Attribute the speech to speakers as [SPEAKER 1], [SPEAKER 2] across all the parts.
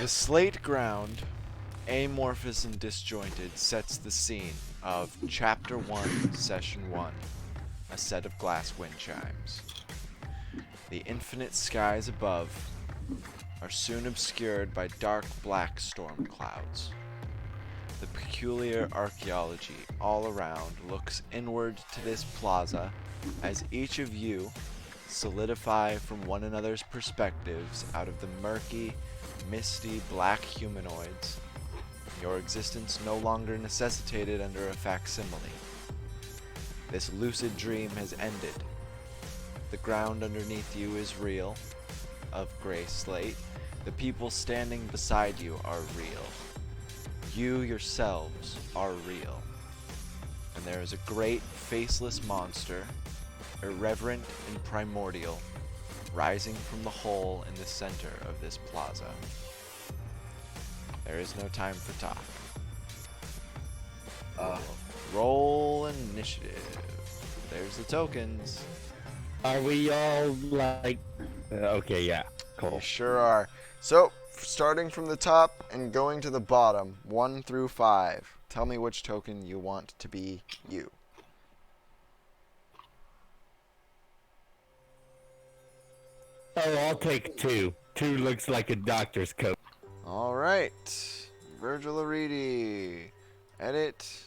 [SPEAKER 1] The slate ground, amorphous and disjointed, sets the scene of Chapter 1, Session 1, a set of glass wind chimes. The infinite skies above are soon obscured by dark black storm clouds. The peculiar archaeology all around looks inward to this plaza as each of you solidify from one another's perspectives out of the murky, misty black humanoids, your existence no longer necessitated under a facsimile. This lucid dream has ended. The ground underneath you is real, of gray slate. The people standing beside you are real. You yourselves are real. And there is a great faceless monster, irreverent and primordial, rising from the hole in the center of this plaza. There is no time for talk. Roll initiative. There's the tokens.
[SPEAKER 2] Are we all like... okay, yeah.
[SPEAKER 1] You
[SPEAKER 2] Cool.
[SPEAKER 1] sure are. So, starting from the top and going to the bottom, 1 through 5. Tell me which token you want to be you.
[SPEAKER 2] Oh, I'll take 2. 2 looks like a doctor's coat.
[SPEAKER 1] Alright. Virgil Aridi. Edit.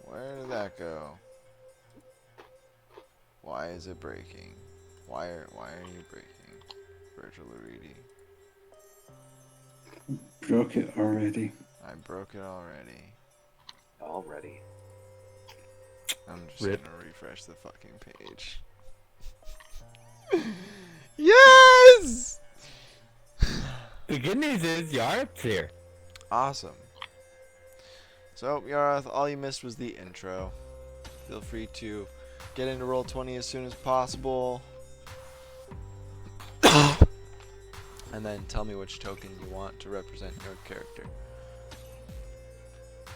[SPEAKER 1] Where did that go? Why is it breaking? Why are you breaking? Virgil Aridi.
[SPEAKER 3] Broke it already.
[SPEAKER 1] I broke it already.
[SPEAKER 4] Already.
[SPEAKER 1] I'm just
[SPEAKER 2] Rip.
[SPEAKER 1] gonna refresh the fucking page. Yes!
[SPEAKER 2] The good news is Yarp's here.
[SPEAKER 1] Awesome. So, Yarath, all you missed was the intro. Feel free to get into Roll20 as soon as possible. And then tell me which token you want to represent your character.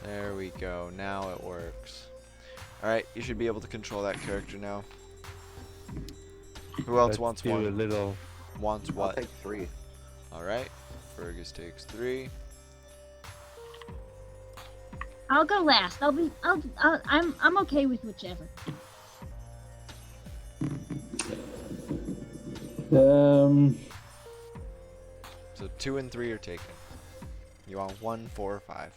[SPEAKER 1] There we go. Now it works. Alright, you should be able to control that character now. Who else
[SPEAKER 2] Let's
[SPEAKER 1] wants
[SPEAKER 2] do
[SPEAKER 1] one?
[SPEAKER 2] a little...
[SPEAKER 1] Wants
[SPEAKER 4] I'll
[SPEAKER 1] what?
[SPEAKER 4] take 3.
[SPEAKER 1] Alright. Fergus takes 3.
[SPEAKER 5] I'll go last. I'm okay with whichever.
[SPEAKER 1] So 2 and 3 are taken. You want 1, 4, or 5?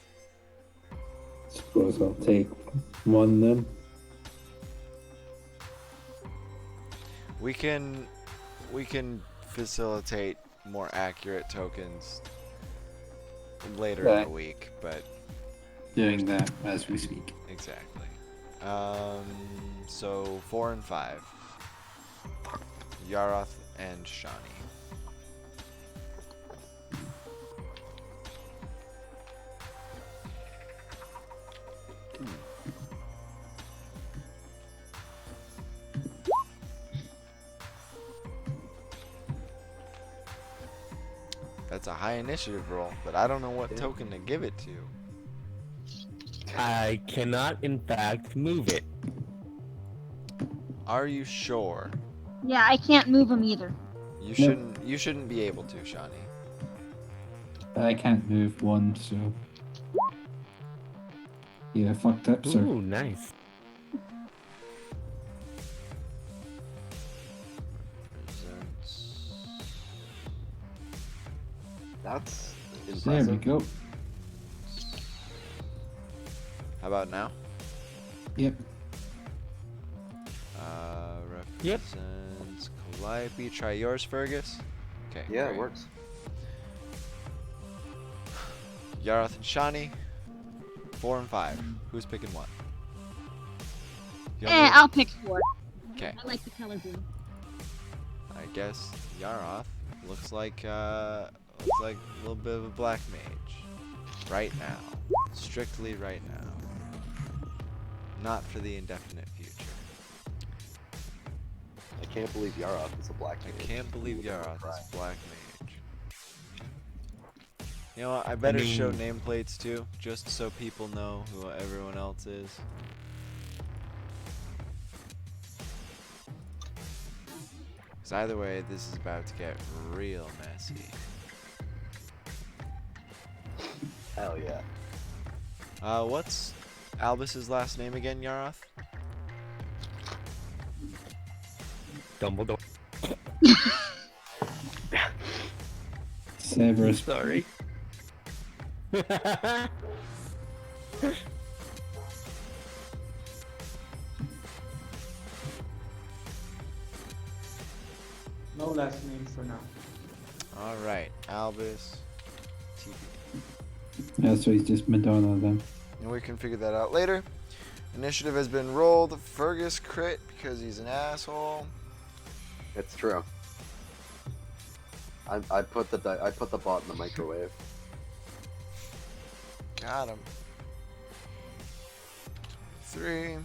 [SPEAKER 3] Suppose I'll take 1 then.
[SPEAKER 1] We can facilitate more accurate tokens later in the
[SPEAKER 3] Right.
[SPEAKER 1] week, but
[SPEAKER 3] Doing that as we speak.
[SPEAKER 1] exactly. So 4 and 5. Yaroth and Shani. That's a high initiative roll, but I don't know what
[SPEAKER 4] Yeah.
[SPEAKER 1] token to give it to.
[SPEAKER 2] I cannot, in fact, move it.
[SPEAKER 1] Are you sure?
[SPEAKER 5] Yeah, I can't move them either.
[SPEAKER 1] You shouldn't be able to, Shani.
[SPEAKER 3] I can't move 1, so. Yeah, fucked up, sir.
[SPEAKER 2] Ooh, nice.
[SPEAKER 1] Presents.
[SPEAKER 4] That's
[SPEAKER 3] There
[SPEAKER 4] impressive.
[SPEAKER 3] we go.
[SPEAKER 1] How about now?
[SPEAKER 3] Yep.
[SPEAKER 2] Yep.
[SPEAKER 1] Represents Calliope. Try yours, Fergus. Okay.
[SPEAKER 4] Yeah,
[SPEAKER 1] great.
[SPEAKER 4] it works.
[SPEAKER 1] Yaroth and Shani. 4 and 5. Who's picking what?
[SPEAKER 5] I'll pick 4.
[SPEAKER 1] Okay.
[SPEAKER 5] I like the color blue.
[SPEAKER 1] I guess Yaroth looks like a little bit of a black mage. Right now. Strictly right now. Not for the indefinite future.
[SPEAKER 4] I can't believe Yaroth is a black
[SPEAKER 1] I
[SPEAKER 4] mage.
[SPEAKER 1] can't believe Yaroth
[SPEAKER 4] Right.
[SPEAKER 1] is a black mage. You know what? I better show
[SPEAKER 2] mean-
[SPEAKER 1] nameplates too, just so people know who everyone else is. Because either way, this is about to get real messy.
[SPEAKER 4] Hell yeah.
[SPEAKER 1] What's Albus's last name again, Yaroth?
[SPEAKER 2] Dumbledore.
[SPEAKER 3] Severus.
[SPEAKER 2] Sorry.
[SPEAKER 6] No last names for now.
[SPEAKER 1] Alright, Albus. TBD.
[SPEAKER 3] Yeah, so he's just Madonna then.
[SPEAKER 1] And we can figure that out later. Initiative has been rolled. Fergus crit because he's an asshole.
[SPEAKER 4] It's true. I put the bot in the microwave.
[SPEAKER 1] Got him. 3.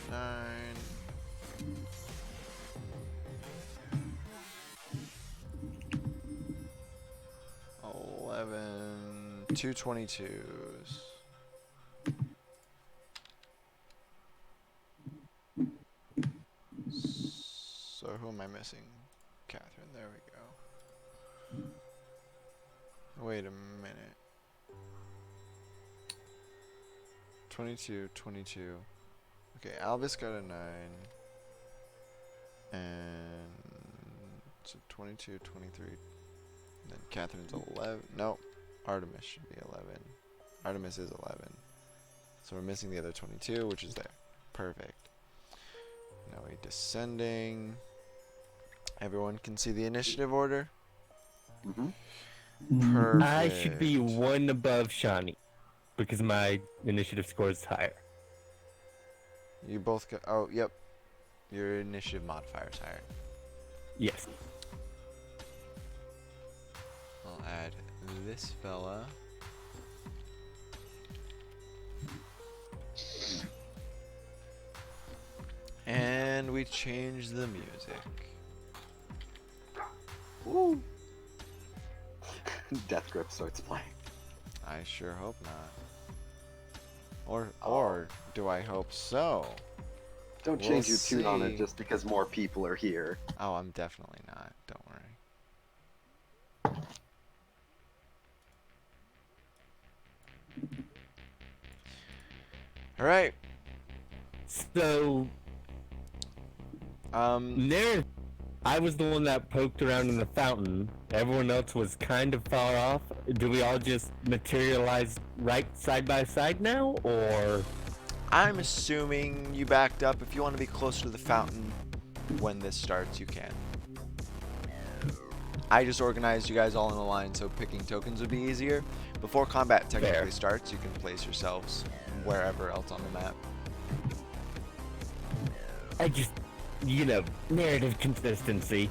[SPEAKER 1] 9. 11. 2 22s. So who am I missing? Catherine, there we go. Wait a minute. 22, 22. Okay, Albus got a 9. And so 22, 23. Then Catherine's 11. No, Artemis should be 11. Artemis is 11. So we're missing the other 22, which is there. Perfect. Now we descending. Everyone can see the initiative order?
[SPEAKER 4] Mm-hmm.
[SPEAKER 1] Perfect.
[SPEAKER 2] I should be one above Shawnee because my initiative score is higher.
[SPEAKER 1] You both got. Oh, yep. Your initiative modifier is higher.
[SPEAKER 2] Yes.
[SPEAKER 1] I'll add this fella. And we change the music.
[SPEAKER 4] Woo! Death Grip starts playing.
[SPEAKER 1] I sure hope not. Or do I hope so?
[SPEAKER 4] Don't
[SPEAKER 1] We'll
[SPEAKER 4] change your tune on
[SPEAKER 1] see.
[SPEAKER 4] it just because more people are here.
[SPEAKER 1] Oh, I'm definitely not. Don't worry. All right.
[SPEAKER 2] So there, I was the one that poked around in the fountain. Everyone else was kind of far off. Do we all just materialize right side by side now, or?
[SPEAKER 1] I'm assuming you backed up. If you want to be closer to the fountain when this starts, you can. I just organized you guys all in a line so picking tokens would be easier. Before combat technically
[SPEAKER 2] Fair.
[SPEAKER 1] starts, you can place yourselves wherever else on the map.
[SPEAKER 2] I just, narrative consistency.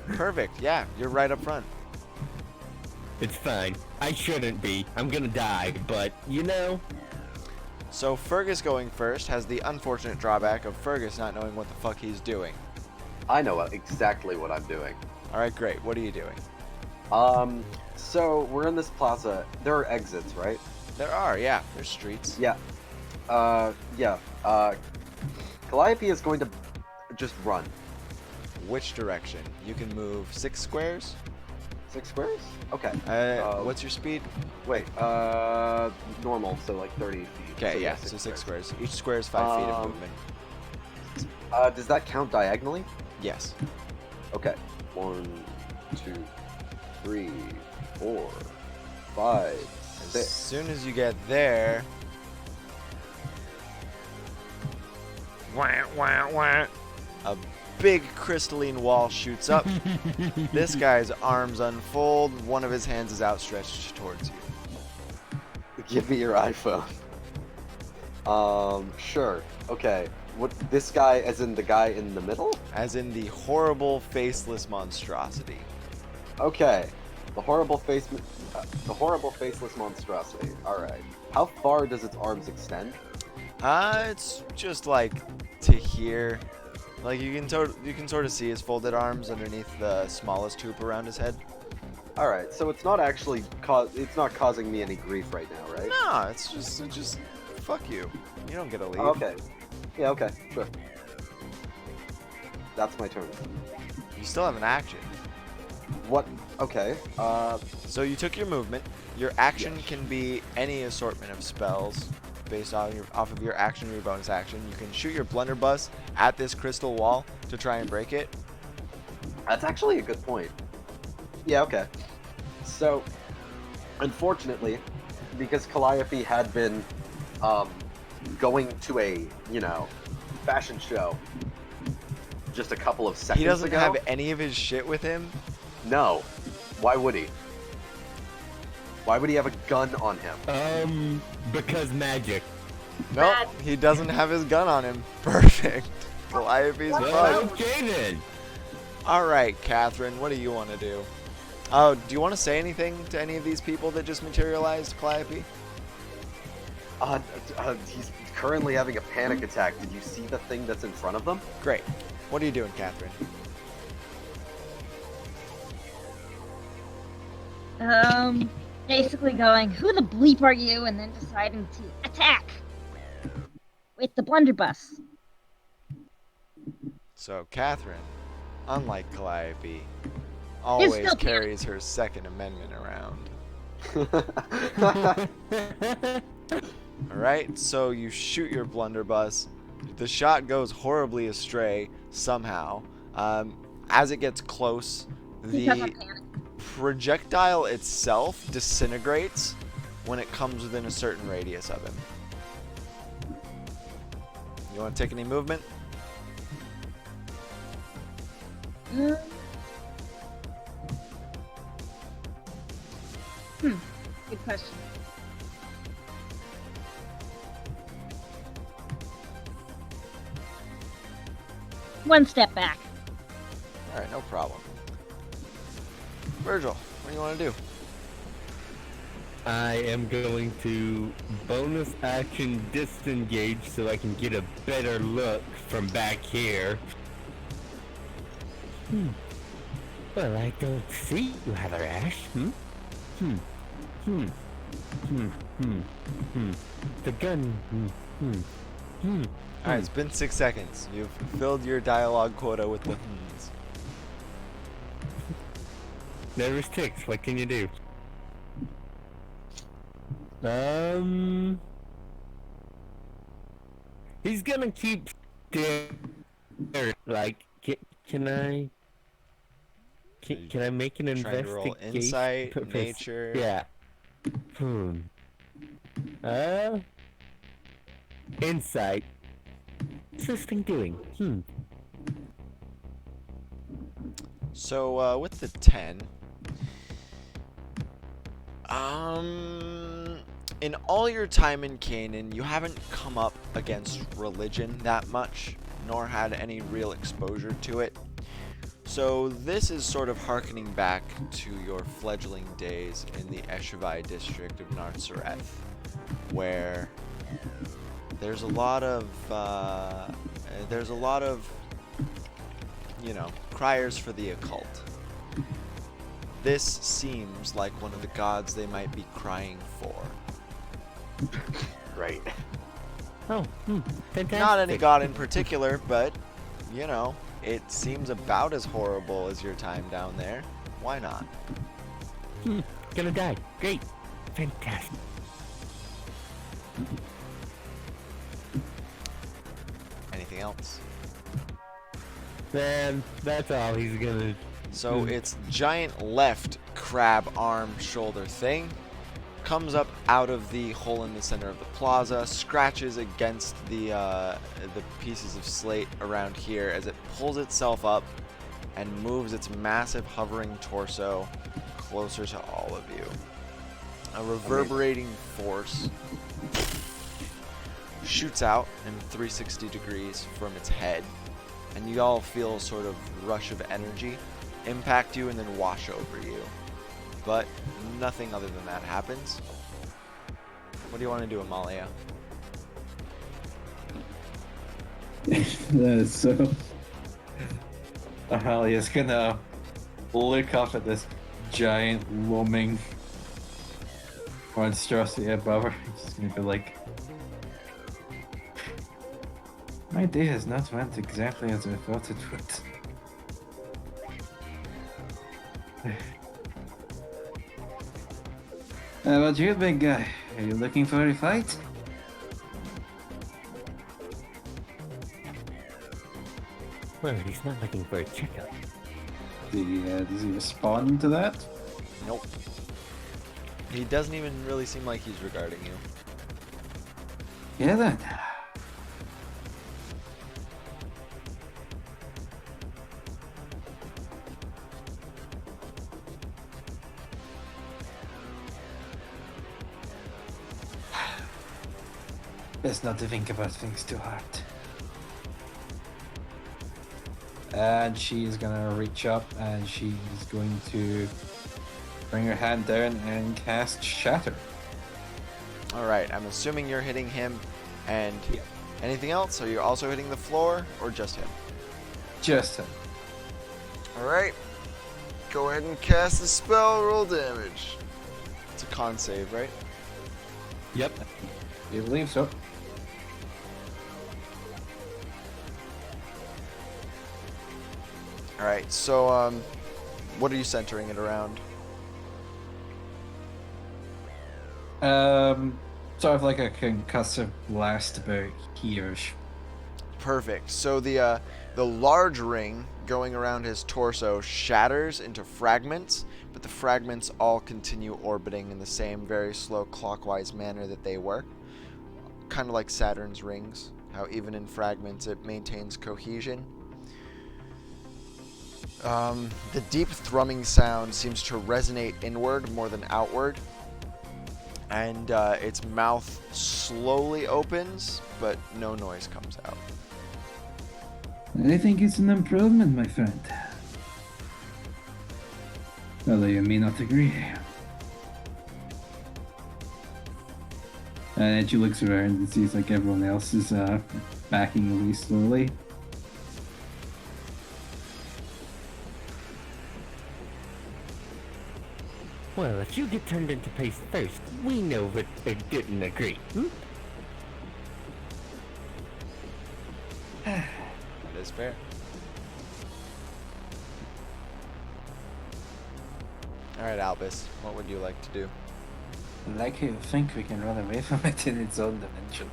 [SPEAKER 1] Perfect. Yeah, you're right up front.
[SPEAKER 2] It's fine. I shouldn't be. I'm gonna die, but
[SPEAKER 1] So Fergus going first has the unfortunate drawback of Fergus not knowing what the fuck he's doing.
[SPEAKER 4] I know exactly what I'm doing.
[SPEAKER 1] Alright, great. What are you doing?
[SPEAKER 4] So we're in this plaza. There are exits, right?
[SPEAKER 1] There are, yeah. There's streets.
[SPEAKER 4] Yeah. Yeah. Calliope is going to just run.
[SPEAKER 1] Which direction? You can move 6 squares.
[SPEAKER 4] 6 squares? Okay.
[SPEAKER 1] What's your speed?
[SPEAKER 4] Wait, normal, so like 30 feet.
[SPEAKER 1] Okay,
[SPEAKER 4] So
[SPEAKER 1] yeah, so 6 squares. Each square is 5 feet of movement.
[SPEAKER 4] Does that count diagonally?
[SPEAKER 1] Yes.
[SPEAKER 4] Okay. 1, 2, 3, 4, 5,
[SPEAKER 1] As
[SPEAKER 4] 6.
[SPEAKER 1] soon as you get there... Wah, wah, wah. A big crystalline wall shoots up. This guy's arms unfold. One of his hands is outstretched towards you.
[SPEAKER 4] Give me your iPhone. Sure. Okay. What, this guy, as in the guy in the middle?
[SPEAKER 1] As in the horrible, faceless monstrosity.
[SPEAKER 4] Okay. The horrible faceless monstrosity. All right. How far does its arms extend?
[SPEAKER 1] It's just like to here. Like you can sort of see his folded arms underneath the smallest hoop around his head.
[SPEAKER 4] All right. So it's not actually it's not causing me any grief right now, right?
[SPEAKER 1] No, it's just fuck you. You don't get a lead.
[SPEAKER 4] Okay. Yeah. Okay. Sure. That's my turn.
[SPEAKER 1] You still have an action.
[SPEAKER 4] What? Okay.
[SPEAKER 1] So you took your movement. Your action can be any assortment of spells based on off of your action or your bonus action. You can shoot your blunderbuss at this crystal wall to try and break it.
[SPEAKER 4] That's actually a good point. Yeah, okay. So, unfortunately, because Calliope had been going to a, fashion show just a couple of seconds
[SPEAKER 1] He doesn't
[SPEAKER 4] ago.
[SPEAKER 1] have any of his shit with him.
[SPEAKER 4] No. Why would he? Why would he have a gun on him?
[SPEAKER 2] Because magic.
[SPEAKER 1] Nope, he doesn't have his gun on him. Perfect. Calliope's
[SPEAKER 2] Well,
[SPEAKER 1] fucked.
[SPEAKER 2] okay then.
[SPEAKER 1] Alright, Catherine, what do you want to do? Oh, do you want to say anything to any of these people that just materialized, Calliope?
[SPEAKER 4] He's currently having a panic attack. Did you see the thing that's in front of them?
[SPEAKER 1] Great. What are you doing, Catherine?
[SPEAKER 5] Basically going, who the bleep are you? And then deciding to attack with the blunderbuss.
[SPEAKER 1] So, Catherine, unlike Calliope, always
[SPEAKER 5] still
[SPEAKER 1] carries her Second Amendment around. Alright, so you shoot your blunderbuss. The shot goes horribly astray somehow. As it gets close,
[SPEAKER 5] Because of
[SPEAKER 1] the
[SPEAKER 5] panic.
[SPEAKER 1] projectile itself disintegrates when it comes within a certain radius of him. You want to take any movement?
[SPEAKER 5] Good question. One step back.
[SPEAKER 1] Alright, no problem. Virgil, what do you want to do?
[SPEAKER 2] I am going to bonus action disengage so I can get a better look from back here. Well, I don't see you, Hatherash. The gun.
[SPEAKER 1] Alright, it's been 6 seconds. You've filled your dialogue quota with the hmms.
[SPEAKER 2] Nervous ticks. What can you do? He's gonna keep staring. Like, can I? Can I make an
[SPEAKER 1] Trying to
[SPEAKER 2] investigation?
[SPEAKER 1] roll insight, nature.
[SPEAKER 2] Yeah. Insight. Interesting doing.
[SPEAKER 1] So, with the 10, in all your time in Canaan, you haven't come up against religion that much, nor had any real exposure to it. So this is sort of harkening back to your fledgling days in the Eshavai district of Narsareth, where there's a lot of, criers for the occult. This seems like one of the gods they might be crying for.
[SPEAKER 4] Right.
[SPEAKER 2] Oh, fantastic.
[SPEAKER 1] Not any god in particular, but, it seems about as horrible as your time down there. Why not?
[SPEAKER 2] Gonna die. Great. Fantastic.
[SPEAKER 1] Anything else?
[SPEAKER 2] Man, that's all he's gonna.
[SPEAKER 1] So its giant left crab arm shoulder thing comes up out of the hole in the center of the plaza, scratches against the pieces of slate around here as it pulls itself up and moves its massive hovering torso closer to all of you. A reverberating force shoots out in 360 degrees from its head, and you all feel a sort of rush of energy impact you and then wash over you. But nothing other than that happens. What do you want to do, Amalia?
[SPEAKER 3] So, Ahalia's gonna look up at this giant looming monstrosity above her. She's gonna be like, My day has not went exactly as I thought it would. How about you, big guy? Are you looking for a fight?
[SPEAKER 2] Well, he's not looking for a checkup.
[SPEAKER 3] Does he respond to that?
[SPEAKER 1] Nope. He doesn't even really seem like he's regarding you.
[SPEAKER 3] Yeah then. Best not to think about things too hard. And she's gonna reach up and she's going to bring her hand down and cast Shatter.
[SPEAKER 1] Alright, I'm assuming you're hitting him and
[SPEAKER 3] Yeah.
[SPEAKER 1] anything else? Are you also hitting the floor or just him?
[SPEAKER 3] Just him.
[SPEAKER 1] Alright. Go ahead and cast the spell, roll damage. It's a con save, right?
[SPEAKER 2] Yep.
[SPEAKER 3] You believe so?
[SPEAKER 1] Alright, so what are you centering it around?
[SPEAKER 3] Sort of like a concussive blast about here.
[SPEAKER 1] Perfect. So the large ring going around his torso shatters into fragments, but the fragments all continue orbiting in the same very slow clockwise manner that they were. Kind of like Saturn's rings, how even in fragments it maintains cohesion. The deep thrumming sound seems to resonate inward more than outward. And its mouth slowly opens, but no noise comes out.
[SPEAKER 3] I think it's an improvement, my friend. Although you may not agree. And she looks around and sees like everyone else is backing away slowly.
[SPEAKER 2] Well, if you get turned into paste first, we know that they didn't agree.
[SPEAKER 1] That is fair. Alright, Albus, what would you like to do?
[SPEAKER 3] I like how you think we can run away from it in its own dimension.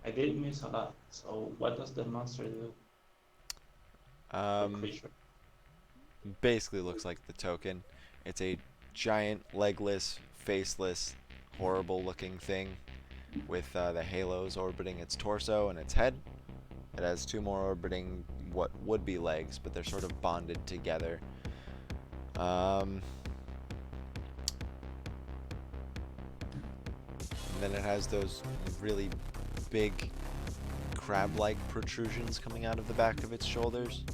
[SPEAKER 6] I did miss a lot. So what does the monster do? The creature.
[SPEAKER 1] Basically looks like the token. It's a giant, legless, faceless, horrible looking thing with the halos orbiting its torso and its head. It has two more orbiting what would be legs, but they're sort of bonded together. And then it has those really big crab-like protrusions coming out of the back of its shoulders.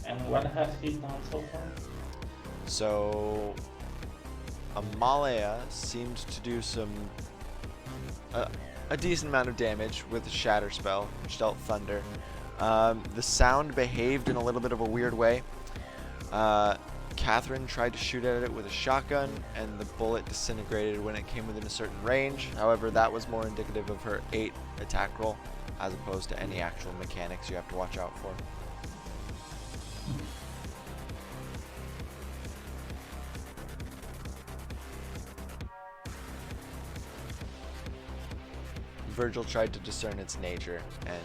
[SPEAKER 6] And what has he done so far?
[SPEAKER 1] So Amalia seemed to do a decent amount of damage with the shatter spell, which dealt thunder. The sound behaved in a little bit of a weird way. Catherine tried to shoot at it with a shotgun, and the bullet disintegrated when it came within a certain range. However, that was more indicative of her 8 attack roll, as opposed to any actual mechanics you have to watch out for. Virgil tried to discern its nature, and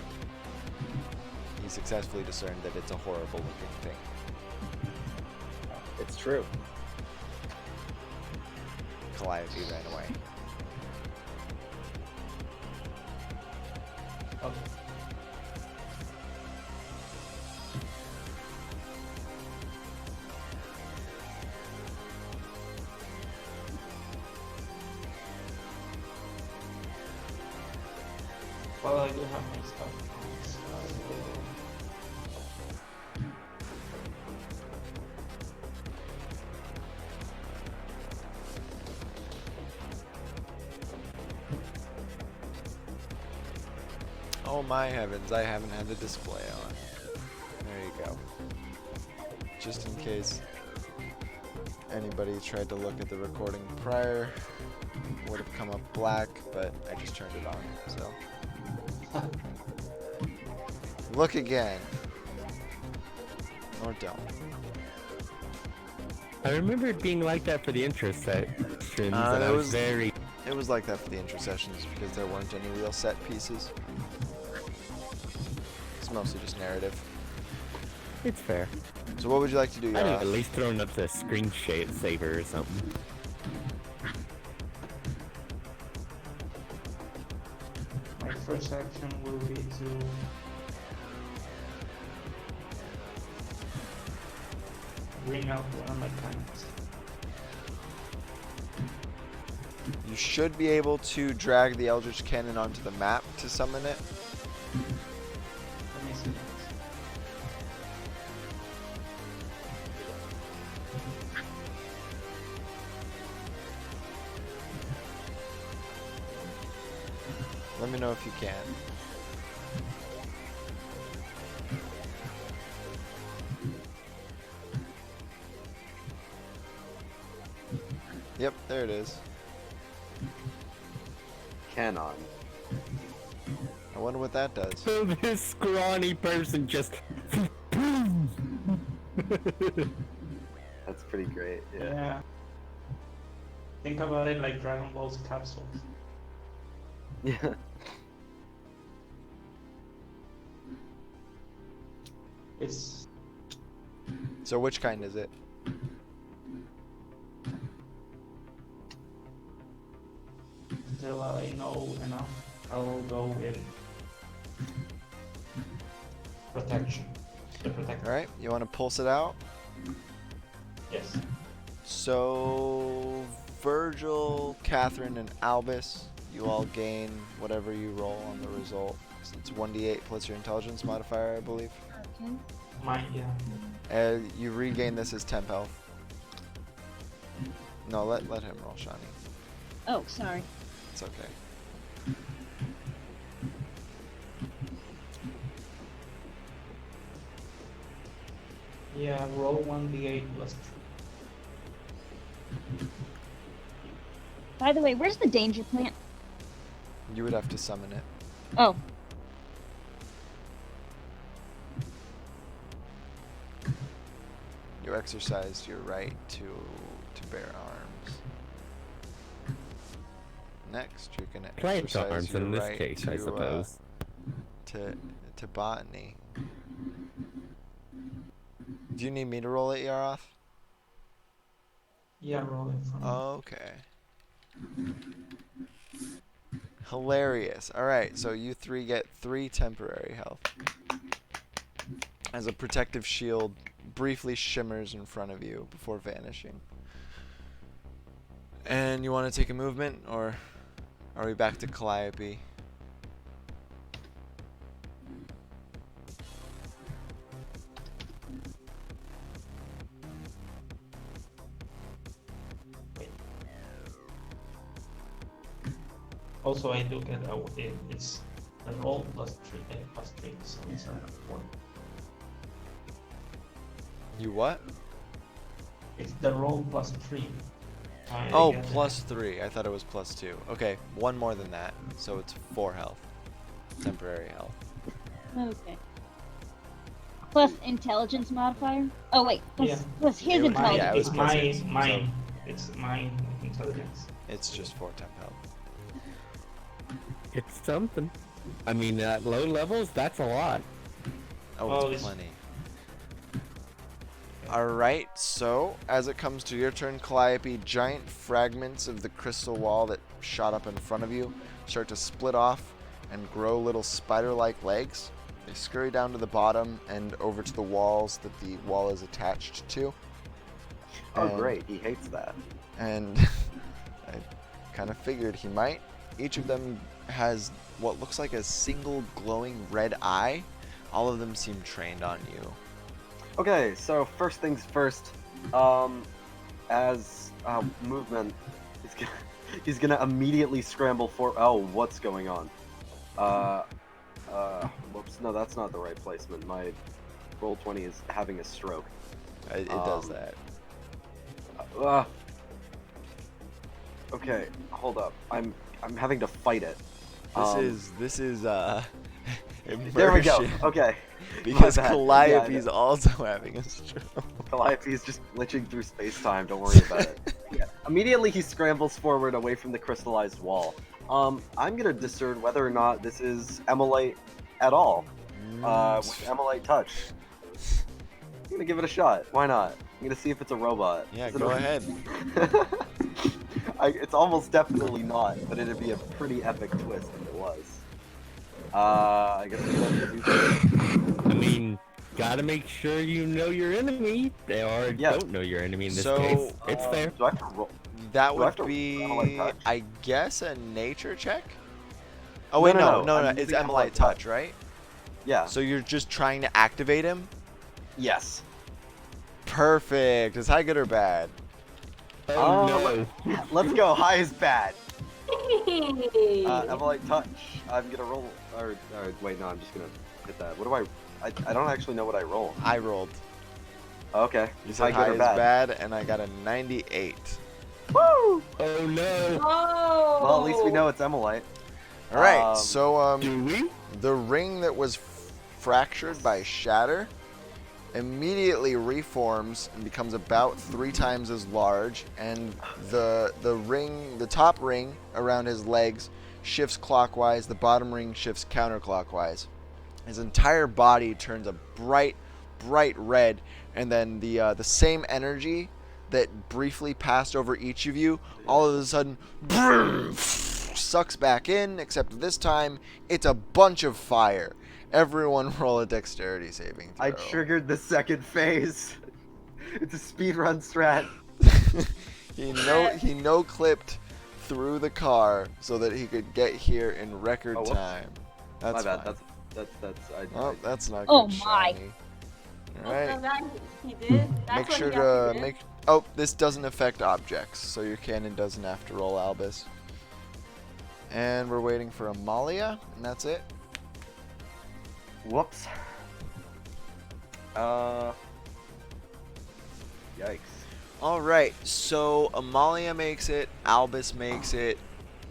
[SPEAKER 1] he successfully discerned that it's a horrible looking thing.
[SPEAKER 4] It's true.
[SPEAKER 1] Calliope ran away.
[SPEAKER 6] Okay. Well, I do have my stuff.
[SPEAKER 1] Oh my heavens, I haven't had the display on. There you go. Just in case anybody tried to look at the recording prior, it would have come up black, but I just turned it on, so. Look again. Or don't.
[SPEAKER 2] I remember it being like that for the intro sections, and I was very...
[SPEAKER 1] It was like that for the intro sessions because there weren't any real set pieces. It's mostly just narrative.
[SPEAKER 2] It's fair.
[SPEAKER 1] So what would you like to do,
[SPEAKER 2] I'd have
[SPEAKER 1] Yara?
[SPEAKER 2] at least thrown up the screen saver or something.
[SPEAKER 6] My first action will be to bring out one of my planets.
[SPEAKER 1] You should be able to drag the Eldritch Cannon onto the map to summon it.
[SPEAKER 6] Let me see.
[SPEAKER 1] Let me know if you can. Yep, there it is.
[SPEAKER 4] Canon.
[SPEAKER 1] I wonder what that does.
[SPEAKER 2] So this scrawny person just...
[SPEAKER 4] That's pretty great. Yeah.
[SPEAKER 6] Yeah. Think about it like Dragon Ball's capsules.
[SPEAKER 4] Yeah.
[SPEAKER 6] It's
[SPEAKER 1] So which kind is it?
[SPEAKER 6] until I know enough, I'll go with protection. The protector.
[SPEAKER 1] Alright, you want to pulse it out?
[SPEAKER 6] Yes.
[SPEAKER 1] So, Virgil, Catherine, and Albus, you all gain whatever you roll on the result. So it's 1d8 plus your intelligence modifier, I believe.
[SPEAKER 5] Okay.
[SPEAKER 6] Mine, yeah.
[SPEAKER 1] You regain this as temp health. No, let him roll, Shani.
[SPEAKER 5] Oh, sorry.
[SPEAKER 1] It's okay.
[SPEAKER 6] Yeah, roll 1d8 plus 3.
[SPEAKER 5] By the way, where's the danger plant?
[SPEAKER 1] You would have to summon it.
[SPEAKER 5] Oh,
[SPEAKER 1] You exercised your right to bear arms. Next, you're gonna
[SPEAKER 2] Plant
[SPEAKER 1] exercise
[SPEAKER 2] arms
[SPEAKER 1] your
[SPEAKER 2] in this
[SPEAKER 1] right
[SPEAKER 2] case, I
[SPEAKER 1] to,
[SPEAKER 2] suppose.
[SPEAKER 1] to botany. Do you need me to roll it, Yaroth?
[SPEAKER 6] Yeah, roll it for me.
[SPEAKER 1] Okay. Hilarious. Alright, so you three get 3 temporary health. As a protective shield briefly shimmers in front of you before vanishing. And you want to take a movement, or are we back to Calliope?
[SPEAKER 6] Also, I do get it's a roll plus 3, so it's a 4.
[SPEAKER 1] You what?
[SPEAKER 6] It's the roll plus 3.
[SPEAKER 1] Oh,
[SPEAKER 6] get
[SPEAKER 1] plus 3. I thought it was plus 2. Okay, one more than that, so it's 4 health. Temporary health.
[SPEAKER 5] okay. Plus intelligence modifier? Oh, wait. Plus,
[SPEAKER 6] Yeah.
[SPEAKER 5] plus his
[SPEAKER 1] It was-
[SPEAKER 5] intelligence.
[SPEAKER 1] yeah, it was
[SPEAKER 6] It's
[SPEAKER 1] plus
[SPEAKER 6] mine,
[SPEAKER 1] his,
[SPEAKER 6] mine. It's mine intelligence.
[SPEAKER 1] It's just 4 temp health.
[SPEAKER 2] It's something. I mean, at low levels, that's a lot.
[SPEAKER 1] Oh,
[SPEAKER 6] Oh,
[SPEAKER 1] it's
[SPEAKER 6] it's-
[SPEAKER 1] plenty. Alright, so as it comes to your turn, Calliope, giant fragments of the crystal wall that shot up in front of you start to split off and grow little spider-like legs. They scurry down to the bottom and over to the walls that the wall is attached to.
[SPEAKER 4] Oh,
[SPEAKER 1] And-
[SPEAKER 4] great. He hates that.
[SPEAKER 1] And I kind of figured he might. Each of them has what looks like a single glowing red eye. All of them seem trained on you.
[SPEAKER 4] Okay, so first things first. As movement, he's gonna immediately scramble for. Oh, what's going on? Whoops. No, that's not the right placement. My roll 20 is having a stroke.
[SPEAKER 1] It does that.
[SPEAKER 4] Uh, okay, hold up. I'm having to fight it.
[SPEAKER 1] This is immersion.
[SPEAKER 4] There we go. Okay.
[SPEAKER 1] Because
[SPEAKER 4] My bad.
[SPEAKER 1] Calliope's
[SPEAKER 4] Yeah,
[SPEAKER 1] also having a stroke.
[SPEAKER 4] Calliope is just glitching through space-time. Don't worry about it. Yeah. Immediately, he scrambles forward away from the crystallized wall. I'm gonna discern whether or not this is Emolite at all. With Emolite touch. I'm gonna give it a shot. Why not? I'm gonna see if it's a robot.
[SPEAKER 1] Yeah,
[SPEAKER 4] Is it
[SPEAKER 1] go
[SPEAKER 4] a-
[SPEAKER 1] ahead.
[SPEAKER 4] It's almost definitely not, but it'd be a pretty epic twist if it was. I guess we have to do that.
[SPEAKER 2] I mean, gotta make sure you know your enemy, or
[SPEAKER 4] Yeah.
[SPEAKER 2] don't know your enemy in this
[SPEAKER 1] So,
[SPEAKER 2] case. It's fair.
[SPEAKER 4] Do I have to roll?
[SPEAKER 1] That
[SPEAKER 4] Do I have
[SPEAKER 1] would
[SPEAKER 4] to
[SPEAKER 1] be,
[SPEAKER 4] Emolite touch?
[SPEAKER 1] I guess, a nature check? Oh, wait, no.
[SPEAKER 4] I'm
[SPEAKER 1] It's
[SPEAKER 4] using
[SPEAKER 1] Emolite touch, right?
[SPEAKER 4] Yeah.
[SPEAKER 1] So you're just trying to activate him?
[SPEAKER 4] Yes.
[SPEAKER 1] Perfect. Is high good or bad?
[SPEAKER 2] Oh no.
[SPEAKER 4] Let's go. High is bad. Emolite touch. I'm gonna roll. Or wait, no. I'm just gonna hit that. What do I don't actually know what I roll.
[SPEAKER 1] I rolled.
[SPEAKER 4] Okay.
[SPEAKER 1] You said high is bad, and I got a 98.
[SPEAKER 4] Woo!
[SPEAKER 2] Oh no.
[SPEAKER 7] Oh.
[SPEAKER 4] Well, at least we know it's Emolite.
[SPEAKER 1] All right,
[SPEAKER 4] Um,
[SPEAKER 1] so
[SPEAKER 2] Do we?
[SPEAKER 1] the ring that was fractured by shatter immediately reforms and becomes about 3 times as large, and the top ring around his legs shifts clockwise, the bottom ring shifts counterclockwise. His entire body turns a bright red, and then the same energy that briefly passed over each of you all of a sudden sucks back in, except this time it's a bunch of fire. Everyone roll a dexterity saving throw.
[SPEAKER 4] I triggered the second phase. It's a speedrun strat.
[SPEAKER 1] he no clipped through the car so that he could get here in record
[SPEAKER 4] Oh, whoops.
[SPEAKER 1] time. That's
[SPEAKER 4] My bad.
[SPEAKER 1] fine.
[SPEAKER 4] That's
[SPEAKER 1] That's not
[SPEAKER 5] Oh,
[SPEAKER 1] good,
[SPEAKER 5] my.
[SPEAKER 1] Shiny. All
[SPEAKER 7] Oh,
[SPEAKER 1] right.
[SPEAKER 7] so that he did? That's
[SPEAKER 1] Make
[SPEAKER 7] what
[SPEAKER 1] sure
[SPEAKER 7] he
[SPEAKER 1] to
[SPEAKER 7] actually did?
[SPEAKER 1] make. Oh, this doesn't affect objects, so your cannon doesn't have to roll Albus. And we're waiting for Amalia, and that's it.
[SPEAKER 4] Whoops. Yikes.
[SPEAKER 1] All right, so Amalia makes it, Albus makes it,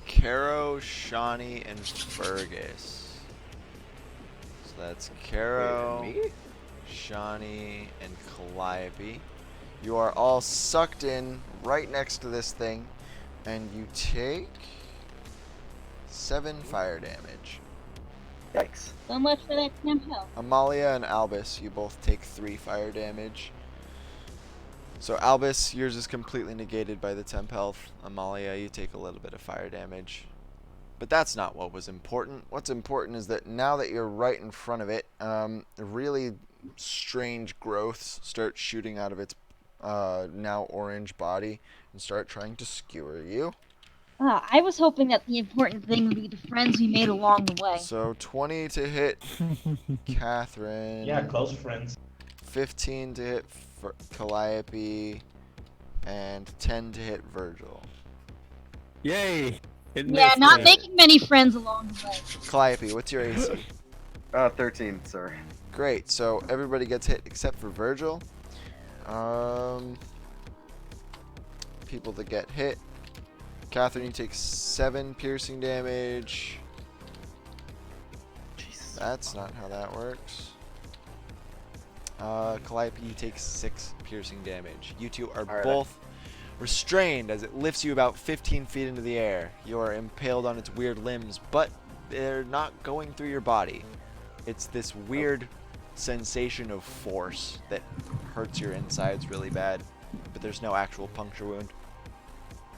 [SPEAKER 1] Caro, Shawnee, and Fergus. So that's Caro,
[SPEAKER 4] Wait, me?
[SPEAKER 1] Shawnee, and Calliope. You are all sucked in right next to this thing, and you take 7 fire damage.
[SPEAKER 4] Yikes.
[SPEAKER 5] So much for that temp health.
[SPEAKER 1] Amalia and Albus, you both take 3 fire damage. So Albus, yours is completely negated by the temp health. Amalia, you take a little bit of fire damage. But that's not what was important. What's important is that now that you're right in front of it, really strange growths start shooting out of its now orange body and start trying to skewer you.
[SPEAKER 5] I was hoping that the important thing would be the friends we made along the way.
[SPEAKER 1] So 20 to hit Catherine.
[SPEAKER 6] Yeah, close friends.
[SPEAKER 1] 15 to hit Calliope, and 10 to hit Virgil.
[SPEAKER 2] Yay. It
[SPEAKER 5] Yeah,
[SPEAKER 2] missed
[SPEAKER 5] not
[SPEAKER 2] me.
[SPEAKER 5] making many friends along the way.
[SPEAKER 1] Calliope, what's your AC?
[SPEAKER 4] 13, sir.
[SPEAKER 1] Great, so everybody gets hit except for Virgil. People that get hit. Catherine, you take 7 piercing damage.
[SPEAKER 4] Jesus.
[SPEAKER 1] That's not how that works. Calliope, you take 6 piercing damage. You two are
[SPEAKER 4] Alright.
[SPEAKER 1] both restrained as it lifts you about 15 feet into the air. You are impaled on its weird limbs, but they're not going through your body. It's this weird sensation of force that hurts your insides really bad, but there's no actual puncture wound.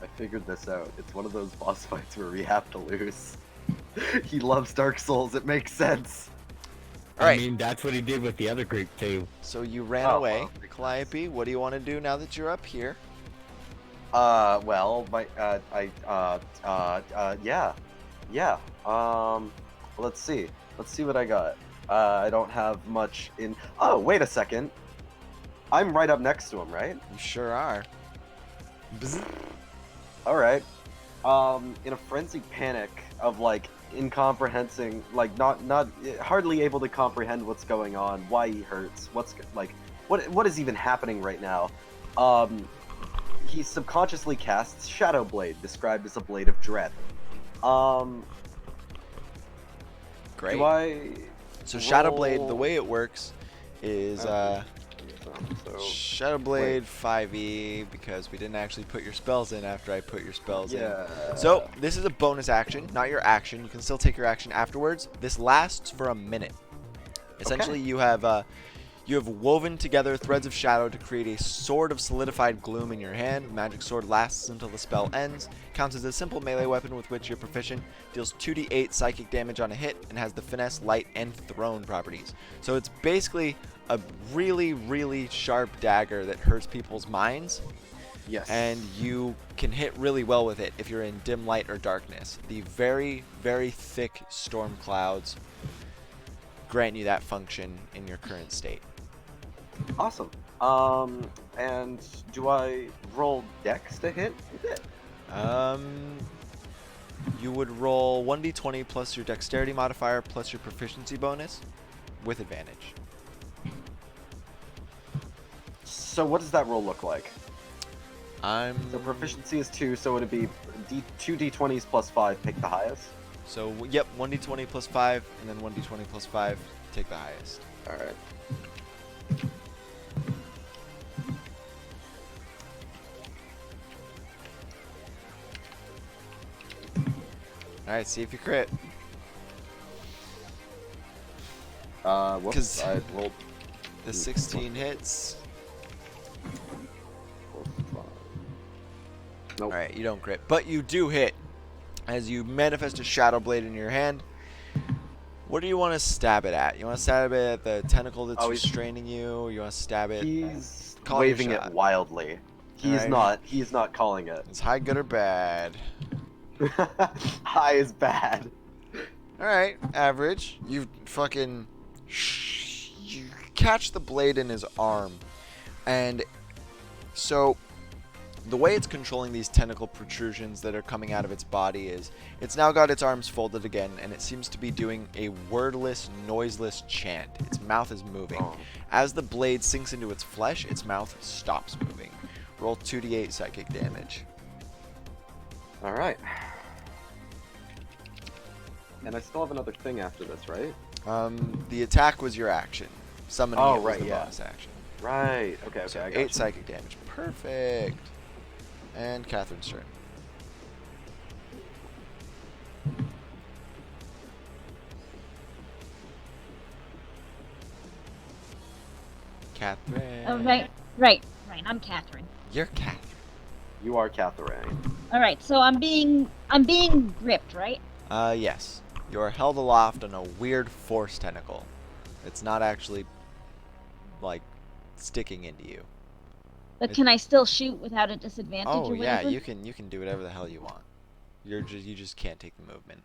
[SPEAKER 4] I figured this out. It's one of those boss fights where we have to lose. He loves Dark Souls. It makes sense.
[SPEAKER 2] I
[SPEAKER 1] Alright,
[SPEAKER 2] mean, that's what he did with the other group too.
[SPEAKER 1] so you ran
[SPEAKER 4] Oh,
[SPEAKER 1] away.
[SPEAKER 4] well.
[SPEAKER 1] Calliope, what do you want to do now that you're up here?
[SPEAKER 4] Well, yeah. Let's see. Let's see what I got. I don't have much in. Oh, wait a second. I'm right up next to him, right?
[SPEAKER 1] You sure are. Bzz.
[SPEAKER 4] All right. In a frenzied panic of like incomprehending, like not hardly able to comprehend what's going on, why he hurts, what is even happening right now. He subconsciously casts Shadow Blade, described as a blade of dread.
[SPEAKER 1] Great.
[SPEAKER 4] Do I?
[SPEAKER 1] So Shadow Blade, the
[SPEAKER 4] roll-
[SPEAKER 1] way it works is
[SPEAKER 4] So,
[SPEAKER 1] Shadow Blade 5e, because we didn't actually put your spells in after I put your spells in.
[SPEAKER 4] yeah.
[SPEAKER 1] So this is a bonus action, not your action. You can still take your action afterwards. This lasts for a minute. Essentially, you have woven together threads of shadow to create a sword of solidified gloom in your hand. Magic sword lasts until the spell ends. Counts as a simple melee weapon with which you're proficient. Deals 2d8 psychic damage on a hit and has the finesse, light, and thrown properties. So it's basically a really, really sharp dagger that hurts people's minds.
[SPEAKER 4] Yes.
[SPEAKER 1] And you can hit really well with it if you're in dim light or darkness. The very, very thick storm clouds grant you that function in your current state.
[SPEAKER 4] Awesome. And do I roll Dex to hit with it?
[SPEAKER 1] You would roll 1d20 plus your dexterity modifier plus your proficiency bonus with advantage.
[SPEAKER 4] So what does that roll look like?
[SPEAKER 1] I'm
[SPEAKER 4] So proficiency is 2, so it'd be 2d20s plus 5, pick the highest.
[SPEAKER 1] So yep, 1d20 plus 5 and then 1d20 plus 5, take the highest.
[SPEAKER 4] Alright.
[SPEAKER 1] Alright, see if you crit.
[SPEAKER 4] Whoops,
[SPEAKER 1] 'Cause
[SPEAKER 4] I rolled
[SPEAKER 1] The 16 hits.
[SPEAKER 4] plus 5. Nope.
[SPEAKER 1] Alright, you don't crit. But you do hit. As you manifest a Shadow Blade in your hand. What do you want to stab it at? You want to stab it at the tentacle that's
[SPEAKER 4] Oh, he's-
[SPEAKER 1] restraining you? You want to stab it?
[SPEAKER 4] He's
[SPEAKER 1] Call your
[SPEAKER 4] waving it
[SPEAKER 1] shot.
[SPEAKER 4] wildly. He's
[SPEAKER 1] Alright.
[SPEAKER 4] not calling it.
[SPEAKER 1] Is high good or bad?
[SPEAKER 4] High is bad.
[SPEAKER 1] Alright, average. You fucking... You catch the blade in his arm. And so... The way it's controlling these tentacle protrusions that are coming out of its body is it's now got its arms folded again, and it seems to be doing a wordless, noiseless chant. Its mouth is moving.
[SPEAKER 4] Oh.
[SPEAKER 1] As the blade sinks into its flesh, its mouth stops moving. Roll 2d8 psychic damage.
[SPEAKER 4] Alright. And I still have another thing after this, right?
[SPEAKER 1] The attack was your action. Summoning
[SPEAKER 4] Oh,
[SPEAKER 1] it was
[SPEAKER 4] right,
[SPEAKER 1] the
[SPEAKER 4] yeah.
[SPEAKER 1] bonus action.
[SPEAKER 4] Right. Okay,
[SPEAKER 1] So
[SPEAKER 4] I got
[SPEAKER 1] 8
[SPEAKER 4] you.
[SPEAKER 1] psychic damage. Perfect. And Catherine's turn. Catherine.
[SPEAKER 5] Oh, right. I'm Catherine.
[SPEAKER 1] You're Catherine.
[SPEAKER 4] You are Catherine.
[SPEAKER 5] All right, so I'm being gripped, right?
[SPEAKER 1] Yes. You're held aloft on a weird force tentacle. It's not actually, like, sticking into you.
[SPEAKER 5] But can I still shoot without a disadvantage
[SPEAKER 1] Oh
[SPEAKER 5] or
[SPEAKER 1] yeah,
[SPEAKER 5] whatever?
[SPEAKER 1] you can do whatever the hell you want. You just can't take the movement,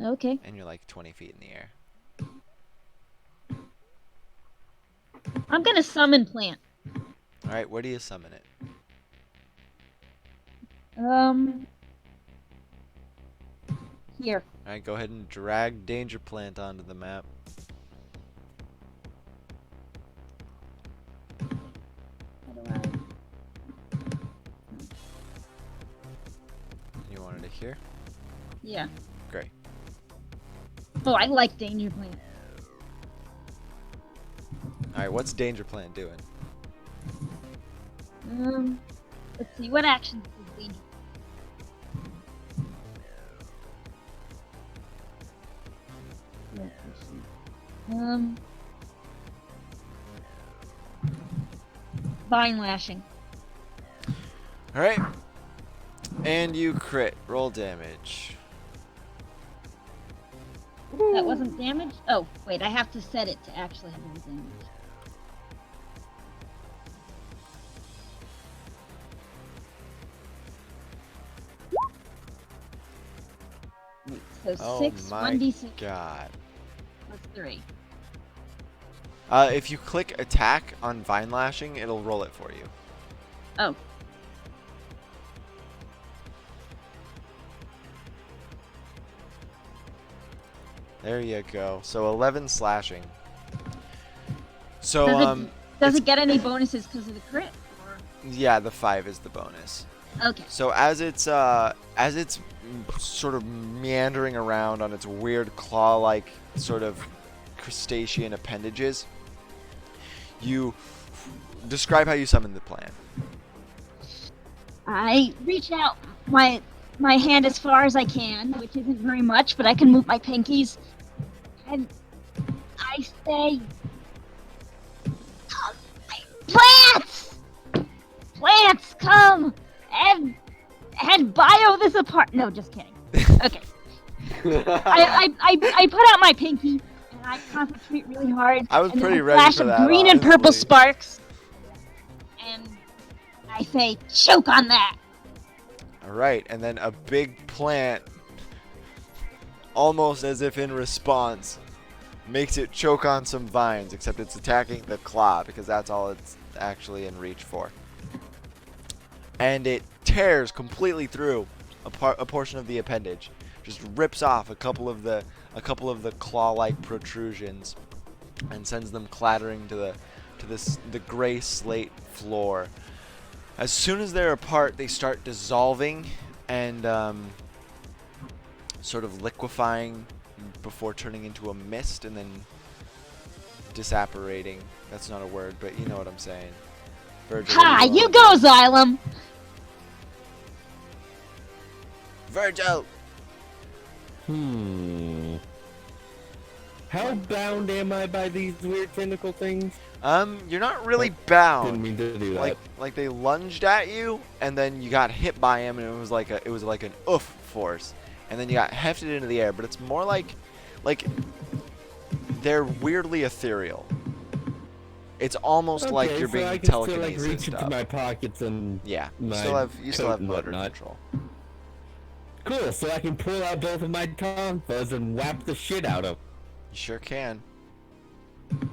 [SPEAKER 5] Okay.
[SPEAKER 1] and you're like 20 feet in the air.
[SPEAKER 5] I'm gonna summon plant.
[SPEAKER 1] All right, where do you summon it?
[SPEAKER 5] Here.
[SPEAKER 1] All right, go ahead and drag Danger Plant onto the map.
[SPEAKER 5] How do I?
[SPEAKER 1] You wanted it here?
[SPEAKER 5] Yeah.
[SPEAKER 1] Great.
[SPEAKER 5] Oh, I like danger plant.
[SPEAKER 1] All right, what's Danger Plant doing?
[SPEAKER 5] Let's see. What actions does danger? Let's see. Vine lashing.
[SPEAKER 1] All right, and you crit. Roll damage.
[SPEAKER 5] That wasn't damage? Oh, wait, I have to set it to actually have the damage. Wait, so
[SPEAKER 1] Oh
[SPEAKER 5] 6,
[SPEAKER 1] my
[SPEAKER 5] 1d6
[SPEAKER 1] God.
[SPEAKER 5] plus 3.
[SPEAKER 1] If you click attack on Vine Lashing, it'll roll it for you.
[SPEAKER 5] Oh.
[SPEAKER 1] There you go. So 11 slashing. So
[SPEAKER 5] Does it get any bonuses because of the crit? Or...
[SPEAKER 1] yeah, the 5 is the bonus.
[SPEAKER 5] Okay.
[SPEAKER 1] So as it's sort of meandering around on its weird claw-like sort of crustacean appendages, you describe how you summon the plant.
[SPEAKER 5] I reach out my hand as far as I can, which isn't very much, but I can move my pinkies, and I say, "Plants, plants, come and bio this apart." No, just kidding. Okay. I put out my pinky and I concentrate really hard.
[SPEAKER 1] I was
[SPEAKER 5] and
[SPEAKER 1] pretty
[SPEAKER 5] then a
[SPEAKER 1] ready
[SPEAKER 5] flash
[SPEAKER 1] for
[SPEAKER 5] of
[SPEAKER 1] that,
[SPEAKER 5] green and purple
[SPEAKER 1] honestly.
[SPEAKER 5] sparks, and I say, "Choke on that."
[SPEAKER 1] Alright, and then a big plant, almost as if in response, makes it choke on some vines, except it's attacking the claw, because that's all it's actually in reach for. And it tears completely through a portion of the appendage. Just rips off a couple of the claw-like protrusions and sends them clattering to the gray slate floor. As soon as they're apart, they start dissolving and sort of liquefying before turning into a mist and then disapparating. That's not a word, but you know what I'm saying. Virgil,
[SPEAKER 5] Ha!
[SPEAKER 1] what do
[SPEAKER 5] You
[SPEAKER 1] wanna
[SPEAKER 5] go,
[SPEAKER 1] do?
[SPEAKER 5] Xylem.
[SPEAKER 1] Virgil!
[SPEAKER 2] How bound am I by these weird tentacle things?
[SPEAKER 1] You're not really
[SPEAKER 2] Didn't
[SPEAKER 1] bound.
[SPEAKER 2] mean to do that.
[SPEAKER 1] Like they lunged at you, and then you got hit by him, and it was like an oof force, and then you got hefted into the air. But it's more like they're weirdly ethereal. It's almost like
[SPEAKER 2] Okay,
[SPEAKER 1] you're
[SPEAKER 2] so
[SPEAKER 1] being
[SPEAKER 2] I can still, like,
[SPEAKER 1] telekinesis
[SPEAKER 2] reach into
[SPEAKER 1] stuff.
[SPEAKER 2] my pockets and
[SPEAKER 1] Yeah, you
[SPEAKER 2] my
[SPEAKER 1] still
[SPEAKER 2] coat
[SPEAKER 1] have
[SPEAKER 2] and
[SPEAKER 1] motor
[SPEAKER 2] whatnot.
[SPEAKER 1] control.
[SPEAKER 2] Cool, so I can pull out both of my tonfas and whap the shit out of.
[SPEAKER 1] You sure can.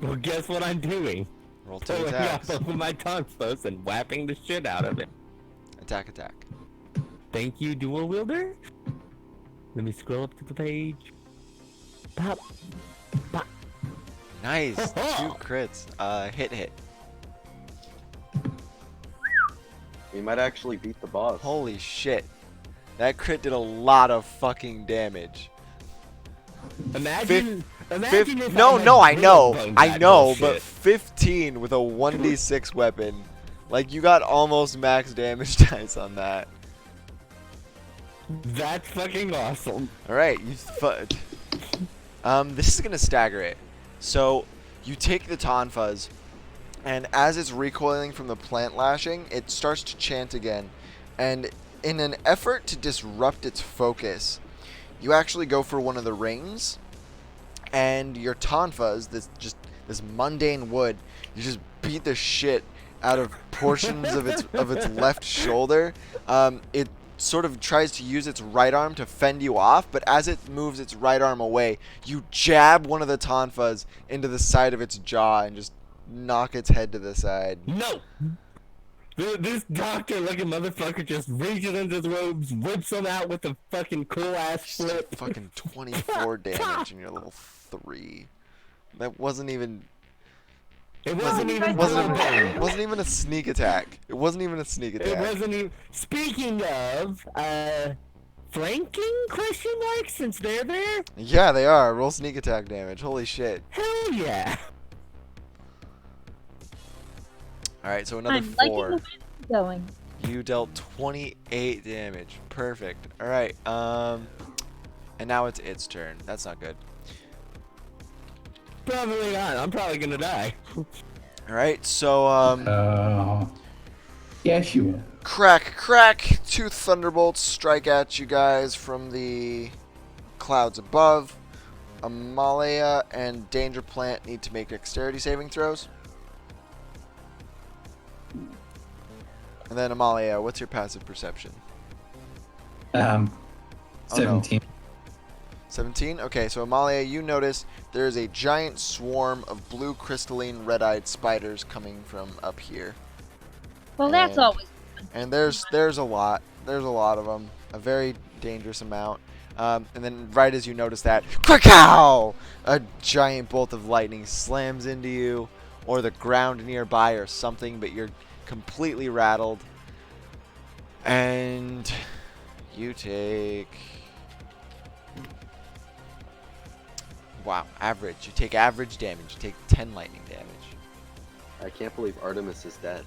[SPEAKER 2] Well, guess what I'm doing?
[SPEAKER 1] Roll 2
[SPEAKER 2] Pulling out
[SPEAKER 1] attacks.
[SPEAKER 2] both of my tonfas and whapping the shit out of it.
[SPEAKER 1] Attack, attack.
[SPEAKER 2] Thank you, dual wielder. Let me scroll up to the page. Pop. Pop.
[SPEAKER 1] Nice. 2
[SPEAKER 2] Ho-ho!
[SPEAKER 1] crits. Hit.
[SPEAKER 4] We might actually beat the boss.
[SPEAKER 1] Holy shit. That crit did a lot of fucking damage.
[SPEAKER 2] Imagine if
[SPEAKER 1] No,
[SPEAKER 2] I had
[SPEAKER 1] I know,
[SPEAKER 2] bone
[SPEAKER 1] I
[SPEAKER 2] that
[SPEAKER 1] know, but
[SPEAKER 2] bullshit.
[SPEAKER 1] 15 with a 1d6 weapon, like you got almost max damage dice on that.
[SPEAKER 2] That's fucking awesome.
[SPEAKER 1] All right, this is gonna stagger it. So you take the tonfas, and as it's recoiling from the plant lashing, it starts to chant again, and in an effort to disrupt its focus, you actually go for one of the rings, and your tonfas, this mundane wood, you just beat the shit out of portions of its left shoulder. It sort of tries to use its right arm to fend you off, but as it moves its right arm away, you jab one of the tonfas into the side of its jaw and just knock its head to the side.
[SPEAKER 2] No! This doctor-looking motherfucker just reaches into his robes, whips them out with a fucking cool-ass flip.
[SPEAKER 1] Fucking 24 damage in your little 3. That wasn't even...
[SPEAKER 2] It wasn't even
[SPEAKER 1] wasn't even a sneak attack. It wasn't even a sneak attack.
[SPEAKER 2] It wasn't even. Speaking of, flanking? Question mark? Since they're there.
[SPEAKER 1] Yeah, they are. Roll sneak attack damage. Holy shit.
[SPEAKER 2] Hell yeah.
[SPEAKER 1] Alright, so another
[SPEAKER 5] I'm liking
[SPEAKER 1] 4.
[SPEAKER 5] the way this is going.
[SPEAKER 1] You dealt 28 damage. Perfect. Alright, and now it's its turn. That's not good.
[SPEAKER 2] Probably not. I'm probably gonna die.
[SPEAKER 1] Alright, so,
[SPEAKER 3] Yes, you will.
[SPEAKER 1] crack. 2 thunderbolts strike at you guys from the clouds above. Amalia and Danger Plant need to make dexterity saving throws. And then Amalia, what's your passive perception?
[SPEAKER 3] 17.
[SPEAKER 1] 17? Okay, so Amalia, you notice there is a giant swarm of blue crystalline red-eyed spiders coming from up here.
[SPEAKER 5] Well, that's
[SPEAKER 1] And-
[SPEAKER 5] always.
[SPEAKER 1] And there's a lot. There's a lot of them. A very dangerous amount. And then right as you notice that, Krakow! A giant bolt of lightning slams into you, or the ground nearby, or something, but you're completely rattled. And you take... Wow, average. You take average damage. You take 10 lightning damage.
[SPEAKER 4] I can't believe Artemis is dead.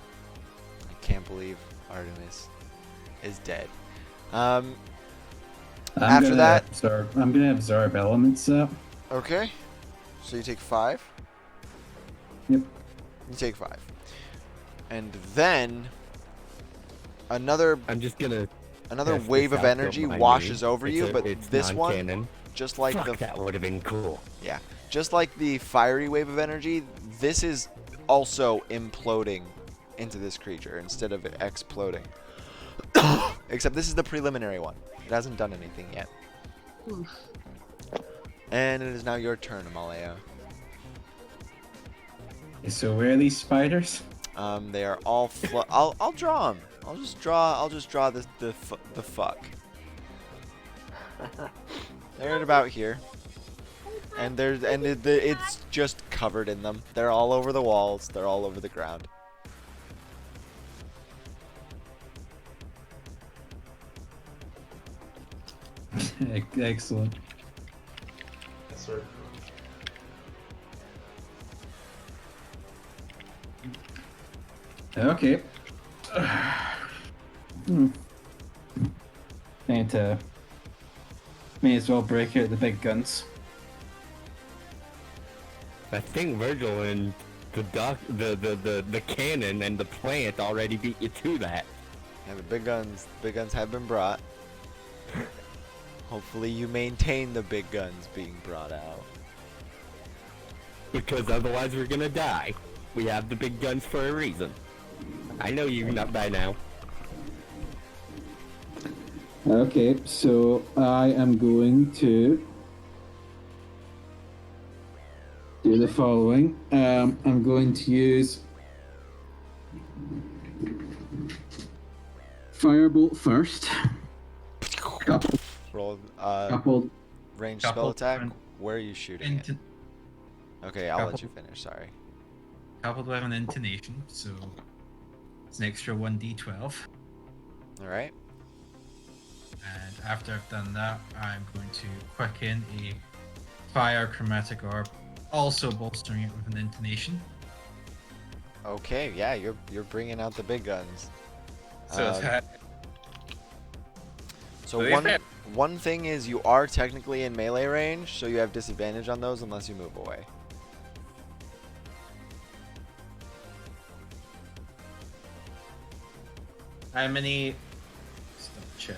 [SPEAKER 1] I can't believe Artemis is dead. After that...
[SPEAKER 8] I'm gonna absorb elements up.
[SPEAKER 1] Okay. So you take 5?
[SPEAKER 8] Yep.
[SPEAKER 1] You take 5. And then... Another
[SPEAKER 2] I'm just gonna. test
[SPEAKER 1] wave
[SPEAKER 2] this
[SPEAKER 1] of
[SPEAKER 2] out,
[SPEAKER 1] energy
[SPEAKER 2] don't mind
[SPEAKER 1] washes
[SPEAKER 2] me.
[SPEAKER 1] over you, but
[SPEAKER 2] It's
[SPEAKER 1] this one,
[SPEAKER 2] non-canon.
[SPEAKER 1] just like
[SPEAKER 2] Fuck,
[SPEAKER 1] the...
[SPEAKER 2] that would have been cool.
[SPEAKER 1] Yeah. Just like the fiery wave of energy, this is also imploding into this creature instead of it exploding. Except this is the preliminary one. It hasn't done anything yet.
[SPEAKER 5] Oof.
[SPEAKER 1] And it is now your turn, Amalea.
[SPEAKER 8] So where are these spiders?
[SPEAKER 1] They are all I'll draw them. I'll just draw the fuck. They're at about here. And it's just covered in them. They're all over the walls. They're all over the ground.
[SPEAKER 8] Excellent.
[SPEAKER 6] Yes, sir.
[SPEAKER 8] Okay. May as well break out the big guns.
[SPEAKER 2] I think Virgil and the cannon and the plant already beat you to that.
[SPEAKER 1] Yeah, the big guns have been brought. Hopefully you maintain the big guns being brought out.
[SPEAKER 2] Because otherwise we're gonna die. We have the big guns for a reason. I know you're not by now.
[SPEAKER 8] Okay, so I am going to do the following. I'm going to use Firebolt first.
[SPEAKER 1] Roll
[SPEAKER 8] Coupled.
[SPEAKER 1] range
[SPEAKER 9] Couple
[SPEAKER 1] spell attack.
[SPEAKER 9] and-
[SPEAKER 1] Where are you shooting it? Okay, I'll let you finish. Sorry.
[SPEAKER 9] Coupled with an intonation, so it's an extra 1d12.
[SPEAKER 1] All right.
[SPEAKER 9] And after I've done that, I'm going to quicken a fire chromatic orb, also bolstering it with an intonation.
[SPEAKER 1] Okay. Yeah, you're bringing out the big guns.
[SPEAKER 9] So it's
[SPEAKER 1] Um, So
[SPEAKER 9] So
[SPEAKER 1] one
[SPEAKER 9] if
[SPEAKER 1] one thing is you are technically in melee range, so you have disadvantage on those unless you move away.
[SPEAKER 9] how many? Let's double check.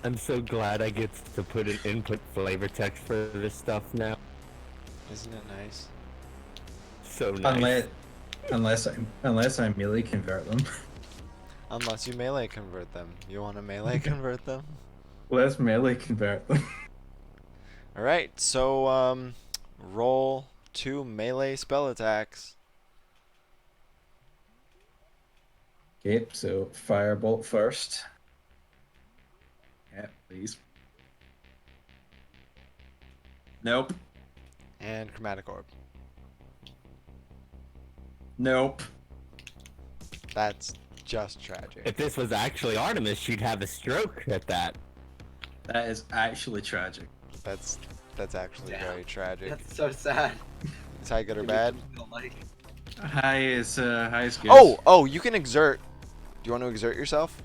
[SPEAKER 2] I'm so glad I get to put an input flavor text for this stuff now.
[SPEAKER 1] Isn't it nice?
[SPEAKER 2] So nice.
[SPEAKER 9] Unless I melee convert them.
[SPEAKER 1] Unless you melee convert them. You want to melee convert them?
[SPEAKER 9] Let's melee convert them.
[SPEAKER 1] All right. So roll 2 melee spell attacks.
[SPEAKER 9] Okay, so firebolt first. Yeah, please. Nope.
[SPEAKER 1] And chromatic orb.
[SPEAKER 9] Nope.
[SPEAKER 1] That's just tragic.
[SPEAKER 2] If this was actually Artemis, she'd have a stroke at that.
[SPEAKER 9] That is actually tragic.
[SPEAKER 1] That's actually
[SPEAKER 4] Damn.
[SPEAKER 1] very tragic.
[SPEAKER 4] That's so sad.
[SPEAKER 1] Is high good or bad?
[SPEAKER 9] High is good.
[SPEAKER 1] Oh, you can exert. Do you want to exert yourself?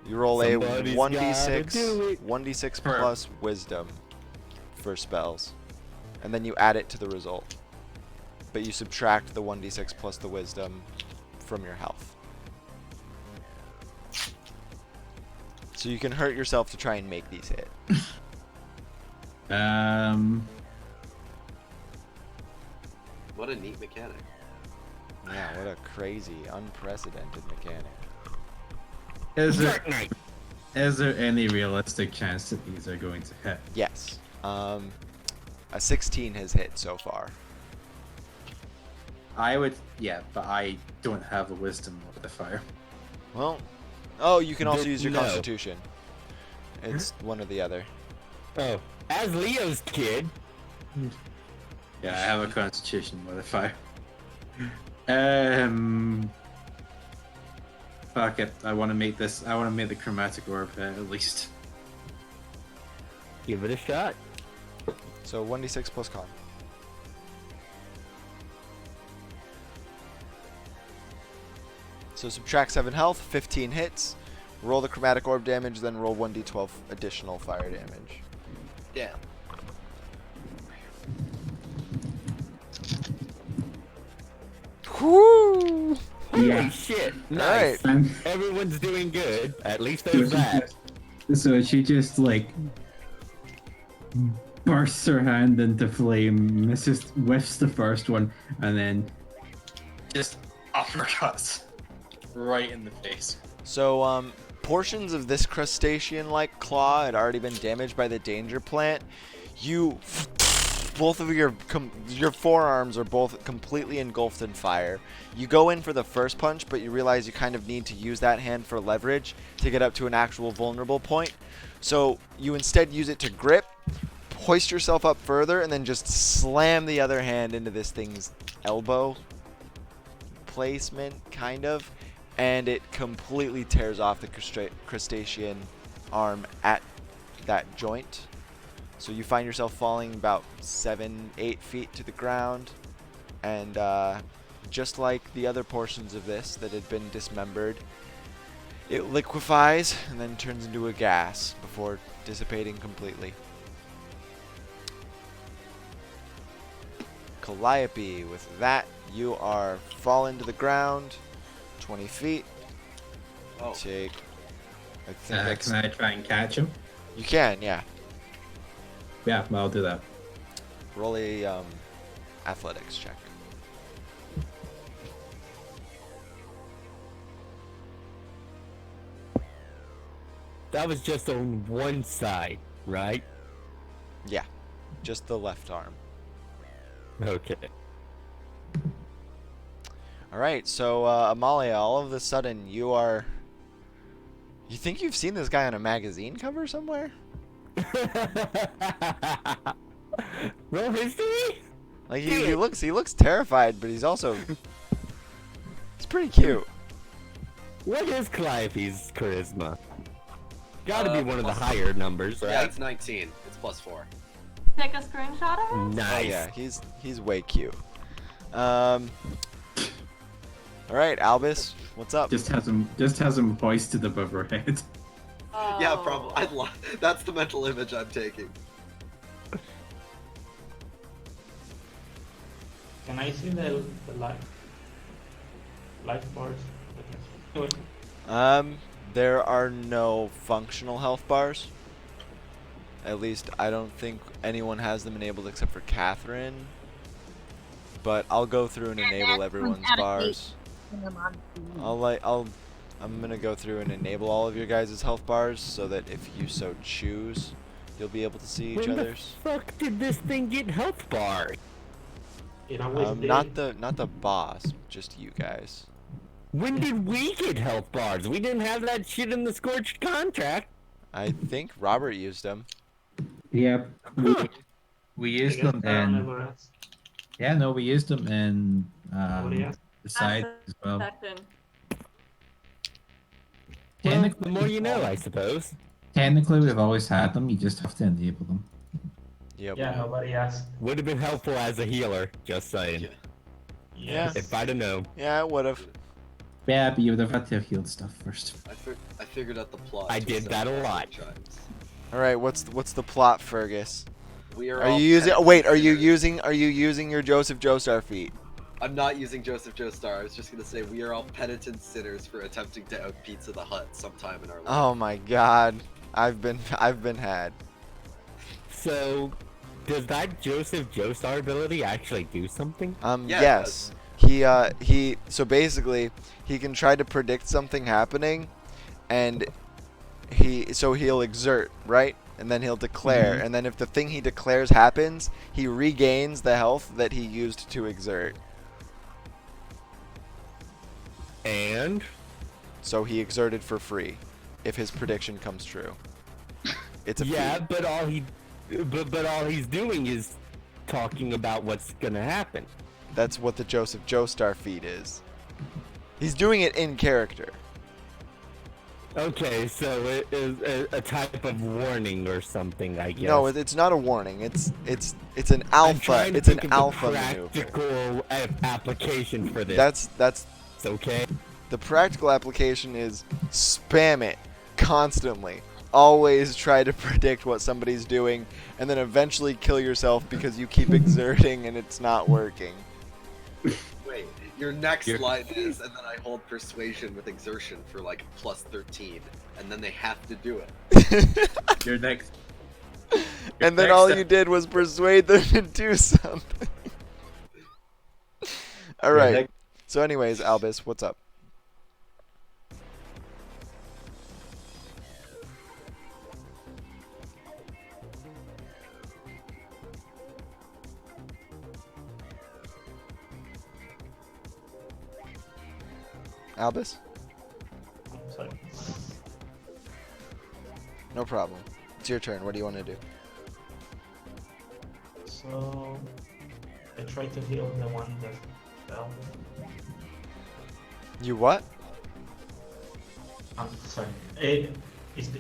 [SPEAKER 1] You roll
[SPEAKER 2] Somebody's
[SPEAKER 1] a
[SPEAKER 2] gotta do it.
[SPEAKER 1] 1d6
[SPEAKER 9] Per-
[SPEAKER 1] plus wisdom for spells. And then you add it to the result. But you subtract the 1d6 plus the wisdom from your health. So you can hurt yourself to try and make these hit.
[SPEAKER 4] What a neat mechanic.
[SPEAKER 1] Yeah, what a crazy, unprecedented mechanic.
[SPEAKER 9] Is it
[SPEAKER 2] Dark Knight.
[SPEAKER 8] Is there any realistic chance that these are going to hit?
[SPEAKER 1] Yes. A 16 has hit so far.
[SPEAKER 8] I would, yeah, but I don't have a wisdom modifier.
[SPEAKER 1] Well, oh, you can also use your
[SPEAKER 2] No.
[SPEAKER 1] Constitution. It's one or the other.
[SPEAKER 2] Oh, as Leo's kid.
[SPEAKER 8] Yeah, I have a Constitution modifier. Fuck it. I want to make this. I want to make the chromatic orb at least.
[SPEAKER 2] Give it a shot.
[SPEAKER 1] So 1d6 plus con. So subtract 7 health, 15 hits. Roll the chromatic orb damage, then roll 1d12 additional fire damage.
[SPEAKER 4] Damn.
[SPEAKER 1] Whoo!
[SPEAKER 2] Holy shit! Nice.
[SPEAKER 1] Alright.
[SPEAKER 2] Everyone's doing good. At least there's that.
[SPEAKER 8] So she just like bursts her hand into flame, misses, whiffs the first one, and then just uppercuts right in the face.
[SPEAKER 1] So, portions of this crustacean-like claw had already been damaged by the danger plant. Both of your forearms are both completely engulfed in fire. You go in for the first punch, but you realize you kind of need to use that hand for leverage to get up to an actual vulnerable point. So you instead use it to grip, hoist yourself up further, and then just slam the other hand into this thing's elbow placement, kind of, and it completely tears off the crustacean arm at that joint. So you find yourself falling about 7-8 feet to the ground, and just like the other portions of this that had been dismembered, it liquefies and then turns into a gas before dissipating completely. Calliope, with that, you are fallen to the ground 20 feet.
[SPEAKER 4] Oh.
[SPEAKER 1] Take, I think that's,
[SPEAKER 8] Can I try and catch him?
[SPEAKER 1] you can, yeah.
[SPEAKER 8] Yeah, I'll do that.
[SPEAKER 1] Roll a athletics check.
[SPEAKER 2] That was just on one side, right?
[SPEAKER 1] Yeah, just the left arm.
[SPEAKER 2] Okay.
[SPEAKER 1] Alright, so Amalia, all of a sudden you think you've seen this guy on a magazine cover somewhere?
[SPEAKER 2] Roll history?
[SPEAKER 1] Like he looks terrified, but he's also he's pretty cute.
[SPEAKER 2] What is Calliope's charisma? Gotta be one of the
[SPEAKER 4] plus-
[SPEAKER 2] higher numbers,
[SPEAKER 4] Yeah,
[SPEAKER 2] right?
[SPEAKER 4] it's 19. It's +4.
[SPEAKER 7] Take a screenshot of it?
[SPEAKER 2] Nice.
[SPEAKER 1] Oh yeah, he's way cute. Alright, Albus, what's up?
[SPEAKER 8] Just has him hoisted above her head.
[SPEAKER 7] Oh.
[SPEAKER 4] Yeah, probably. That's the mental image I'm taking.
[SPEAKER 6] Can I see the life bars?
[SPEAKER 1] There are no functional health bars. At least I don't think anyone has them enabled except for Catherine. But I'll go through and enable everyone's bars. I'm gonna go through and enable all of your guys' health bars so that if you so choose, you'll be able to see each
[SPEAKER 2] When the
[SPEAKER 1] other's.
[SPEAKER 2] fuck did this thing get health bars?
[SPEAKER 6] It always did.
[SPEAKER 1] Not the boss, just you guys.
[SPEAKER 2] When did we get health bars? We didn't have that shit in the Scorched contract.
[SPEAKER 1] I think Robert used them.
[SPEAKER 8] Yep.
[SPEAKER 2] Huh.
[SPEAKER 8] We
[SPEAKER 6] I
[SPEAKER 8] used
[SPEAKER 6] guess
[SPEAKER 8] them
[SPEAKER 6] Baron
[SPEAKER 8] in.
[SPEAKER 6] never asked.
[SPEAKER 8] Yeah, no, we used them in
[SPEAKER 6] Nobody asked.
[SPEAKER 8] the side as well.
[SPEAKER 7] Second.
[SPEAKER 2] Well,
[SPEAKER 8] Technically,
[SPEAKER 2] the more you know, I suppose.
[SPEAKER 8] Technically, we've always had them. You just have to enable them.
[SPEAKER 1] Yep.
[SPEAKER 6] Yeah, nobody asked.
[SPEAKER 2] Would have been helpful as a healer, just saying.
[SPEAKER 1] Yeah.
[SPEAKER 2] If I'd have known.
[SPEAKER 1] Yeah, it would have.
[SPEAKER 8] Yeah, but you would have had to have healed stuff first.
[SPEAKER 4] I figured out the plot.
[SPEAKER 2] I
[SPEAKER 4] to
[SPEAKER 2] did that a
[SPEAKER 4] assemble
[SPEAKER 2] lot.
[SPEAKER 4] Windchimes.
[SPEAKER 1] All right, what's the plot, Fergus?
[SPEAKER 4] We are.
[SPEAKER 1] Are
[SPEAKER 4] all
[SPEAKER 1] you using?
[SPEAKER 4] penitent
[SPEAKER 1] Wait, are you
[SPEAKER 4] sinners.
[SPEAKER 1] using your Joseph Joestar feat?
[SPEAKER 4] I'm not using Joseph Joestar. I was just gonna say we are all penitent sinners for attempting to out Pizza the Hut sometime in our life.
[SPEAKER 1] Oh my God, I've been had.
[SPEAKER 2] So, does that Joseph Joestar ability actually do something?
[SPEAKER 4] Yeah, it
[SPEAKER 1] Yes. So basically he can try to predict something happening, and he'll exert, right? And then he'll declare, and then if the thing he declares happens, he regains the health that he used to exert.
[SPEAKER 2] And
[SPEAKER 1] So he exerted for free, if his prediction comes true. It's a
[SPEAKER 2] yeah,
[SPEAKER 1] feat.
[SPEAKER 2] but all he's doing is talking about what's gonna happen.
[SPEAKER 1] That's what the Joseph Joestar feat is. He's doing it in character.
[SPEAKER 2] Okay, so it is a type of warning or something, I guess.
[SPEAKER 1] No, it's not a warning. It's an
[SPEAKER 2] I'm
[SPEAKER 1] alpha.
[SPEAKER 2] trying to
[SPEAKER 1] It's an
[SPEAKER 2] think of
[SPEAKER 1] alpha
[SPEAKER 2] the
[SPEAKER 1] maneuver.
[SPEAKER 2] practical application for this.
[SPEAKER 1] That's
[SPEAKER 2] It's okay.
[SPEAKER 1] the practical application is spam it constantly. Always try to predict what somebody's doing, and then eventually kill yourself because you keep exerting and it's not working.
[SPEAKER 4] Wait, your next
[SPEAKER 2] You're-
[SPEAKER 4] line is, and then I hold persuasion with exertion for like plus 13, and then they have to do it.
[SPEAKER 8] Your next.
[SPEAKER 1] And then
[SPEAKER 8] next
[SPEAKER 1] all
[SPEAKER 8] step-
[SPEAKER 1] you did was persuade them to do something. All
[SPEAKER 3] Your
[SPEAKER 1] right.
[SPEAKER 3] next-
[SPEAKER 1] So, anyways, Albus, what's up? Albus?
[SPEAKER 6] Sorry.
[SPEAKER 1] No problem. It's your turn. What do you want to do?
[SPEAKER 6] So I try to heal the one that fell.
[SPEAKER 1] You what?
[SPEAKER 6] I'm sorry. Is the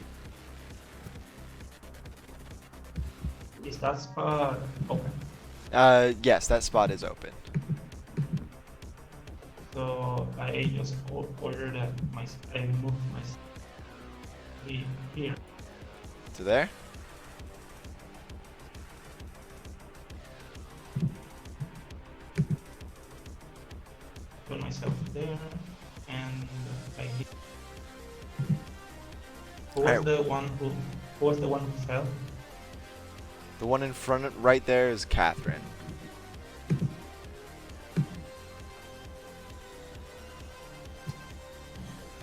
[SPEAKER 6] is that spot open?
[SPEAKER 1] Yes, that spot is open.
[SPEAKER 6] So I just order that I move my here.
[SPEAKER 1] To there?
[SPEAKER 6] Put myself there, and I hit. Who was
[SPEAKER 1] Alright.
[SPEAKER 6] the one who? Who was the one who fell?
[SPEAKER 1] The one in front, right there, is Catherine.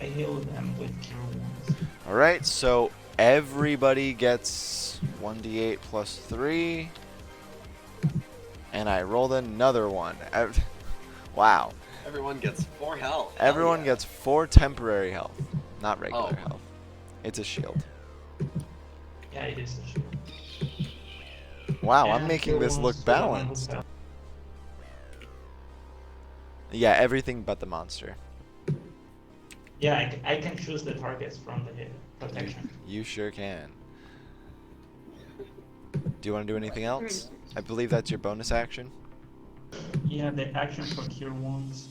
[SPEAKER 6] I healed them with cure wounds.
[SPEAKER 1] Alright, so everybody gets 1d8 plus 3. And I rolled another one. Wow.
[SPEAKER 4] Everyone gets 4 health. Hell
[SPEAKER 1] Everyone
[SPEAKER 4] yeah.
[SPEAKER 1] gets 4 temporary health, not regular
[SPEAKER 4] Oh.
[SPEAKER 1] health. It's a shield.
[SPEAKER 6] Yeah, it is a shield.
[SPEAKER 1] Wow, I'm
[SPEAKER 6] And
[SPEAKER 1] making
[SPEAKER 6] cure
[SPEAKER 1] this look
[SPEAKER 6] wounds to the one who
[SPEAKER 1] balanced.
[SPEAKER 6] fell.
[SPEAKER 1] Yeah, everything but the monster.
[SPEAKER 6] Yeah, I can choose the targets from the protection.
[SPEAKER 1] You sure can. Do you want to do anything else? I believe that's your bonus action.
[SPEAKER 6] Yeah, the action for cure wounds,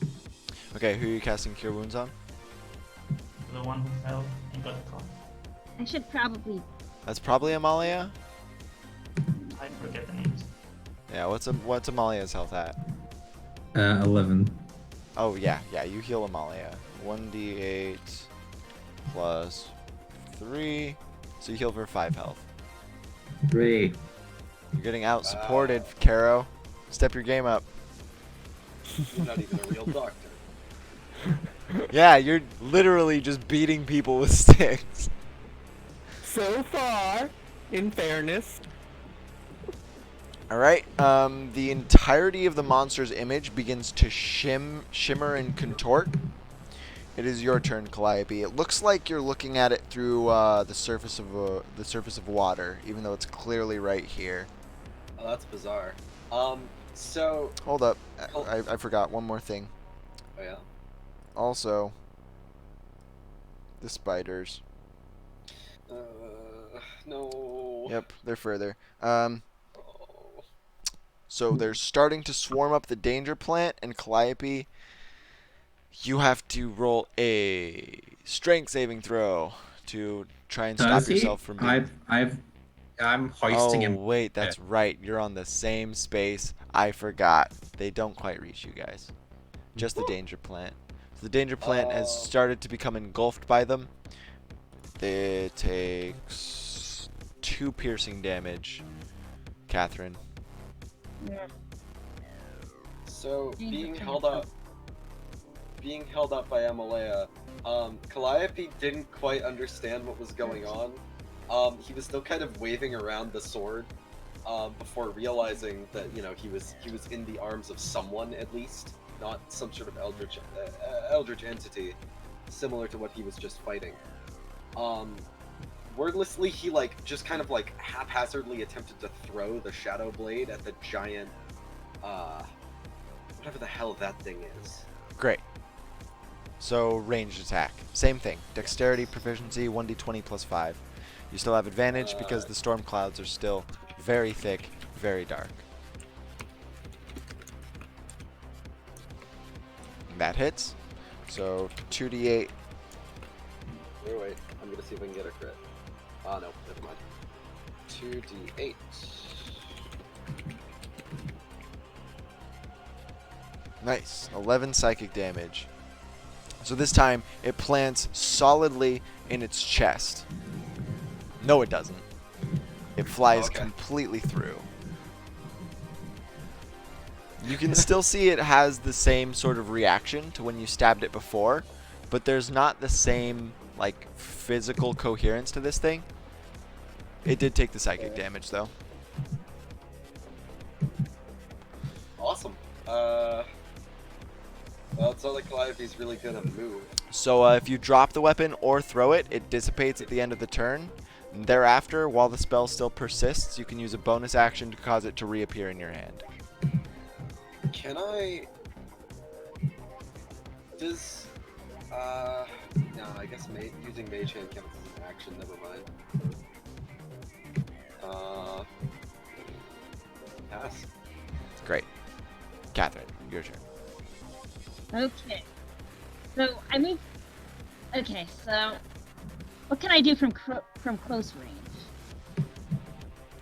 [SPEAKER 1] Okay, who are you casting Cure Wounds on?
[SPEAKER 6] the one who fell and got caught.
[SPEAKER 5] I should probably.
[SPEAKER 1] That's probably Amalia.
[SPEAKER 6] I forget the names.
[SPEAKER 1] Yeah, what's Amalia's health at?
[SPEAKER 8] 11.
[SPEAKER 1] Oh yeah, you heal Amalia. 1d8 plus 3, so you heal for 5 health.
[SPEAKER 8] 3.
[SPEAKER 1] You're getting out supported, Caro. Step your game up.
[SPEAKER 4] You're not even a real doctor.
[SPEAKER 1] Yeah, you're literally just beating people with sticks.
[SPEAKER 2] So far, in fairness,
[SPEAKER 1] Alright, the entirety of the monster's image begins to shimmer and contort. It is your turn, Calliope. It looks like you're looking at it through the surface of water, even though it's clearly right here.
[SPEAKER 4] Oh, that's bizarre. So,
[SPEAKER 1] Hold up,
[SPEAKER 4] Oh.
[SPEAKER 1] I forgot one more thing.
[SPEAKER 4] oh yeah.
[SPEAKER 1] Also, the spiders.
[SPEAKER 4] No.
[SPEAKER 1] Yep, they're further.
[SPEAKER 4] Oh.
[SPEAKER 1] So they're starting to swarm up the danger plant, and Calliope, you have to roll a strength saving throw to try and stop
[SPEAKER 8] Does he?
[SPEAKER 1] yourself from being...
[SPEAKER 3] I'm hoisting
[SPEAKER 1] Oh,
[SPEAKER 3] him.
[SPEAKER 1] wait, that's right. You're on the same space. I forgot. They don't quite reach you guys. Just the danger plant. So the danger plant has
[SPEAKER 4] Oh.
[SPEAKER 1] started to become engulfed by them. It takes 2 piercing damage. Catherine.
[SPEAKER 4] So,
[SPEAKER 5] Being
[SPEAKER 4] being
[SPEAKER 5] returned
[SPEAKER 4] held up by Amalea, Calliope didn't quite understand what was going on. He was still kind of waving around the sword, before realizing that, you know, he was in the arms of someone, at least, not some sort of eldritch entity, similar to what he was just fighting. Wordlessly, he just kind of haphazardly attempted to throw the shadow blade at the giant, whatever the hell that thing is.
[SPEAKER 1] Great. So ranged attack, same thing. Dexterity proficiency 1d20 plus 5. You still have advantage because the storm clouds are still very thick, very dark. That hits. So 2d8.
[SPEAKER 4] Wait, I'm gonna see if I can get a crit. Oh no, never mind. 2d8.
[SPEAKER 1] Nice. 11 psychic damage. So this time it plants solidly in its chest. No, it doesn't. It flies completely through. You can still see it has the same sort of reaction to when you stabbed it before, but there's not the same physical coherence to this thing. It did take the psychic damage though.
[SPEAKER 4] Awesome. Well, it's not like Calliope's really gonna move.
[SPEAKER 1] So if you drop the weapon or throw it, it dissipates at the end of the turn. Thereafter, while the spell still persists, you can use a bonus action to cause it to reappear in your hand.
[SPEAKER 4] Can I... Does... No, I guess using Mage Hand counts as an action, never mind. Pass.
[SPEAKER 1] Great. Catherine, your turn.
[SPEAKER 5] Okay. So, okay, so what can I do from close range?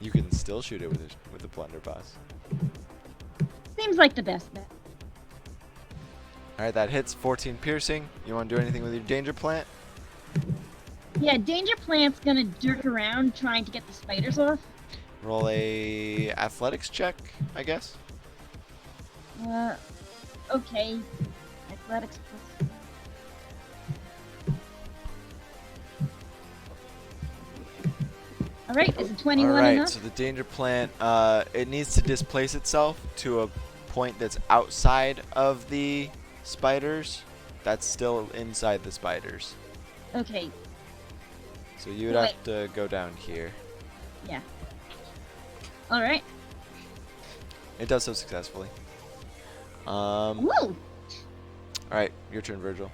[SPEAKER 1] You can still shoot it with the blunderbuss.
[SPEAKER 5] Seems like the best bet.
[SPEAKER 1] Alright, that hits 14 piercing. You want to do anything with your danger plant?
[SPEAKER 5] Yeah, Danger Plant's gonna jerk around trying to get the spiders off.
[SPEAKER 1] Roll a athletics check, I guess.
[SPEAKER 5] Okay. Athletics plus... Alright, is it 21
[SPEAKER 1] Alright,
[SPEAKER 5] enough?
[SPEAKER 1] so the danger plant, it needs to displace itself to a point that's outside of the spiders. That's still inside the spiders.
[SPEAKER 5] Okay,
[SPEAKER 1] So you would have to go down here.
[SPEAKER 5] yeah. Alright.
[SPEAKER 1] It does so successfully.
[SPEAKER 5] Woo!
[SPEAKER 1] Alright, your turn, Virgil.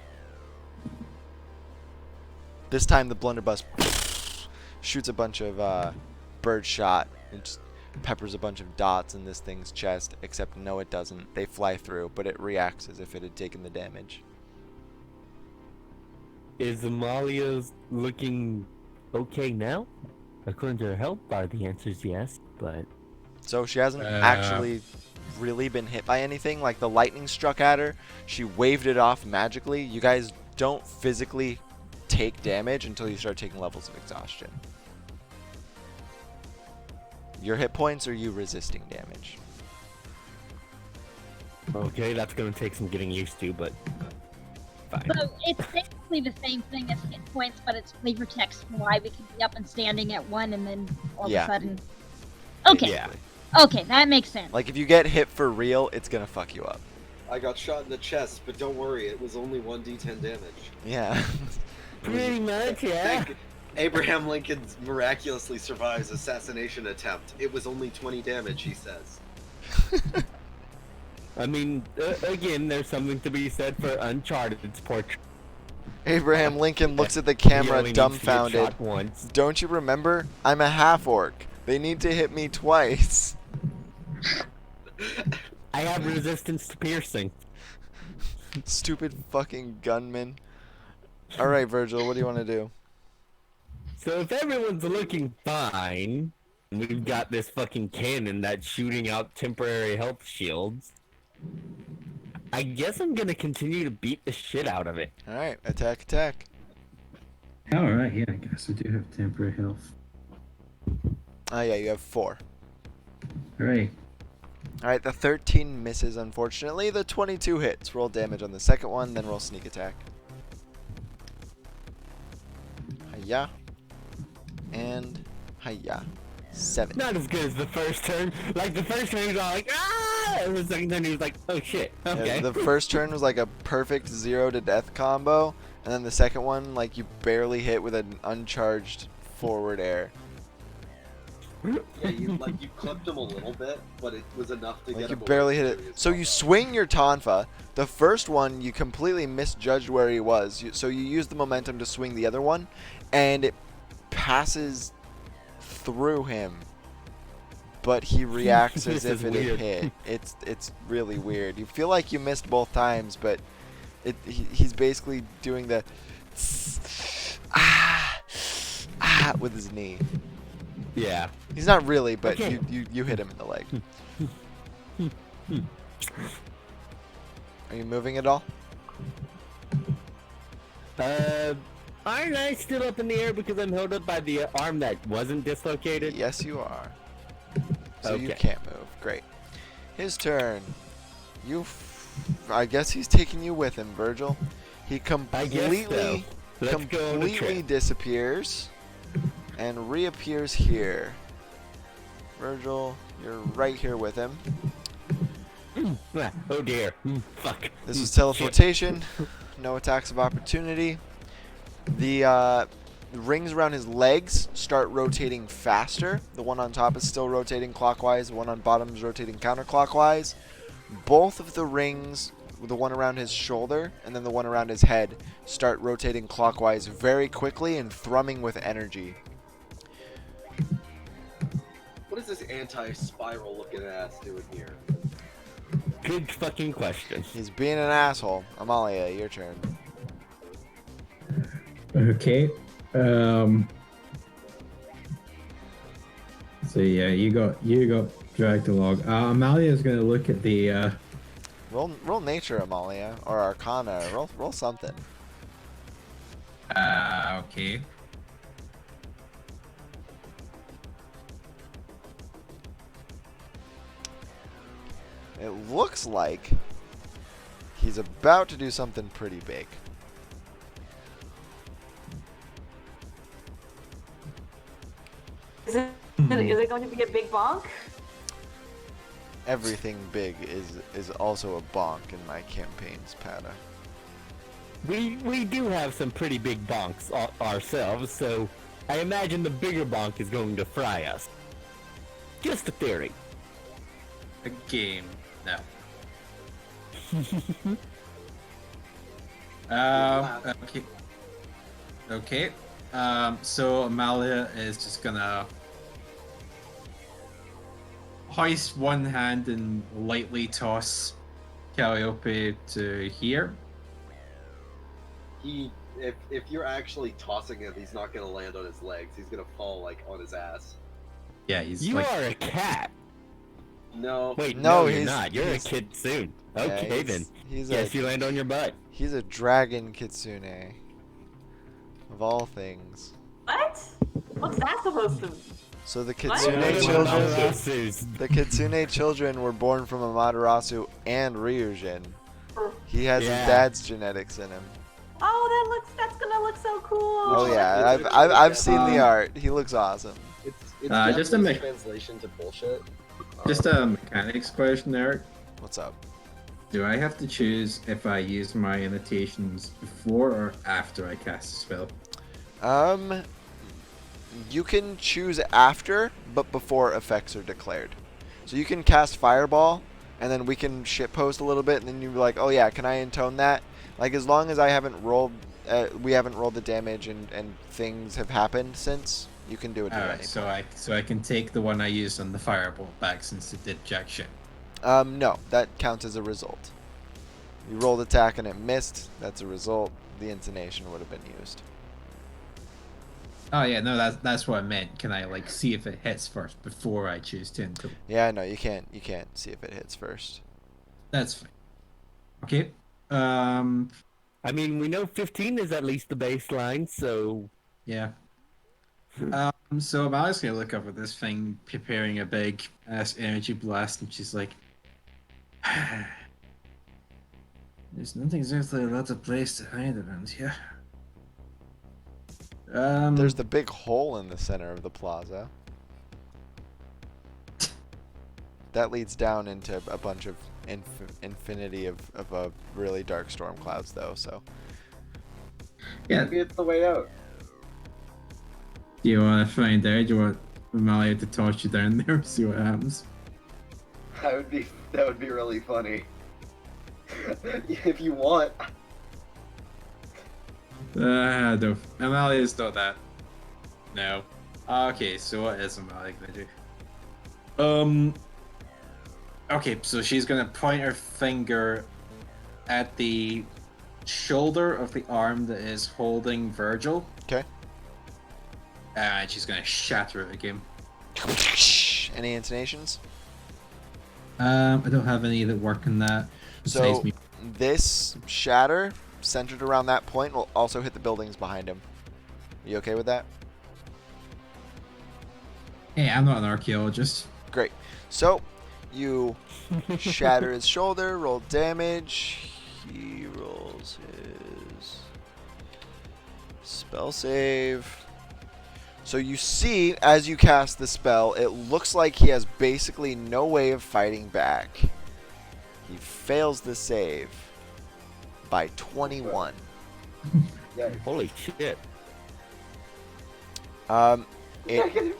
[SPEAKER 1] This time the blunderbuss shoots a bunch of bird shot and just peppers a bunch of dots in this thing's chest, except no it doesn't. They fly through, but it reacts as if it had taken the damage.
[SPEAKER 2] Is Amalia's looking okay now? According to her health bar, the answer is yes, but...
[SPEAKER 1] So she hasn't actually really been hit by anything. Like, the lightning struck at her, she waved it off magically. You guys don't physically take damage until you start taking levels of exhaustion. Your hit points, or you resisting damage?
[SPEAKER 2] Okay, that's gonna take some getting used to, but... fine.
[SPEAKER 5] So it's basically the same thing as hit points, but it's flavor text for why we can be up and standing at 1 and then all of a sudden... Okay.
[SPEAKER 2] Yeah.
[SPEAKER 5] Okay, that makes sense.
[SPEAKER 1] Like, if you get hit for real, it's gonna fuck you up.
[SPEAKER 4] I got shot in the chest, but don't worry, it was only 1d10 damage.
[SPEAKER 1] Yeah.
[SPEAKER 2] Pretty much, yeah.
[SPEAKER 4] Abraham Lincoln miraculously survives assassination attempt. It was only 20 damage, he says.
[SPEAKER 2] I mean, again, there's something to be said for Uncharted's portrait.
[SPEAKER 1] Abraham Lincoln looks at the
[SPEAKER 2] He
[SPEAKER 1] camera
[SPEAKER 2] only needs to get
[SPEAKER 1] dumbfounded.
[SPEAKER 2] shot once.
[SPEAKER 1] Don't you remember? I'm a half-orc. They need to hit me twice.
[SPEAKER 2] I have resistance to piercing.
[SPEAKER 1] Stupid fucking gunman. Alright, Virgil, what do you want to do?
[SPEAKER 2] So if everyone's looking fine, and we've got this fucking cannon that's shooting out temporary health shields, I guess I'm gonna continue to beat the shit out of it.
[SPEAKER 1] Alright, attack.
[SPEAKER 8] Alright, yeah, I guess we do have temporary health.
[SPEAKER 1] Oh yeah, you have 4.
[SPEAKER 8] Alright.
[SPEAKER 1] Alright, the 13 misses, unfortunately. The 22 hits. Roll damage on the second one, then roll sneak attack. Hiya. 7.
[SPEAKER 2] Not as good as the first turn. Like the first turn he was all like, ah! And the second turn he was like, oh shit, okay.
[SPEAKER 1] Yeah, the first turn was like a perfect 0 to death combo, and then the second one, like, you barely hit with an uncharged forward air.
[SPEAKER 4] Yeah, you clipped him a little bit, but it was enough to
[SPEAKER 1] Like,
[SPEAKER 4] get
[SPEAKER 1] you
[SPEAKER 4] him.
[SPEAKER 1] barely hit it. So you swing your Tonfa. The first one, you completely misjudged where he was. So you use the momentum to swing the other one, and it passes through him. But he reacts as
[SPEAKER 2] This
[SPEAKER 1] if
[SPEAKER 2] is
[SPEAKER 1] it had
[SPEAKER 2] weird.
[SPEAKER 1] hit. It's really weird. You feel like you missed both times, but he's basically doing the with his knee.
[SPEAKER 2] Yeah.
[SPEAKER 1] He's not really, but
[SPEAKER 2] Okay.
[SPEAKER 1] you hit him in the leg. Are you moving at all?
[SPEAKER 2] Aren't I still up in the air because I'm held up by the arm that wasn't dislocated?
[SPEAKER 1] Yes, you are. So you
[SPEAKER 2] Okay.
[SPEAKER 1] can't move. Great. His turn. I guess he's taking you with him, Virgil. He
[SPEAKER 2] I guess so.
[SPEAKER 1] completely
[SPEAKER 2] Let's go on a
[SPEAKER 1] completely
[SPEAKER 2] trip.
[SPEAKER 1] disappears and reappears here. Virgil, you're right here with him.
[SPEAKER 2] Oh dear. Fuck.
[SPEAKER 1] This is
[SPEAKER 2] Shit.
[SPEAKER 1] teleportation. No attacks of opportunity. The rings around his legs start rotating faster. The one on top is still rotating clockwise. The one on bottom is rotating counterclockwise. Both of the rings, the one around his shoulder and then the one around his head, start rotating clockwise very quickly and thrumming with energy.
[SPEAKER 4] What is this anti-spiral looking ass doing here?
[SPEAKER 2] Good fucking question.
[SPEAKER 1] He's being an asshole. Amalia, your turn.
[SPEAKER 8] Okay. So yeah, you got dragged along. Amalia's gonna look at the.
[SPEAKER 1] Roll nature, Amalia, or Arcana. Roll something.
[SPEAKER 9] Okay.
[SPEAKER 1] It looks like he's about to do something pretty big.
[SPEAKER 7] Is it going to be a big bonk?
[SPEAKER 1] Everything big is also a bonk in my campaigns, Pada.
[SPEAKER 2] We do have some pretty big bonks ourselves, so I imagine the bigger bonk is going to fry us. Just a theory.
[SPEAKER 9] A game. No. Okay. Okay. So Amalia is just gonna hoist one hand and lightly toss Calliope to here.
[SPEAKER 4] If you're actually tossing him, he's not gonna land on his legs. He's gonna fall like on his ass.
[SPEAKER 9] Yeah, he's
[SPEAKER 2] You
[SPEAKER 9] like,
[SPEAKER 2] are a cat.
[SPEAKER 4] No.
[SPEAKER 2] Wait,
[SPEAKER 1] No,
[SPEAKER 2] no, you're
[SPEAKER 1] he's-
[SPEAKER 2] not. You're a
[SPEAKER 1] he's-
[SPEAKER 2] kitsune.
[SPEAKER 1] Yeah,
[SPEAKER 2] Okay then.
[SPEAKER 1] He's
[SPEAKER 2] Yes,
[SPEAKER 1] a
[SPEAKER 2] you land on your butt.
[SPEAKER 1] he's a dragon kitsune. Of all things.
[SPEAKER 7] What? What's that supposed to?
[SPEAKER 1] So the
[SPEAKER 7] What?
[SPEAKER 1] kitsune
[SPEAKER 7] What?
[SPEAKER 1] children the kitsune children were born from Amaterasu and Ryujin. He has his
[SPEAKER 2] Yeah.
[SPEAKER 1] dad's genetics in him.
[SPEAKER 7] Oh, that's gonna look so cool.
[SPEAKER 1] Oh yeah,
[SPEAKER 4] It's
[SPEAKER 1] I've seen the
[SPEAKER 4] um,
[SPEAKER 1] art. He looks awesome.
[SPEAKER 4] It's
[SPEAKER 9] just a
[SPEAKER 4] definitely
[SPEAKER 9] mech-
[SPEAKER 4] translation to bullshit.
[SPEAKER 9] just a mechanics question, Eric.
[SPEAKER 1] What's up?
[SPEAKER 9] Do I have to choose if I use my annotations before or after I cast a spell?
[SPEAKER 1] You can choose after, but before effects are declared. So you can cast Fireball, and then we can shitpost a little bit, and then you're like, oh yeah, can I intone that? Like, as long as I haven't rolled, we haven't rolled the damage and things have happened since, you can do it at any
[SPEAKER 9] Alright,
[SPEAKER 1] point.
[SPEAKER 9] so I can take the one I used on the fireball back since it did jack shit.
[SPEAKER 1] No, that counts as a result. You rolled attack and it missed, that's a result. The intonation would have been used.
[SPEAKER 9] Oh yeah, no, that's what I meant. Can I like see if it hits first before I choose to intone?
[SPEAKER 1] Yeah, no, you can't see if it hits first.
[SPEAKER 9] That's fine. Okay.
[SPEAKER 2] I mean, we know 15 is at least the baseline, so
[SPEAKER 9] Yeah. So Amalia's gonna look up at this thing, preparing a big ass energy blast, and she's like, "There's nothing exactly a lot of place to hide around here."
[SPEAKER 1] There's the big hole in the center of the plaza. That leads down into a bunch of infinity of really dark storm clouds, though. So
[SPEAKER 8] Yeah.
[SPEAKER 4] Maybe it's the way out.
[SPEAKER 8] Do you want to find out? Do you want Amalia to toss you down there? See what happens.
[SPEAKER 4] That would be really funny. If you want.
[SPEAKER 8] No. Amalia's not that. No. Okay, so what is Amalia gonna do? Okay, so she's gonna point her finger at the shoulder of the arm that is holding Virgil.
[SPEAKER 1] okay.
[SPEAKER 8] And she's gonna shatter it again.
[SPEAKER 1] Any intonations?
[SPEAKER 8] I don't have any that work in that.
[SPEAKER 1] So
[SPEAKER 8] Me.
[SPEAKER 1] this shatter centered around that point will also hit the buildings behind him. Are you okay with that?
[SPEAKER 8] Hey, I'm not an archaeologist.
[SPEAKER 1] Great. So you shatter his shoulder, roll damage. He rolls his spell save. So you see, as you cast the spell, it looks like he has basically no way of fighting back. He fails the save by 21.
[SPEAKER 4] Yeah.
[SPEAKER 2] Holy shit.
[SPEAKER 1] It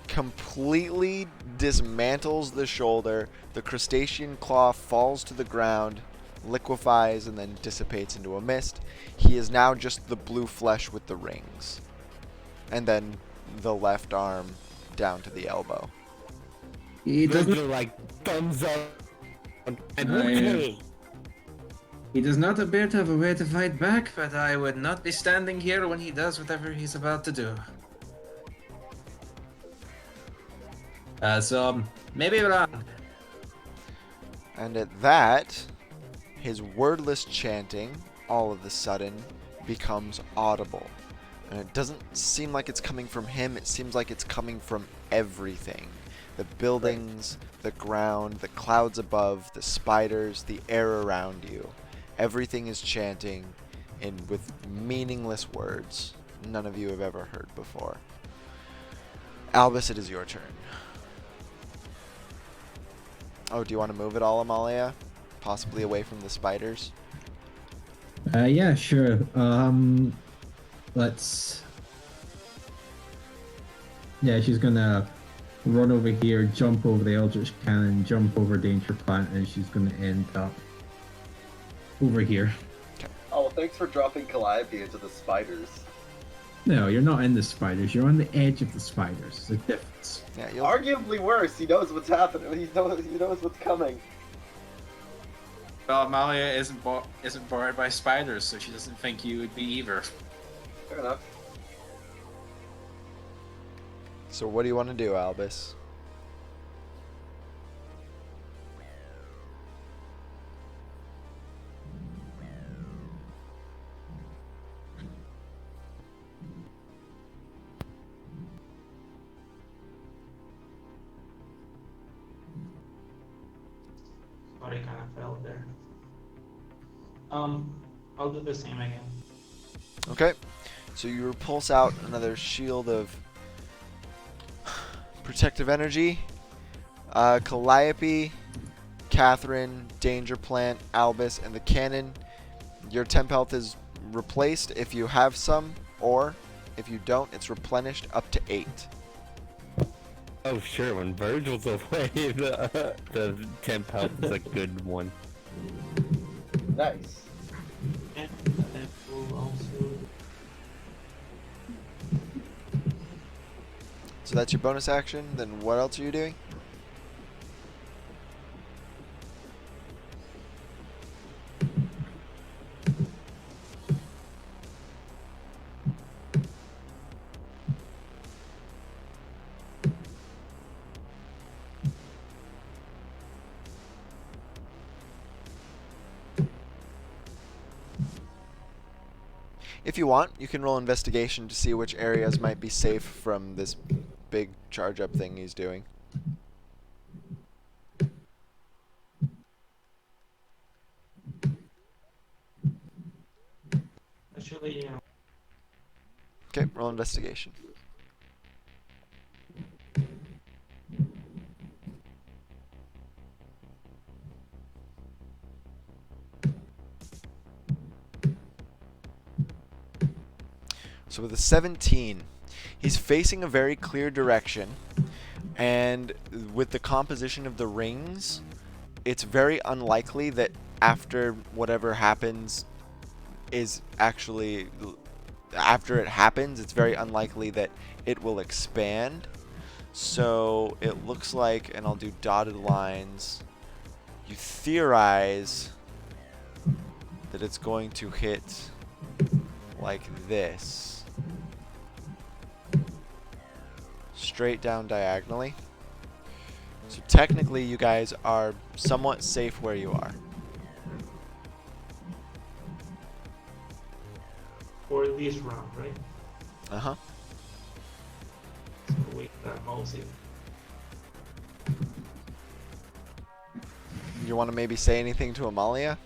[SPEAKER 1] completely dismantles the shoulder. The crustacean claw falls to the ground, liquefies, and then dissipates into a mist. He is now just the blue flesh with the rings. And then the left arm down to the elbow.
[SPEAKER 8] He
[SPEAKER 2] Those
[SPEAKER 8] doesn't.
[SPEAKER 2] are like thumbs up. I'm
[SPEAKER 8] I,
[SPEAKER 2] okay.
[SPEAKER 8] He does not appear to have a way to fight back, but I would not be standing here when he does whatever he's about to do. So maybe wrong.
[SPEAKER 1] And at that, his wordless chanting all of a sudden becomes audible. And it doesn't seem like it's coming from him, it seems like it's coming from everything. The buildings, the ground, the clouds above, the spiders, the air around you. Everything is chanting with meaningless words none of you have ever heard before. Albus, it is your turn. Oh, do you want to move at all, Amalia? Possibly away from the spiders?
[SPEAKER 8] Yeah, sure. Let's. Yeah, she's gonna run over here, jump over the Eldritch Cannon, jump over Danger Plant, and she's gonna end up over here.
[SPEAKER 4] Oh, well, thanks for dropping Calliope into the spiders.
[SPEAKER 8] No, you're not in the spiders. You're on the edge of the spiders. There's a difference.
[SPEAKER 1] Yeah, you'll...
[SPEAKER 4] Arguably worse. He knows what's happening. He knows what's coming.
[SPEAKER 9] Well, Amalia isn't bored by spiders, so she doesn't think you would be either.
[SPEAKER 4] Fair enough.
[SPEAKER 1] So what do you want to do, Albus?
[SPEAKER 6] Sorry, kind of fell there. I'll do the same again.
[SPEAKER 1] Okay, so you repulse out another shield of protective energy. Calliope, Catherine, Danger Plant, Albus, and the cannon. Your temp health is replaced if you have some, or if you don't, it's replenished up to 8.
[SPEAKER 2] Oh sure, when Virgil's away, the temp health is a good one.
[SPEAKER 4] Nice.
[SPEAKER 6] And that will also.
[SPEAKER 1] So that's your bonus action. Then what else are you doing? If you want, you can roll investigation to see which areas might be safe from this big charge up thing he's doing.
[SPEAKER 6] Actually,
[SPEAKER 1] Okay, roll investigation. So with a 17, he's facing a very clear direction, and with the composition of the rings, it's very unlikely that after whatever happens is actually after it happens, it's very unlikely that it will expand. So it looks like, and I'll do dotted lines, you theorize that it's going to hit like this, straight down diagonally. So technically you guys are somewhat safe where you are.
[SPEAKER 6] For this round, right?
[SPEAKER 1] Uh-huh.
[SPEAKER 6] So we got Mosey.
[SPEAKER 1] You want to maybe say anything to Amalia?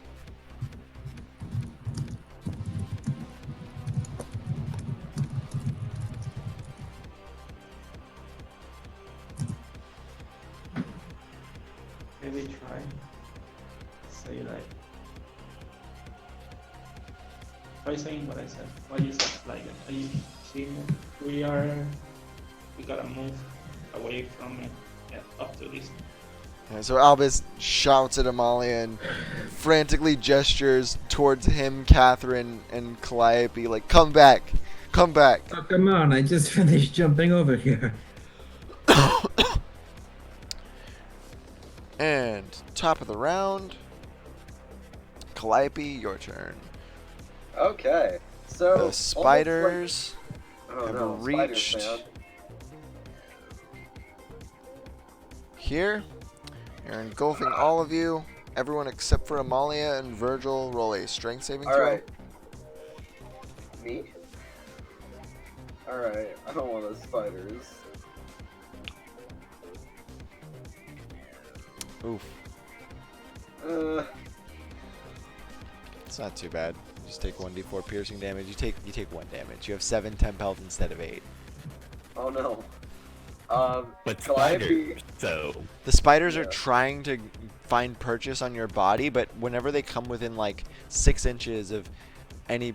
[SPEAKER 6] Maybe try. Say like. Try saying what I said. What you said. Like, are you seeing it? We gotta move away from it. Yeah, up to this.
[SPEAKER 1] Yeah, so Albus shouts at Amalia and frantically gestures towards him, Catherine, and Calliope, like, come back! Come back!
[SPEAKER 8] Oh, come on, I just finished jumping over here.
[SPEAKER 1] And top of the round, Calliope, your turn.
[SPEAKER 4] Okay, so
[SPEAKER 1] The spiders
[SPEAKER 4] oh
[SPEAKER 1] have
[SPEAKER 4] no,
[SPEAKER 1] reached
[SPEAKER 4] spiders, man.
[SPEAKER 1] here. You're engulfing all of you. Everyone except for Amalia and Virgil roll a strength saving
[SPEAKER 4] All
[SPEAKER 1] throw.
[SPEAKER 4] right. Me? All right. I don't want those spiders.
[SPEAKER 1] Oof. It's not too bad. Just take 1d4 piercing damage. You take 1 damage. You have 7 temp health instead of 8.
[SPEAKER 4] Oh no.
[SPEAKER 2] But
[SPEAKER 4] Calliope-
[SPEAKER 2] spiders, so
[SPEAKER 1] The spiders are
[SPEAKER 4] Yeah.
[SPEAKER 1] trying to find purchase on your body, but whenever they come within like 6 inches of any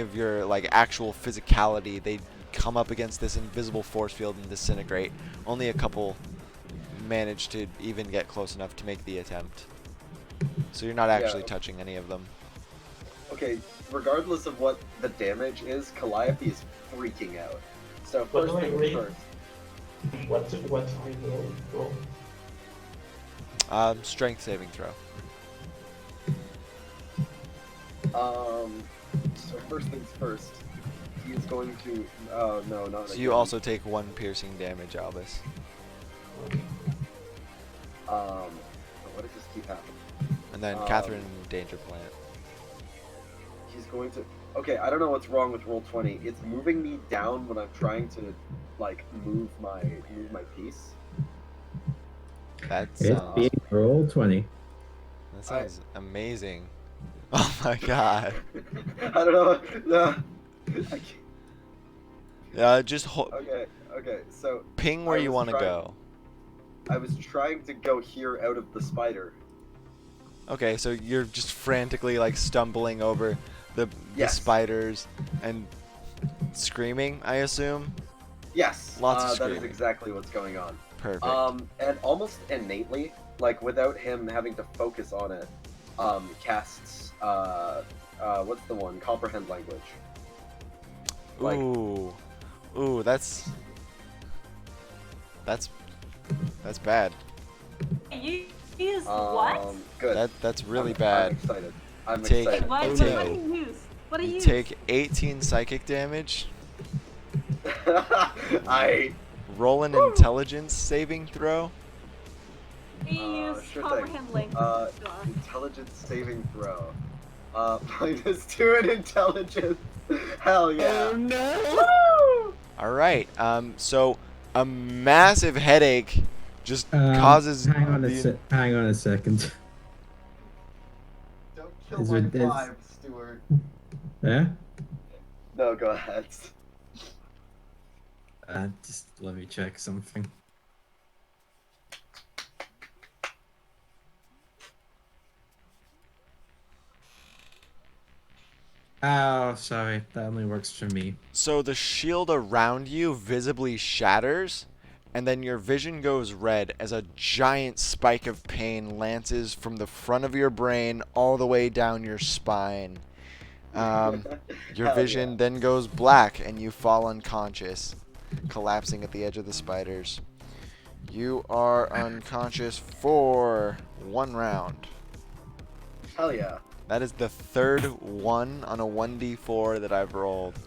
[SPEAKER 1] of your like actual physicality, they come up against this invisible force field and disintegrate. Only a couple manage to even get close enough to make the attempt. So you're not actually
[SPEAKER 4] Yeah.
[SPEAKER 1] touching any of them.
[SPEAKER 4] Okay, regardless of what the damage is, Calliope is freaking out. So
[SPEAKER 6] But
[SPEAKER 4] first
[SPEAKER 6] no, I
[SPEAKER 4] things
[SPEAKER 6] agree.
[SPEAKER 4] first.
[SPEAKER 6] What I roll?
[SPEAKER 1] Strength saving throw.
[SPEAKER 4] So first things first. He is going to. Oh no, not.
[SPEAKER 1] So you
[SPEAKER 4] again.
[SPEAKER 1] also take 1 piercing damage, Albus.
[SPEAKER 4] What did just keep happening?
[SPEAKER 1] And then Catherine, danger plant.
[SPEAKER 4] He's going to. Okay, I don't know what's wrong with Roll20. It's moving me down when I'm trying to, like, move my piece.
[SPEAKER 1] That's
[SPEAKER 8] It's being Roll20.
[SPEAKER 1] that sounds amazing. Oh my god.
[SPEAKER 4] I don't know. No. I can't.
[SPEAKER 1] Just
[SPEAKER 4] Okay. So
[SPEAKER 1] ping where
[SPEAKER 4] I
[SPEAKER 1] you
[SPEAKER 4] was
[SPEAKER 1] want to
[SPEAKER 4] trying-
[SPEAKER 1] go.
[SPEAKER 4] I was trying to go here out of the spider.
[SPEAKER 1] Okay, so you're just frantically like stumbling over the
[SPEAKER 4] Yes.
[SPEAKER 1] spiders and screaming, I assume.
[SPEAKER 4] Yes.
[SPEAKER 1] Lots of
[SPEAKER 4] That
[SPEAKER 1] screaming.
[SPEAKER 4] is exactly what's going on.
[SPEAKER 1] Perfect.
[SPEAKER 4] And almost innately, like without him having to focus on it, casts what's the one? Comprehend language. like-
[SPEAKER 1] Ooh, that's bad.
[SPEAKER 7] You use what?
[SPEAKER 4] Good.
[SPEAKER 1] That's really
[SPEAKER 4] I'm
[SPEAKER 1] bad.
[SPEAKER 4] excited. I'm
[SPEAKER 1] Take-
[SPEAKER 4] excited.
[SPEAKER 7] What,
[SPEAKER 1] Oh,
[SPEAKER 7] what,
[SPEAKER 1] no.
[SPEAKER 7] what do you use? What do you
[SPEAKER 1] You
[SPEAKER 7] use?
[SPEAKER 1] take 18 psychic damage.
[SPEAKER 4] I
[SPEAKER 1] Roll an intelligence saving throw.
[SPEAKER 7] You use
[SPEAKER 4] sure thing.
[SPEAKER 7] comprehend language.
[SPEAKER 4] intelligence saving throw. -2 in intelligence. Hell yeah.
[SPEAKER 2] Oh no!
[SPEAKER 7] Woo!
[SPEAKER 1] All right. So a massive headache just causes.
[SPEAKER 8] Hang on
[SPEAKER 1] the-
[SPEAKER 8] hang on a second.
[SPEAKER 4] Don't
[SPEAKER 8] Is it- is-
[SPEAKER 4] Stuart.
[SPEAKER 8] Yeah?
[SPEAKER 4] No, go ahead.
[SPEAKER 8] Just let me check something. Oh, sorry. That only works for me.
[SPEAKER 1] So the shield around you visibly shatters, and then your vision goes red as a giant spike of pain lances from the front of your brain all the way down your spine. Your
[SPEAKER 4] Hell
[SPEAKER 1] vision
[SPEAKER 4] yeah.
[SPEAKER 1] then goes black, and you fall unconscious, collapsing at the edge of the spiders. You are unconscious for 1 round.
[SPEAKER 4] Hell yeah.
[SPEAKER 1] That is the third one on a 1d4 that I've rolled.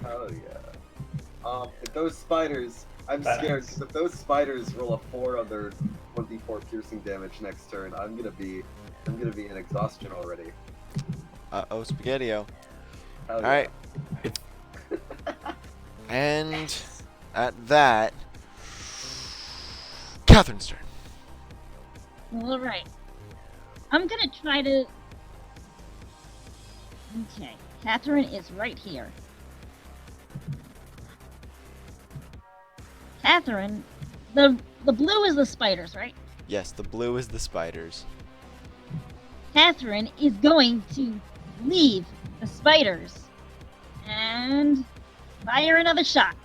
[SPEAKER 4] Hell yeah. If those spiders, I'm
[SPEAKER 6] Badass.
[SPEAKER 4] scared, because if those spiders roll a 4 on their 1d4 piercing damage next turn, I'm gonna be in exhaustion already.
[SPEAKER 1] Uh-oh, Spaghetti-O.
[SPEAKER 4] Hell
[SPEAKER 1] Alright. And at that, Catherine's turn.
[SPEAKER 5] All right. I'm gonna try to. Okay, Catherine is right here. Catherine, the blue is the spiders, right?
[SPEAKER 1] Yes, the blue is the spiders.
[SPEAKER 5] Catherine is going to leave the spiders and fire another shot.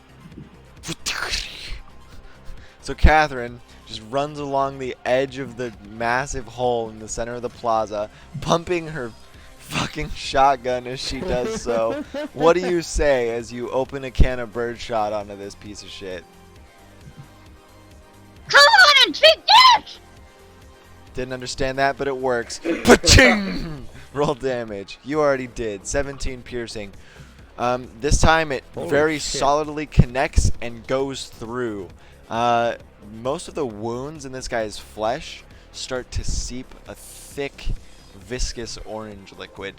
[SPEAKER 1] So Catherine just runs along the edge of the massive hole in the center of the plaza, pumping her fucking shotgun as she does so. What do you say as you open a can of birdshot onto this piece of shit?
[SPEAKER 5] Come on and take this!
[SPEAKER 1] Didn't understand that, but it works. Pa-ching! Roll damage. You already did. 17 piercing. This time it
[SPEAKER 2] Holy
[SPEAKER 1] very
[SPEAKER 2] shit.
[SPEAKER 1] solidly connects and goes through. Most of the wounds in this guy's flesh start to seep a thick, viscous orange liquid.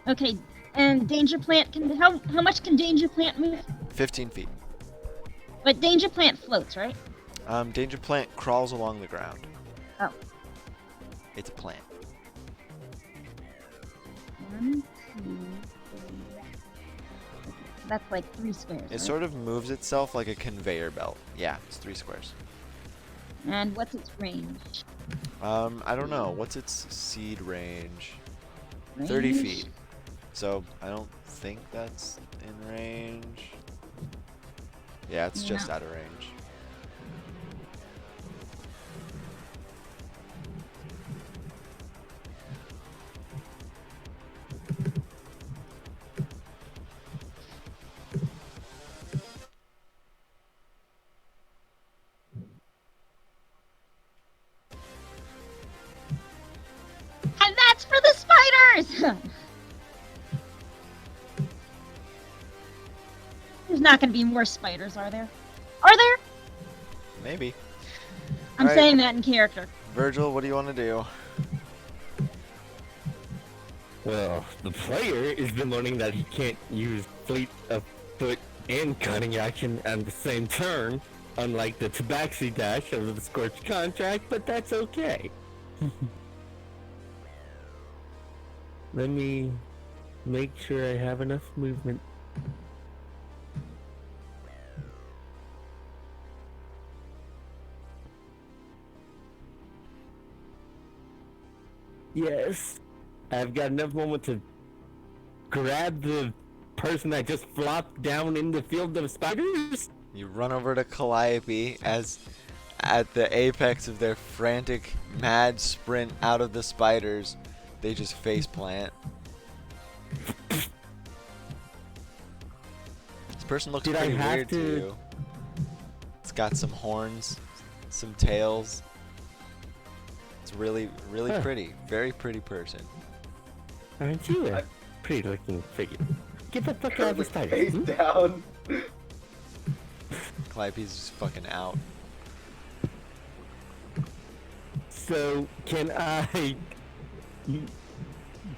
[SPEAKER 5] Okay, and Danger Plant can how much can Danger Plant move?
[SPEAKER 1] 15 feet.
[SPEAKER 5] But Danger Plant floats, right?
[SPEAKER 1] Danger plant crawls along the ground.
[SPEAKER 5] Oh.
[SPEAKER 1] It's a plant.
[SPEAKER 5] 1, 2, 3. That's like 3 squares.
[SPEAKER 1] It
[SPEAKER 5] right?
[SPEAKER 1] sort of moves itself like a conveyor belt. Yeah, it's 3 squares.
[SPEAKER 5] And what's its range?
[SPEAKER 1] I don't know. What's its seed range? 30
[SPEAKER 5] Range?
[SPEAKER 1] feet. So I don't think that's in range. Yeah, it's just
[SPEAKER 5] No.
[SPEAKER 1] out of range.
[SPEAKER 5] And that's for the spiders! There's not gonna be more spiders, are there? Are there?
[SPEAKER 1] Maybe.
[SPEAKER 5] I'm
[SPEAKER 1] Alright.
[SPEAKER 5] saying that in character.
[SPEAKER 1] Virgil, what do you want to do?
[SPEAKER 2] Well, the player has been learning that he can't use fleet of foot and cutting action at the same turn, unlike the Tabaxi dash of the Scorched Contract, but that's okay. Let me make sure I have enough movement. Yes, I've got enough moment to grab the person that just flopped down in the field of spiders.
[SPEAKER 1] You run over to Calliope as at the apex of their frantic, mad sprint out of the spiders, they just faceplant. This person looks
[SPEAKER 2] Did I
[SPEAKER 1] pretty
[SPEAKER 2] have
[SPEAKER 1] weird to
[SPEAKER 2] to-
[SPEAKER 1] you. It's got some horns, some tails. It's really, really
[SPEAKER 2] Huh.
[SPEAKER 1] pretty. Very pretty person.
[SPEAKER 2] Aren't you a pretty looking figure? Get the fuck out of the spider.
[SPEAKER 4] Face down.
[SPEAKER 1] Calliope's just fucking out.
[SPEAKER 2] So can I?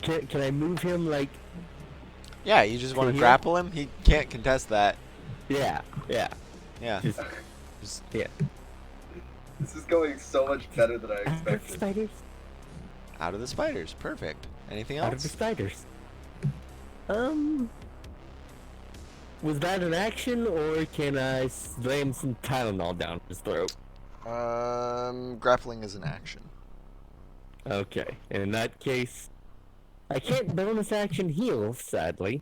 [SPEAKER 2] Can I move him like?
[SPEAKER 1] Yeah, you just want to
[SPEAKER 2] Can he-
[SPEAKER 1] grapple him? He can't contest that.
[SPEAKER 2] Yeah, yeah.
[SPEAKER 1] Yeah.
[SPEAKER 2] Just yeah.
[SPEAKER 4] This is going so much better than I
[SPEAKER 2] Out of
[SPEAKER 4] expected.
[SPEAKER 2] spiders.
[SPEAKER 1] Out of the spiders. Perfect. Anything
[SPEAKER 2] out of the
[SPEAKER 1] else?
[SPEAKER 2] spiders. Was that an action, or can I slam some Tylenol down his throat?
[SPEAKER 1] Grappling is an action.
[SPEAKER 2] Okay, in that case, I can't bonus action heal, sadly.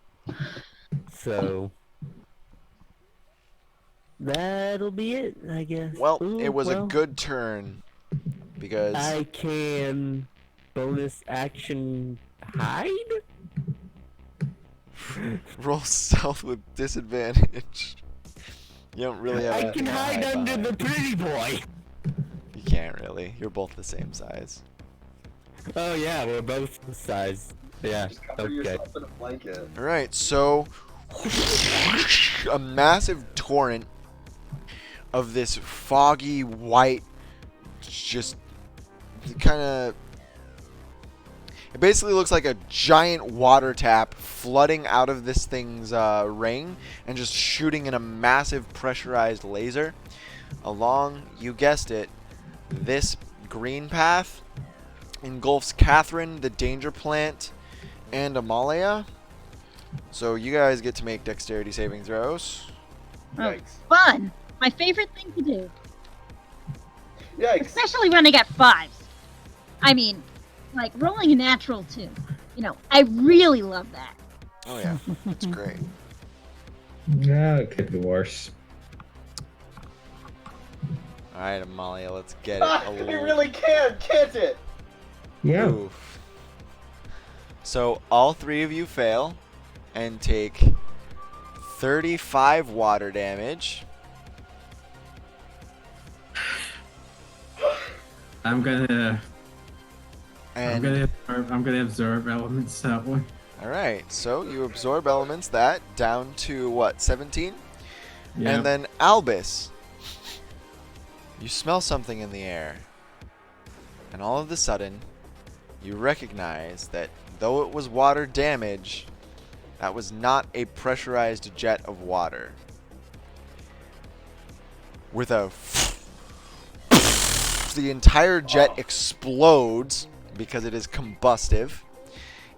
[SPEAKER 2] So that'll be it, I guess.
[SPEAKER 1] Well,
[SPEAKER 2] Ooh,
[SPEAKER 1] it was a
[SPEAKER 2] well,
[SPEAKER 1] good turn because
[SPEAKER 2] I can bonus action hide?
[SPEAKER 1] roll stealth with disadvantage. You don't really have
[SPEAKER 2] I
[SPEAKER 1] anything
[SPEAKER 2] can
[SPEAKER 1] to
[SPEAKER 2] hide under
[SPEAKER 1] behind.
[SPEAKER 2] the pretty boy.
[SPEAKER 1] You can't really. You're both the same size.
[SPEAKER 2] Oh yeah, we're both the size. Yeah,
[SPEAKER 4] Just cover
[SPEAKER 2] okay.
[SPEAKER 4] yourself in a blanket.
[SPEAKER 1] All right, so a massive torrent of this foggy white, just kind of. It basically looks like a giant water tap flooding out of this thing's ring and just shooting in a massive pressurized laser along, you guessed it, this green path engulfs Catherine, the danger plant, and Amalia. So you guys get to make dexterity saving throws.
[SPEAKER 5] Oh,
[SPEAKER 4] Yikes.
[SPEAKER 5] fun. My favorite thing to do,
[SPEAKER 4] Yikes.
[SPEAKER 5] especially when I got 5s. I mean, like rolling a natural 2. You know, I really love that.
[SPEAKER 1] Oh yeah, that's great.
[SPEAKER 8] Yeah, it could be worse.
[SPEAKER 1] All right, Amalia, let's get it.
[SPEAKER 4] Ah, it really can't it?
[SPEAKER 8] Yeah.
[SPEAKER 1] Oof. So all 3 of you fail and take 35 water damage.
[SPEAKER 8] I'm gonna
[SPEAKER 1] And
[SPEAKER 8] absorb elements that one.
[SPEAKER 1] all right, so you absorb elements that down to what, 17?
[SPEAKER 8] Yeah.
[SPEAKER 1] And then Albus, you smell something in the air. And all of a sudden, you recognize that though it was water damage, that was not a pressurized jet of water. With a the entire jet explodes because it is combustive.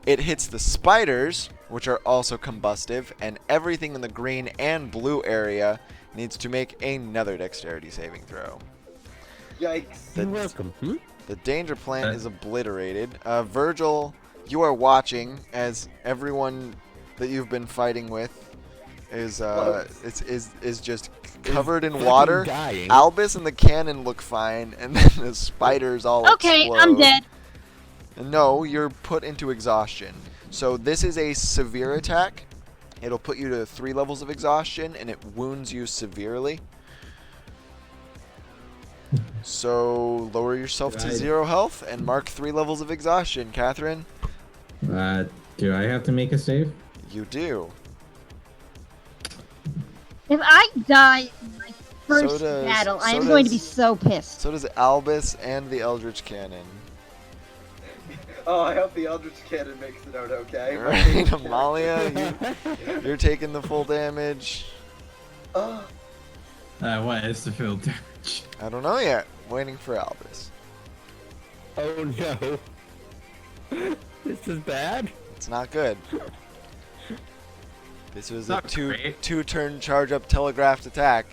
[SPEAKER 1] It hits the spiders, which are also combustive, and everything in the green and blue area needs to make another dexterity saving throw.
[SPEAKER 4] Yikes.
[SPEAKER 2] You're welcome.
[SPEAKER 1] The danger plant is obliterated. Virgil, you are watching as everyone that you've been fighting with is just covered in water.
[SPEAKER 2] Dying.
[SPEAKER 1] Albus and the cannon look fine, and then the spiders all
[SPEAKER 5] Okay,
[SPEAKER 1] explode.
[SPEAKER 5] I'm dead.
[SPEAKER 1] No, you're put into exhaustion. So this is a severe attack. It'll put you to 3 levels of exhaustion, and it wounds you severely. So lower yourself to 0 health and mark 3 levels of exhaustion, Catherine.
[SPEAKER 8] Do I have to make a save?
[SPEAKER 1] You do.
[SPEAKER 5] If I die in my first
[SPEAKER 1] does-
[SPEAKER 5] battle, I
[SPEAKER 1] so
[SPEAKER 5] am going to be
[SPEAKER 1] does-
[SPEAKER 5] so pissed.
[SPEAKER 1] So does Albus and the Eldritch Cannon.
[SPEAKER 4] Oh, I hope the Eldritch Cannon makes it out okay.
[SPEAKER 1] Alright, Amalia, you're taking the full damage.
[SPEAKER 4] Oh,
[SPEAKER 8] What is the full damage?
[SPEAKER 1] I don't know yet. Waiting for Albus.
[SPEAKER 2] Oh no. This is bad.
[SPEAKER 1] It's not good. This was a
[SPEAKER 8] Not great.
[SPEAKER 1] two-turn charge-up telegraphed attack.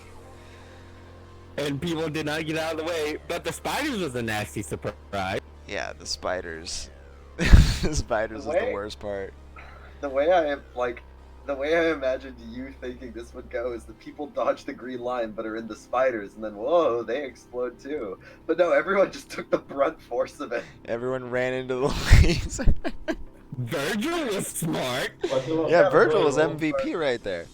[SPEAKER 2] And people did not get out of the way, but the spiders was a nasty surprise.
[SPEAKER 1] Yeah, the spiders. The spiders was the
[SPEAKER 4] Wait.
[SPEAKER 1] worst part.
[SPEAKER 4] the way I imagined you thinking this would go is the people dodge the green line but are in the spiders, and then whoa, they explode too. But no, everyone just took the brunt force of it.
[SPEAKER 1] Everyone ran into the laser.
[SPEAKER 2] Virgil was smart.
[SPEAKER 1] Yeah, Virgil was MVP right there.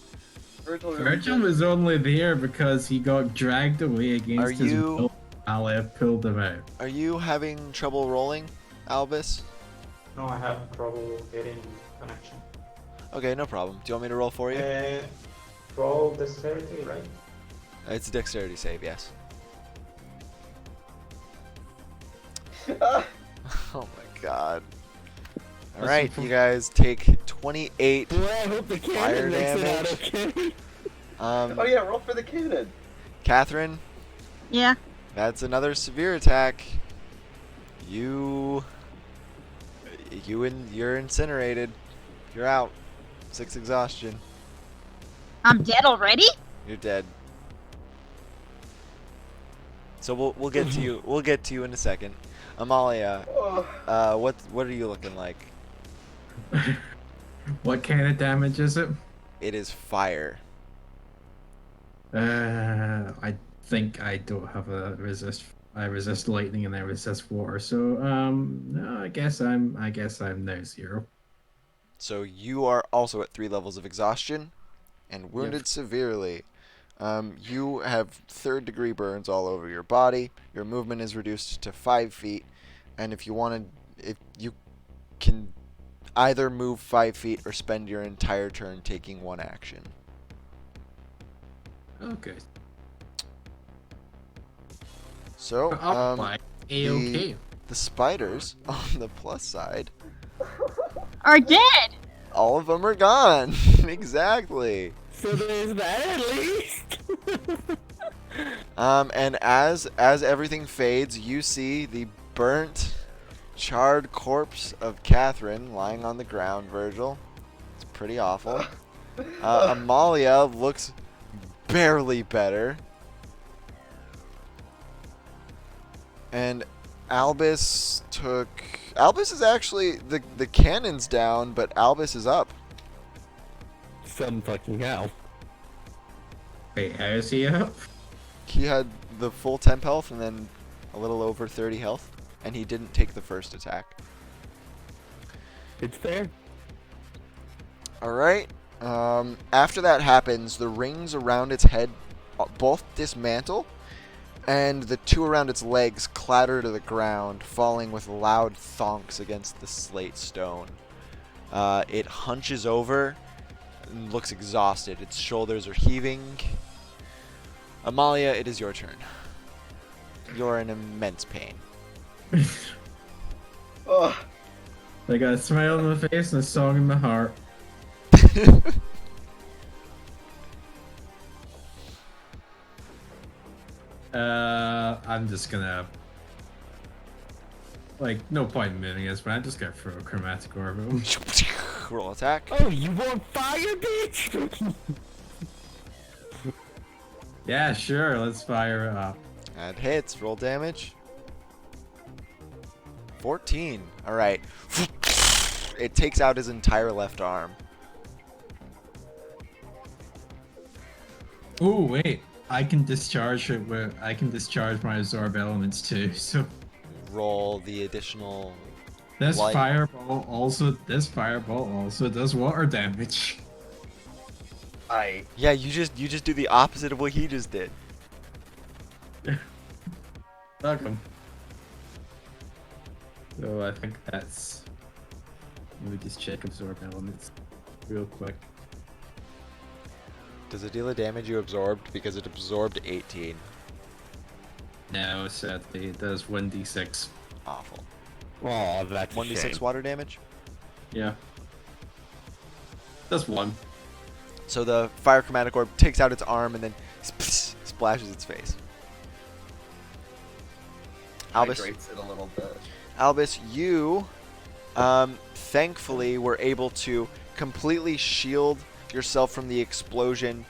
[SPEAKER 8] Virgil was only there because he got dragged away against
[SPEAKER 1] Are
[SPEAKER 8] his
[SPEAKER 1] you-
[SPEAKER 8] will. Ally pulled him out.
[SPEAKER 1] Are you having trouble rolling, Albus?
[SPEAKER 6] No, I have trouble getting connection.
[SPEAKER 1] Okay, no problem. Do you want me to roll for you?
[SPEAKER 6] Roll dexterity, right?
[SPEAKER 1] It's a dexterity save, yes.
[SPEAKER 4] Ah,
[SPEAKER 1] Oh my god. Alright, you guys take 28
[SPEAKER 2] Well, I hope the
[SPEAKER 1] Fire
[SPEAKER 2] cannon makes it out
[SPEAKER 1] damage.
[SPEAKER 2] okay.
[SPEAKER 4] oh yeah, roll for the cannon.
[SPEAKER 1] Catherine,
[SPEAKER 5] Yeah.
[SPEAKER 1] that's another severe attack. You're incinerated. You're out. 6 exhaustion.
[SPEAKER 5] I'm dead already?
[SPEAKER 1] You're dead. So we'll get to you. We'll get to you in a second. Amalia, what are you looking like?
[SPEAKER 8] What kind of damage is it?
[SPEAKER 1] It is fire.
[SPEAKER 8] I think I don't have a resist. I resist lightning and I resist water. So no, I guess I'm now 0.
[SPEAKER 1] So you are also at 3 levels of exhaustion and wounded
[SPEAKER 8] Yep.
[SPEAKER 1] severely. You have 3rd-degree burns all over your body. Your movement is reduced to 5 feet, and if you can either move 5 feet or spend your entire turn taking 1 action.
[SPEAKER 8] Okay.
[SPEAKER 1] So,
[SPEAKER 8] A-okay.
[SPEAKER 1] the spiders on the plus side,
[SPEAKER 5] Are dead!
[SPEAKER 1] all of them are gone. Exactly.
[SPEAKER 2] So there's that at least.
[SPEAKER 1] And as everything fades, you see the burnt, charred corpse of Catherine lying on the ground, Virgil. It's pretty awful. Amalia looks barely better. And Albus is actually, the cannon's down, but Albus is up.
[SPEAKER 2] Some fucking hell.
[SPEAKER 8] Wait, how is he up?
[SPEAKER 1] He had the full temp health and then a little over 30 health, and he didn't take the first attack.
[SPEAKER 2] It's fair.
[SPEAKER 1] Alright. After that happens, the rings around its head both dismantle, and the 2 around its legs clatter to the ground, falling with loud thonks against the slate stone. It hunches over and looks exhausted. Its shoulders are heaving. Amalia, it is your turn. You're in immense pain.
[SPEAKER 4] Ugh.
[SPEAKER 8] I got a smile on my face and a song in my heart. I'm just gonna no point in moving this, but I'm just gonna throw a chromatic orb at him.
[SPEAKER 1] Roll attack.
[SPEAKER 2] Oh, you want fire, bitch?
[SPEAKER 8] Yeah, sure, let's fire it up.
[SPEAKER 1] That hits. Roll damage. 14. Alright. It takes out his entire left arm.
[SPEAKER 8] Oh wait, I can discharge my absorb elements too. So
[SPEAKER 1] Roll the additional
[SPEAKER 8] this
[SPEAKER 1] light.
[SPEAKER 8] fireball also does water damage.
[SPEAKER 1] Yeah, you just do the opposite of what he just did.
[SPEAKER 8] Fuck him. So I think that's. Let me just check absorb elements real quick.
[SPEAKER 1] Does it deal the damage you absorbed? Because it absorbed 18.
[SPEAKER 8] No, sadly, it does 1d6.
[SPEAKER 1] Awful.
[SPEAKER 2] Oh, that's
[SPEAKER 1] 1d6 water damage?
[SPEAKER 8] Yeah. That's 1.
[SPEAKER 1] So the fire chromatic orb takes out its arm and then splashes its face. Albus,
[SPEAKER 4] Hydrates it a little bit.
[SPEAKER 1] Albus, you thankfully were able to completely shield yourself from the explosion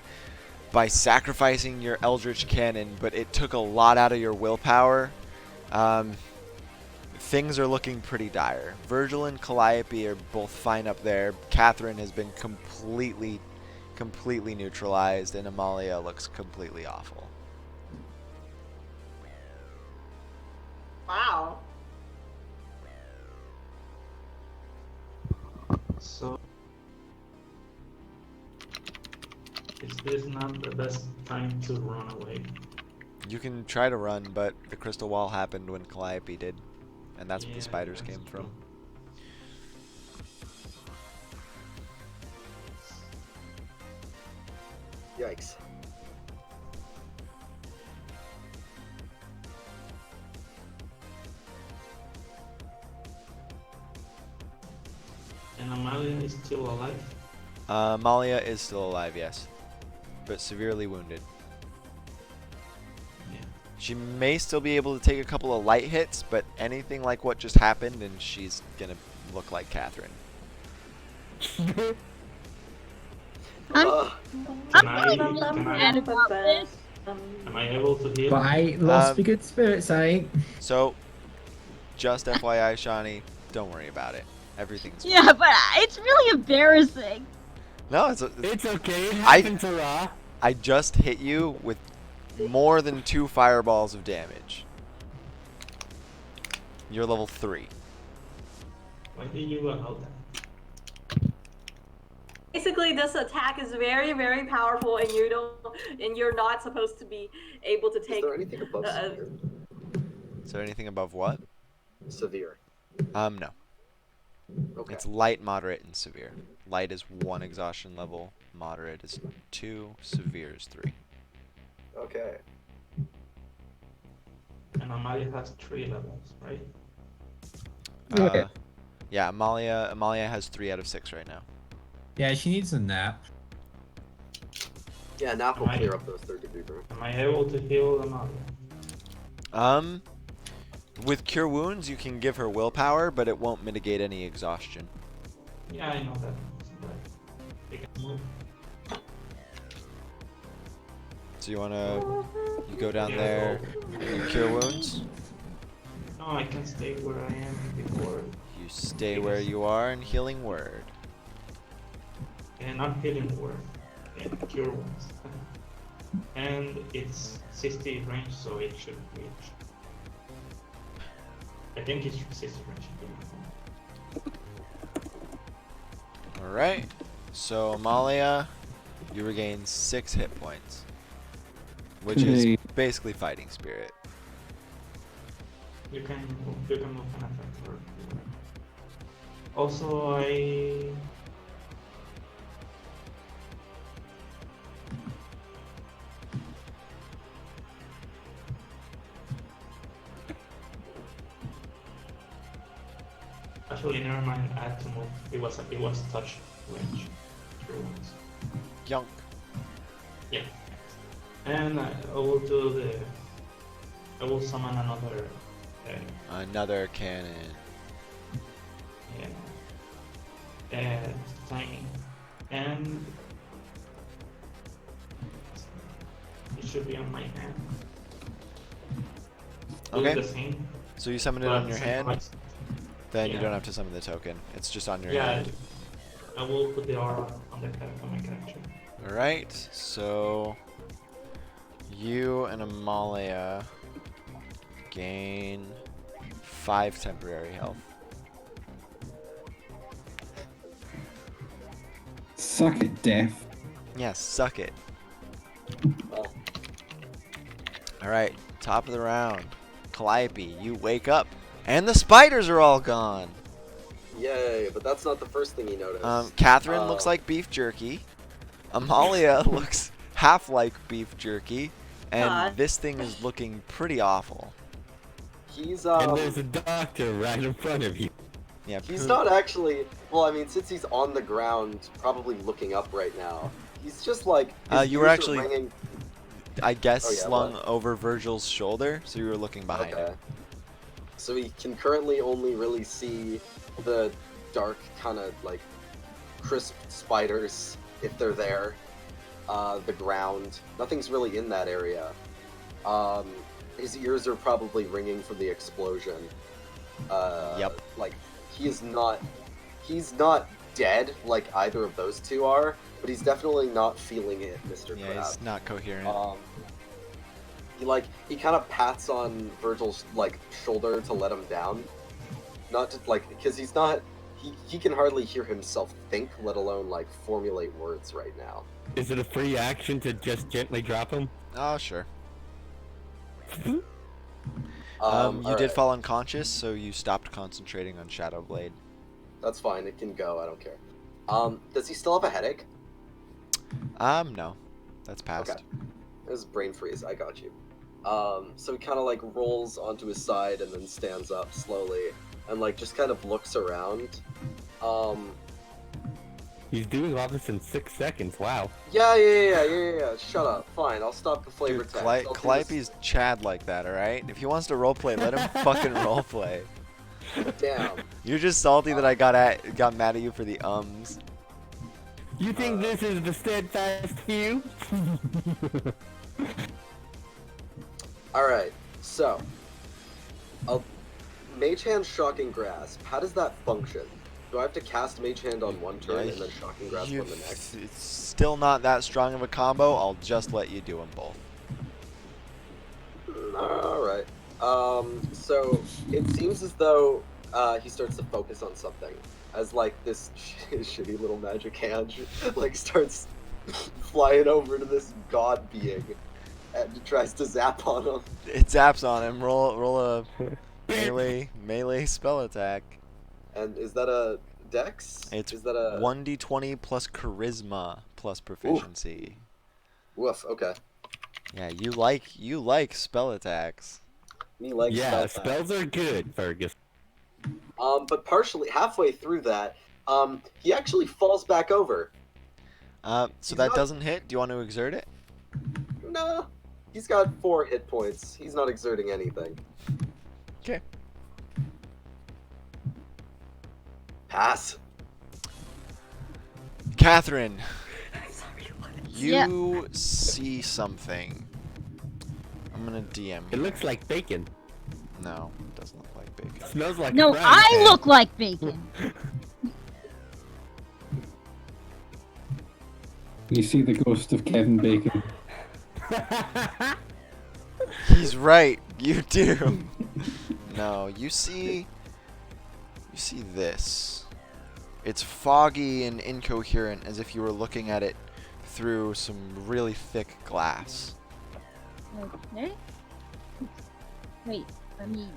[SPEAKER 1] by sacrificing your Eldritch Cannon, but it took a lot out of your willpower. Things are looking pretty dire. Virgil and Calliope are both fine up there. Catherine has been completely neutralized, and Amalia looks completely awful.
[SPEAKER 7] Wow.
[SPEAKER 6] So, is this not the best time to run away?
[SPEAKER 1] You can try to run, but the crystal wall happened when Calliope did, and that's where the
[SPEAKER 6] Yeah,
[SPEAKER 1] spiders
[SPEAKER 6] that's
[SPEAKER 1] came from.
[SPEAKER 6] true.
[SPEAKER 4] Yikes.
[SPEAKER 6] And Amalia is still alive?
[SPEAKER 1] Amalia is still alive, yes, but severely wounded.
[SPEAKER 6] Yeah.
[SPEAKER 1] She may still be able to take a couple of light hits, but anything like what just happened, and she's gonna look like Catherine.
[SPEAKER 5] I'm,
[SPEAKER 4] Uh,
[SPEAKER 5] I'm
[SPEAKER 6] Can I-
[SPEAKER 5] really
[SPEAKER 6] can I-
[SPEAKER 5] mad about this.
[SPEAKER 6] Am I able to heal?
[SPEAKER 10] But I lost
[SPEAKER 1] Um,
[SPEAKER 10] the good spirits, I.
[SPEAKER 1] So, just FYI, Shawnee, don't worry about it. Everything's fine.
[SPEAKER 5] Yeah, but it's really embarrassing.
[SPEAKER 1] No,
[SPEAKER 2] It's okay. It
[SPEAKER 1] I-
[SPEAKER 2] happened to Ra.
[SPEAKER 1] I just hit you with more than 2 fireballs of damage. You're level 3.
[SPEAKER 6] Why did you allow that?
[SPEAKER 7] Basically, this attack is very, very powerful, and you're not supposed to be able to
[SPEAKER 4] is
[SPEAKER 7] take.
[SPEAKER 4] there anything above severe?
[SPEAKER 1] Is there anything above what?
[SPEAKER 4] Severe.
[SPEAKER 1] No.
[SPEAKER 4] Okay.
[SPEAKER 1] It's light, moderate, and severe. Light is 1 exhaustion level, moderate is 2, severe is 3.
[SPEAKER 4] Okay.
[SPEAKER 6] And Amalia has 3 levels, right?
[SPEAKER 10] Okay.
[SPEAKER 1] Yeah, Amalia has 3 out of 6 right now.
[SPEAKER 10] Yeah, she needs a nap.
[SPEAKER 4] Yeah, nap will
[SPEAKER 6] Am I-
[SPEAKER 4] clear up those third degree burns.
[SPEAKER 6] Am I able to heal Amalia?
[SPEAKER 1] With Cure Wounds, you can give her willpower, but it won't mitigate any exhaustion.
[SPEAKER 6] Yeah, I know that. But they can move.
[SPEAKER 1] So you you go down
[SPEAKER 6] Yeah,
[SPEAKER 1] there, you Cure Wounds,
[SPEAKER 6] No, I can stay where I am before.
[SPEAKER 1] you stay where you are, and Healing Word.
[SPEAKER 6] And I'm healing word and cure wounds. And it's 60 range, so it should reach. I think it's 60 range.
[SPEAKER 1] Alright, so Amalia, you regain 6 hit points. Which is
[SPEAKER 3] Hey.
[SPEAKER 1] basically Fighting Spirit.
[SPEAKER 6] You can move an effect or also I actually never mind, I had to move. It was touch range. Cure wounds.
[SPEAKER 1] Yonk.
[SPEAKER 6] Yeah. And I will do the. I will summon another.
[SPEAKER 1] Another cannon.
[SPEAKER 6] Tiny. And. It should be on my hand. Do
[SPEAKER 1] Okay.
[SPEAKER 6] The same,
[SPEAKER 1] So you summon it
[SPEAKER 6] but
[SPEAKER 1] on your
[SPEAKER 6] same
[SPEAKER 1] hand,
[SPEAKER 6] price.
[SPEAKER 1] then you
[SPEAKER 6] Yeah.
[SPEAKER 1] don't have to summon the token. It's just on your
[SPEAKER 6] Yeah.
[SPEAKER 1] hand.
[SPEAKER 6] I will put the aura on the character, on my character.
[SPEAKER 1] Alright, so you and Amalia gain 5 temporary health.
[SPEAKER 3] Suck it, Death.
[SPEAKER 1] Yeah, suck it.
[SPEAKER 4] Oh.
[SPEAKER 1] Alright, top of the round. Calliope, you wake up, and the spiders are all gone.
[SPEAKER 4] Yay, but that's not the first thing you notice.
[SPEAKER 1] Catherine looks like beef jerky. Amalia looks half like beef jerky. And
[SPEAKER 7] God.
[SPEAKER 1] this thing is looking pretty awful.
[SPEAKER 4] He's
[SPEAKER 2] And there's a doctor right in front of you.
[SPEAKER 1] Yeah,
[SPEAKER 4] he's not actually. Well, I mean, since he's on the ground, probably looking up right now, he's just like. his
[SPEAKER 1] You were
[SPEAKER 4] ears are
[SPEAKER 1] actually-
[SPEAKER 4] ringing.
[SPEAKER 1] I guess
[SPEAKER 4] Oh, yeah,
[SPEAKER 1] slung
[SPEAKER 4] what?
[SPEAKER 1] over Virgil's shoulder, so you were looking behind
[SPEAKER 4] Okay.
[SPEAKER 1] him.
[SPEAKER 4] So he can currently only really see the dark, kind of like crisp spiders if they're there. The ground. Nothing's really in that area. His ears are probably ringing from the explosion.
[SPEAKER 1] Yep.
[SPEAKER 4] Like he's not dead like either of those two are, but he's definitely not feeling it, Mr.
[SPEAKER 1] Yeah,
[SPEAKER 4] Crab.
[SPEAKER 1] he's not coherent.
[SPEAKER 4] He kind of pats on Virgil's like shoulder to let him down, not to like because he's not he can hardly hear himself think, let alone like formulate words right now.
[SPEAKER 2] Is it a free action to just gently drop him?
[SPEAKER 1] Oh, sure. You
[SPEAKER 4] Alright,
[SPEAKER 1] did fall unconscious, so you stopped concentrating on Shadow Blade.
[SPEAKER 4] That's fine. It can go. I don't care. Does he still have a headache?
[SPEAKER 1] No. That's past.
[SPEAKER 4] Okay. It was brain freeze. I got you. So he kind of like rolls onto his side and then stands up slowly and like just kind of looks around.
[SPEAKER 2] He's doing all this in 6 seconds. Wow.
[SPEAKER 4] Yeah. Shut up. Fine. I'll stop the flavor
[SPEAKER 1] Dude,
[SPEAKER 4] text. I'll do this-
[SPEAKER 1] Calliope's Chad like that, alright? If he wants to roleplay, let him fucking roleplay.
[SPEAKER 4] Damn.
[SPEAKER 1] You're just salty that I got mad at you for the ums.
[SPEAKER 2] You think this is the steadfast few?
[SPEAKER 4] Alright, so. Mage Hand Shocking Grasp, how does that function? Do I have to cast Mage Hand on one turn and then Shocking Grasp on the next?
[SPEAKER 1] It's still not that strong of a combo. I'll just let you do them both.
[SPEAKER 4] Alright. So it seems as though he starts to focus on something. As like this shitty little magic hand like starts flying over to this god being and tries to zap on him.
[SPEAKER 1] It zaps on him. Roll a melee spell attack.
[SPEAKER 4] And is that a dex?
[SPEAKER 1] It's
[SPEAKER 4] is that a
[SPEAKER 1] 1d20 plus charisma plus proficiency.
[SPEAKER 4] Woof, okay.
[SPEAKER 1] Yeah, you like spell attacks.
[SPEAKER 4] Me like
[SPEAKER 2] Yeah,
[SPEAKER 4] spell
[SPEAKER 2] spells are good, Fergus.
[SPEAKER 4] But partially halfway through that, he actually falls back over.
[SPEAKER 1] So that doesn't hit. Do you want to exert it?
[SPEAKER 4] No. He's got 4 hit points. He's not exerting anything.
[SPEAKER 1] Okay.
[SPEAKER 4] Pass.
[SPEAKER 1] Catherine, you
[SPEAKER 5] Yeah.
[SPEAKER 1] see something. I'm gonna DM.
[SPEAKER 2] It looks like bacon.
[SPEAKER 1] No, it doesn't look like bacon.
[SPEAKER 2] Smells like
[SPEAKER 5] No,
[SPEAKER 2] a frying
[SPEAKER 5] I
[SPEAKER 2] pan.
[SPEAKER 5] look like bacon.
[SPEAKER 3] You see the ghost of Kevin Bacon.
[SPEAKER 1] He's right. You do. No, you see this. It's foggy and incoherent, as if you were looking at it through some really thick glass.
[SPEAKER 5] Okay. Wait, I mean,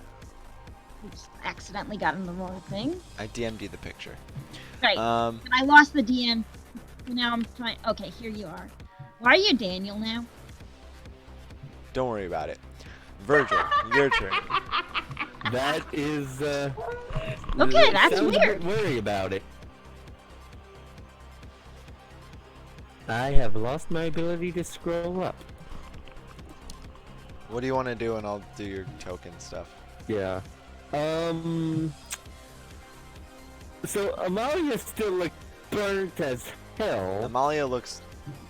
[SPEAKER 5] oops, accidentally got in the wrong thing.
[SPEAKER 1] I DM'd you the picture.
[SPEAKER 5] Right, but I lost the DM. Now I'm trying. Okay, here you are. Why are you Daniel now?
[SPEAKER 1] Don't worry about it. Virgil, your turn.
[SPEAKER 2] That is,
[SPEAKER 5] Okay, that's
[SPEAKER 2] sounds
[SPEAKER 5] weird.
[SPEAKER 2] A bit worry about it. I have lost my ability to scroll up.
[SPEAKER 1] What do you want to do, and I'll do your token stuff.
[SPEAKER 2] Yeah. So Amalia still looks burnt as hell.
[SPEAKER 1] Amalia looks...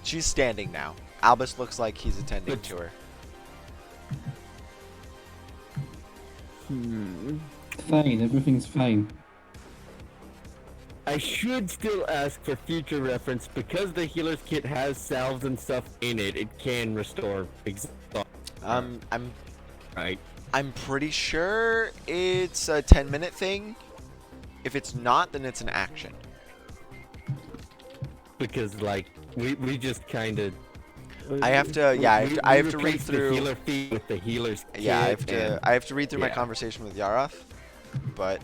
[SPEAKER 1] She's standing now. Albus looks like he's attending to her.
[SPEAKER 3] Fine, everything's fine.
[SPEAKER 2] I should still ask for future reference because the healer's kit has salves and stuff in it. It can restore exhaustion. Right.
[SPEAKER 1] I'm pretty sure it's a 10-minute thing. If it's not, then it's an action.
[SPEAKER 2] Because like we just kind of.
[SPEAKER 1] I have to, yeah, I have to read
[SPEAKER 2] replaced
[SPEAKER 1] through.
[SPEAKER 2] the healer feed with the healer's kit.
[SPEAKER 1] Yeah,
[SPEAKER 2] and-
[SPEAKER 1] I have to read through my
[SPEAKER 2] yeah.
[SPEAKER 1] conversation with Yaroth. But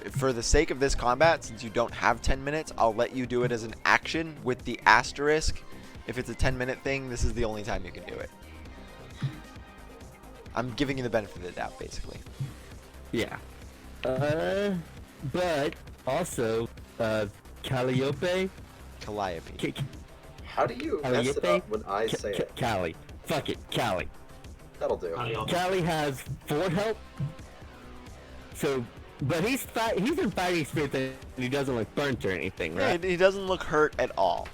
[SPEAKER 1] for the sake of this combat, since you don't have 10 minutes, I'll let you do it as an action with the asterisk. If it's a 10-minute thing, this is the only time you can do it. I'm giving you the benefit of the doubt, basically.
[SPEAKER 2] Yeah. But also, Calliope.
[SPEAKER 1] Calliope.
[SPEAKER 4] How do you mess it up when I say it?
[SPEAKER 2] Callie. Fuck it, Callie.
[SPEAKER 4] That'll do.
[SPEAKER 2] Callie has 4 health. So, but he's in fighting spirit and he doesn't look burnt or anything,
[SPEAKER 1] Yeah,
[SPEAKER 2] right?
[SPEAKER 1] he doesn't look hurt at all.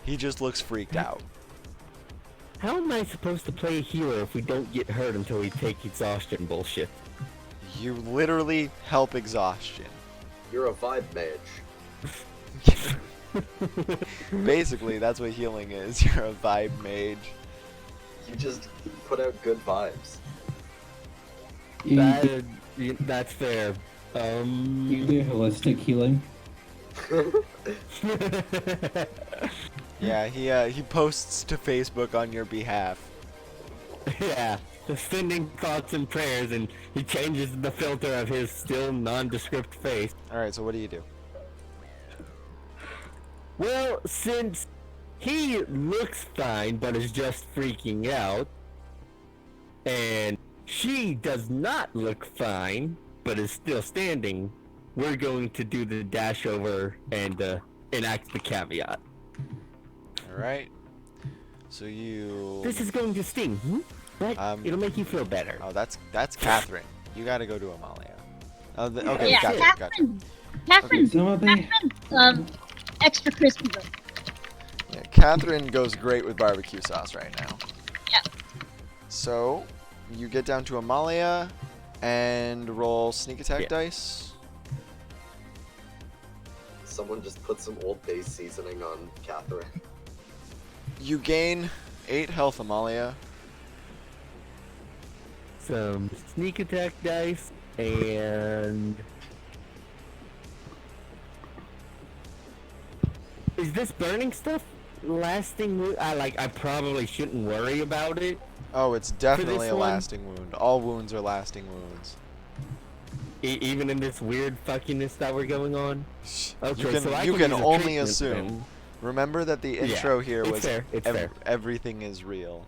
[SPEAKER 1] He just looks freaked out.
[SPEAKER 2] How am I supposed to play a healer if we don't get hurt until we take exhaustion bullshit?
[SPEAKER 1] You literally help exhaustion.
[SPEAKER 4] You're a vibe mage.
[SPEAKER 1] Basically, that's what healing is. You're a vibe mage.
[SPEAKER 4] You just put out good vibes.
[SPEAKER 2] That's fair.
[SPEAKER 3] You do holistic healing.
[SPEAKER 1] Yeah, he posts to Facebook on your behalf.
[SPEAKER 2] Yeah, sending thoughts and prayers, and he changes the filter of his still nondescript face.
[SPEAKER 1] Alright, so what do you do?
[SPEAKER 2] Well, since he looks fine but is just freaking out, and she does not look fine but is still standing, we're going to do the dash over and enact the caveat.
[SPEAKER 1] Alright. So you...
[SPEAKER 2] This is going to sting, but it'll make you feel better.
[SPEAKER 1] Oh, that's Catherine. You gotta go to Amalia. Okay,
[SPEAKER 5] Yeah,
[SPEAKER 1] gotcha.
[SPEAKER 5] Catherine,
[SPEAKER 3] Some of the
[SPEAKER 5] extra crispy. Though.
[SPEAKER 1] Yeah, Catherine goes great with barbecue sauce right now.
[SPEAKER 5] Yeah.
[SPEAKER 1] So, you get down to Amalia and roll sneak attack dice.
[SPEAKER 4] Someone just put some Old Bay seasoning on Catherine.
[SPEAKER 1] You gain 8 health, Amalia.
[SPEAKER 2] Some sneak attack dice and. Is this burning stuff lasting? I probably shouldn't worry about it.
[SPEAKER 1] Oh, it's definitely a
[SPEAKER 2] one?
[SPEAKER 1] lasting wound. All wounds are lasting wounds.
[SPEAKER 2] Even in this weird fuckiness that we're going on. Okay,
[SPEAKER 1] You
[SPEAKER 2] so I
[SPEAKER 1] can
[SPEAKER 2] use a
[SPEAKER 1] only
[SPEAKER 2] treatment
[SPEAKER 1] assume.
[SPEAKER 2] then.
[SPEAKER 1] Remember that the intro here
[SPEAKER 2] it's
[SPEAKER 1] was
[SPEAKER 2] fair, it's fair.
[SPEAKER 1] everything is real.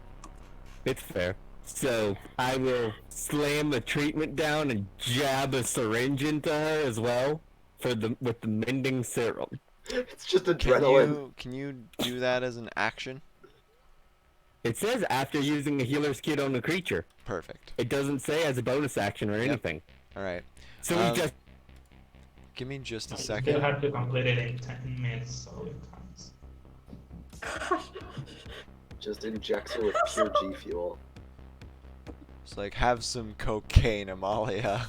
[SPEAKER 2] It's fair. So I will slam the treatment down and jab a syringe into her as well with the mending serum.
[SPEAKER 4] It's just adrenaline.
[SPEAKER 1] Can you do that as an action?
[SPEAKER 2] It says after using a healer's kit on the creature.
[SPEAKER 1] Perfect.
[SPEAKER 2] It doesn't say as a bonus action or anything.
[SPEAKER 1] All right.
[SPEAKER 2] So we just
[SPEAKER 1] Give me just a
[SPEAKER 6] You
[SPEAKER 1] second.
[SPEAKER 6] still have to complete it in 10 minutes, so it counts.
[SPEAKER 4] Just injects her with pure G fuel.
[SPEAKER 1] It's like, have some cocaine, Amalia.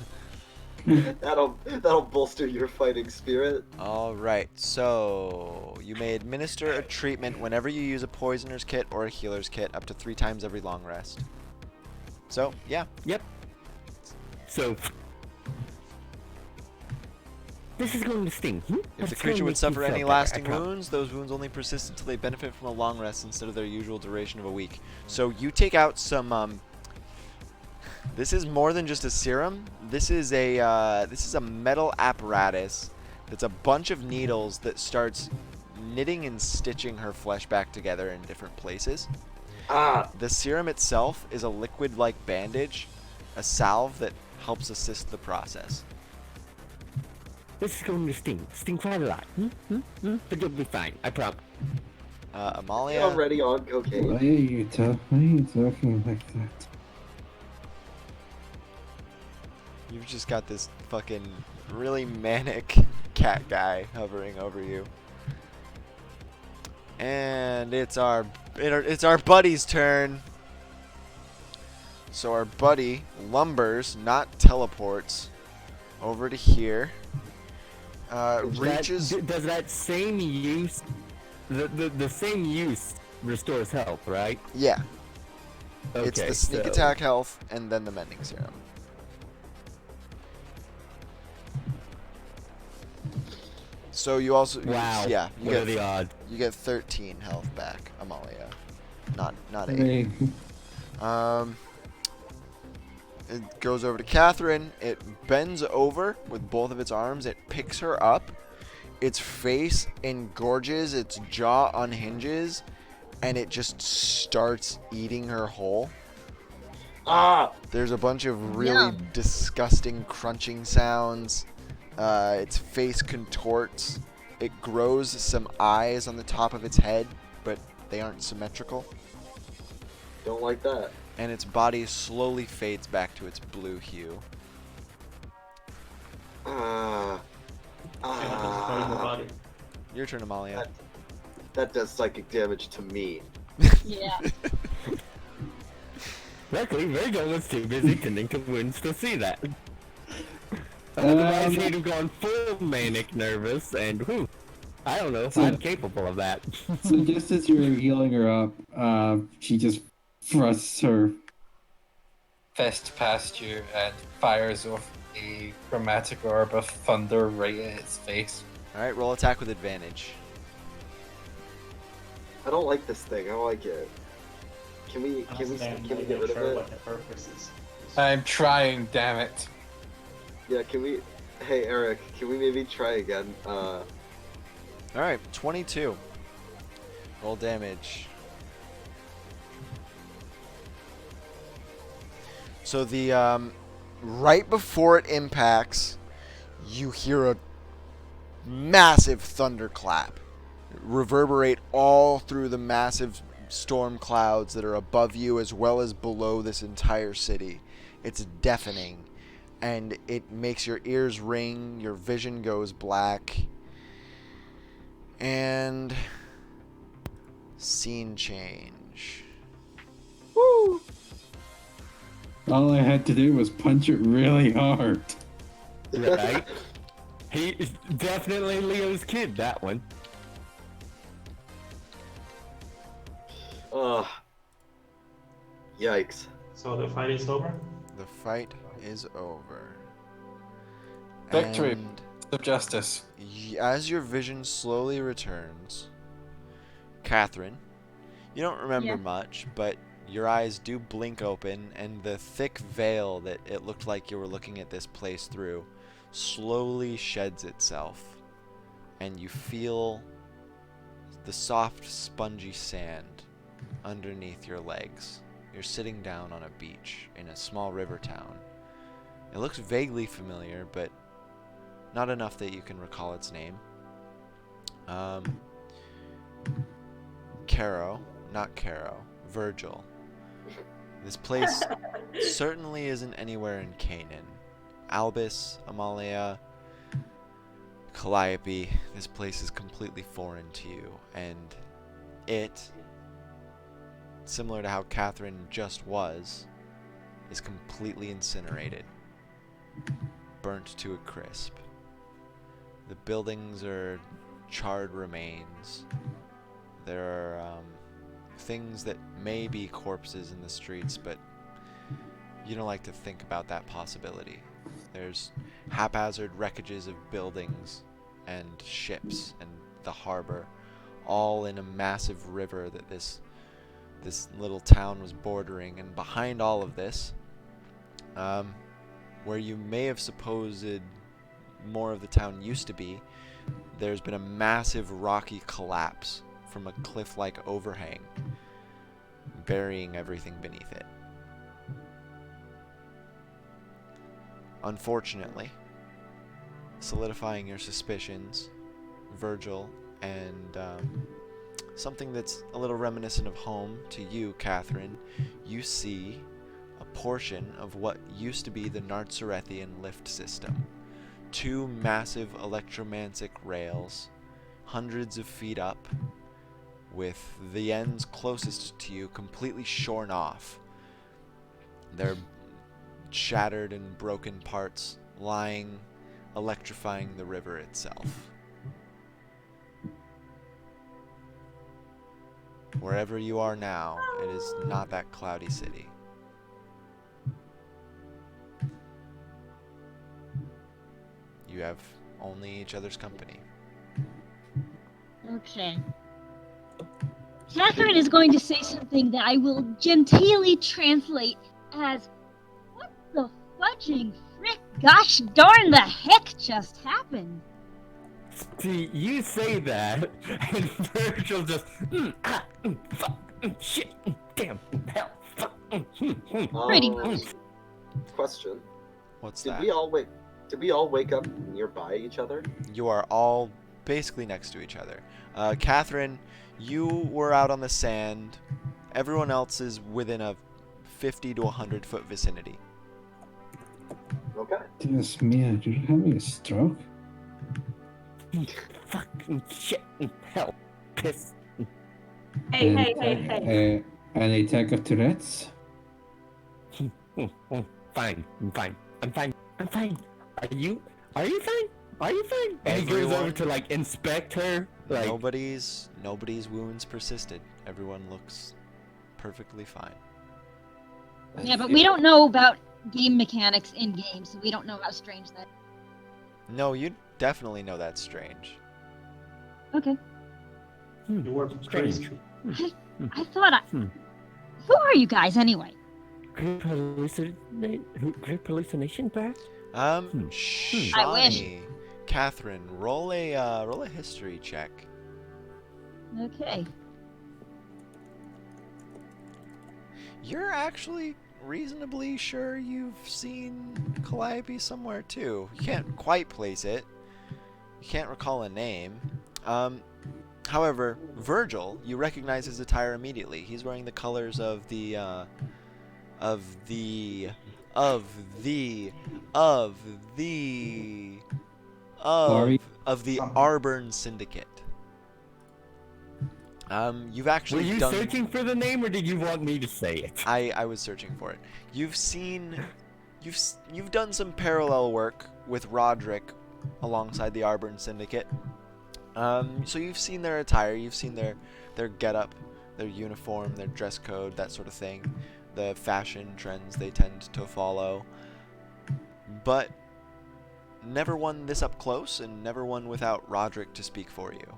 [SPEAKER 4] That'll bolster your fighting spirit.
[SPEAKER 1] All right. So you may administer a treatment whenever you use a poisoner's kit or a healer's kit, up to 3 times every long rest. So yeah.
[SPEAKER 2] Yep. So this is going to sting.
[SPEAKER 1] If the creature would suffer any lasting wounds, those wounds only persist until they benefit from a long rest instead of their usual duration of a week. So you take out some. This is more than just a serum. This is a metal apparatus that's a bunch of needles that starts knitting and stitching her flesh back together in different places. The serum itself is a liquid-like bandage, a salve that helps assist the process.
[SPEAKER 2] This is going to sting quite a lot. But you'll be fine, I promise.
[SPEAKER 1] Amalia.
[SPEAKER 4] You're already on cocaine.
[SPEAKER 3] Why are you talking like that?
[SPEAKER 1] You've just got this fucking really manic cat guy hovering over you. And it's our buddy's turn. So our buddy lumbers, not teleports, over to here. Reaches.
[SPEAKER 2] Does that same use, the same use restores health, right?
[SPEAKER 1] Yeah.
[SPEAKER 2] Okay,
[SPEAKER 1] It's the sneak attack health and then the mending serum. So you also
[SPEAKER 2] Wow.
[SPEAKER 1] yeah,
[SPEAKER 2] What are the odds?
[SPEAKER 1] you get 13 health back, Amalia. Not 8.
[SPEAKER 3] Hey,
[SPEAKER 1] It goes over to Catherine. It bends over with both of its arms. It picks her up. Its face engorges. Its jaw unhinges, and it just starts eating her whole. There's a bunch of really
[SPEAKER 5] Yum.
[SPEAKER 1] disgusting crunching sounds. Its face contorts. It grows some eyes on the top of its head, but they aren't symmetrical.
[SPEAKER 4] Don't like that.
[SPEAKER 1] And its body slowly fades back to its blue hue. Your turn, Amalia.
[SPEAKER 4] That does psychic damage to me.
[SPEAKER 5] Yeah.
[SPEAKER 2] Luckily, Virgo was too busy tending to wounds to see that. Otherwise, he'd have gone full manic nervous, and whew, I don't know if I'm capable of that.
[SPEAKER 3] so just as you're healing her up, she just thrusts her fist past you and fires off a chromatic orb of thunder right at its face.
[SPEAKER 1] Alright, roll attack with advantage.
[SPEAKER 4] I don't like this thing. I don't like it. Can we get rid of it?
[SPEAKER 6] What the purpose is.
[SPEAKER 3] I'm trying, damn it.
[SPEAKER 4] Yeah, can we? Hey Eric, can we maybe try again?
[SPEAKER 1] Alright, 22. Roll damage. So the, right before it impacts, you hear a massive thunderclap reverberate all through the massive storm clouds that are above you as well as below this entire city. It's deafening. and it makes your ears ring, your vision goes black, and scene change.
[SPEAKER 3] Woo! All I had to do was punch it really hard.
[SPEAKER 2] Right? He is definitely Leo's kid, that one.
[SPEAKER 4] Yikes.
[SPEAKER 6] So the fight is over.
[SPEAKER 1] The fight is over.
[SPEAKER 3] Victory.
[SPEAKER 1] And
[SPEAKER 3] Of justice.
[SPEAKER 1] as your vision slowly returns, Catherine, you don't remember
[SPEAKER 5] Yeah.
[SPEAKER 1] much, but your eyes do blink open, and the thick veil that it looked like you were looking at this place through slowly sheds itself, and you feel the soft, spongy sand underneath your legs. You're sitting down on a beach in a small river town. It looks vaguely familiar, but not enough that you can recall its name. Virgil. This place certainly isn't anywhere in Canaan. Albus, Amalia, Calliope, this place is completely foreign to you, and it, similar to how Catherine just was, is completely incinerated, burnt to a crisp. The buildings are charred remains. There are things that may be corpses in the streets, but you don't like to think about that possibility. There's haphazard wreckages of buildings and ships and the harbor, all in a massive river that this little town was bordering. And behind all of this, where you may have supposed more of the town used to be, there's been a massive rocky collapse from a cliff-like overhang, burying everything beneath it. Unfortunately, solidifying your suspicions, Virgil, and something that's a little reminiscent of home to you, Catherine, you see a portion of what used to be the Nartzarethian lift system. 2 massive electromantic rails, hundreds of feet up, with the ends closest to you completely shorn off. They're shattered and broken parts, lying, electrifying the river itself. Wherever you are now, it is not that cloudy city. You have only each other's company.
[SPEAKER 5] Okay. Catherine is going to say something that I will genteelly translate as, "What the fudging frick, gosh darn the heck just happened?"
[SPEAKER 2] See, you say that, and Virgil just, fuck, shit, damn, hell, fuck,
[SPEAKER 5] Pretty much.
[SPEAKER 4] Question.
[SPEAKER 1] What's
[SPEAKER 4] Did
[SPEAKER 1] that?
[SPEAKER 4] we all wake up nearby each other?
[SPEAKER 1] You are all basically next to each other. Catherine, you were out on the sand. Everyone else is within a 50 to 100 foot vicinity.
[SPEAKER 4] Okay.
[SPEAKER 3] Goodness me, are you having a stroke?
[SPEAKER 2] fucking shit, hell, piss.
[SPEAKER 7] Hey.
[SPEAKER 3] An attack of Tourette's?
[SPEAKER 2] Fine, I'm fine. Are you fine? Are you fine? And he goes over
[SPEAKER 1] Everyone-
[SPEAKER 2] to like inspect her. Like,
[SPEAKER 1] Nobody's wounds persisted. Everyone looks perfectly fine.
[SPEAKER 5] Yeah, but we don't know about game mechanics in game, so we don't know how strange that.
[SPEAKER 1] No, you definitely know that's strange.
[SPEAKER 5] Okay.
[SPEAKER 6] You were
[SPEAKER 2] strange.
[SPEAKER 6] crazy.
[SPEAKER 5] I thought I. Who are you guys anyway?
[SPEAKER 2] Great hallucination, perhaps?
[SPEAKER 5] I wish.
[SPEAKER 1] Shawnee, Catherine, roll a history check.
[SPEAKER 5] Okay.
[SPEAKER 1] You're actually reasonably sure you've seen Calliope somewhere too. You can't quite place it. You can't recall a name. However, Virgil, you recognize his attire immediately. He's wearing the colors of the of the of the of
[SPEAKER 3] Sorry.
[SPEAKER 1] of the
[SPEAKER 6] Something.
[SPEAKER 1] Arburn Syndicate. You've
[SPEAKER 2] Were
[SPEAKER 1] actually
[SPEAKER 2] you
[SPEAKER 1] done.
[SPEAKER 2] searching for the name, or did you want me to say it?
[SPEAKER 1] I was searching for it. You've done some parallel work with Roderick alongside the Arburn Syndicate. So you've seen their attire, you've seen their getup, their uniform, their dress code, that sort of thing, the fashion trends they tend to follow. But never one this up close, and never one without Roderick to speak for you.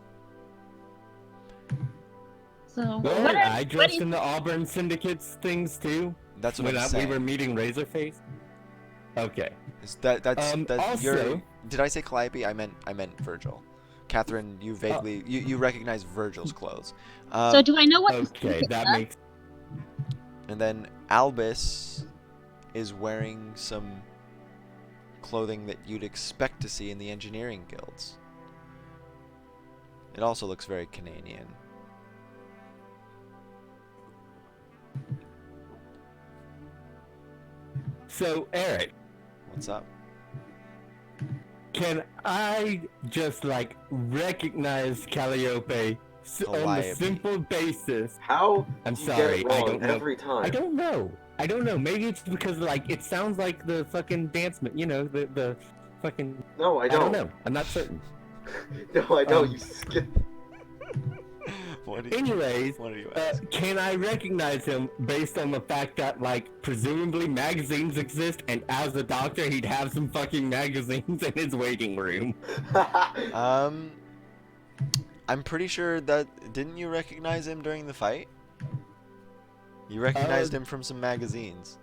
[SPEAKER 5] So
[SPEAKER 2] Well,
[SPEAKER 5] what
[SPEAKER 2] I
[SPEAKER 5] are,
[SPEAKER 2] dressed in the Auburn Syndicate's things too.
[SPEAKER 1] That's what
[SPEAKER 2] When
[SPEAKER 1] I'm
[SPEAKER 2] we
[SPEAKER 1] saying.
[SPEAKER 2] were meeting Razorface. Okay.
[SPEAKER 1] That's
[SPEAKER 2] also-
[SPEAKER 1] Did I say Calliope? I meant Virgil. Catherine, you vaguely you recognize Virgil's clothes.
[SPEAKER 5] so do I know what the
[SPEAKER 2] Okay,
[SPEAKER 5] syndicate
[SPEAKER 2] that
[SPEAKER 5] does?
[SPEAKER 2] makes.
[SPEAKER 1] And then Albus is wearing some clothing that you'd expect to see in the engineering guilds. It also looks very Canadian.
[SPEAKER 2] So, Eric,
[SPEAKER 1] What's up?
[SPEAKER 2] can I just like recognize Calliope on the
[SPEAKER 1] Calliope.
[SPEAKER 2] simple basis?
[SPEAKER 4] How
[SPEAKER 2] I'm
[SPEAKER 4] do you
[SPEAKER 2] sorry,
[SPEAKER 4] get it
[SPEAKER 2] I
[SPEAKER 4] wrong
[SPEAKER 2] don't know.
[SPEAKER 4] every time?
[SPEAKER 2] I don't know. I don't know. Maybe it's because like it sounds like the fucking dance, you know, the fucking.
[SPEAKER 4] No, I
[SPEAKER 2] I
[SPEAKER 4] don't.
[SPEAKER 2] don't know. I'm not certain.
[SPEAKER 4] No, I know.
[SPEAKER 2] Um,
[SPEAKER 4] You skip.
[SPEAKER 1] What are you,
[SPEAKER 2] Anyways,
[SPEAKER 1] what are you asking?
[SPEAKER 2] can I recognize him based on the fact that, like, presumably magazines exist, and as a doctor, he'd have some fucking magazines in his waiting room?
[SPEAKER 1] I'm pretty sure that didn't you recognize him during the fight? You recognized him from some magazines.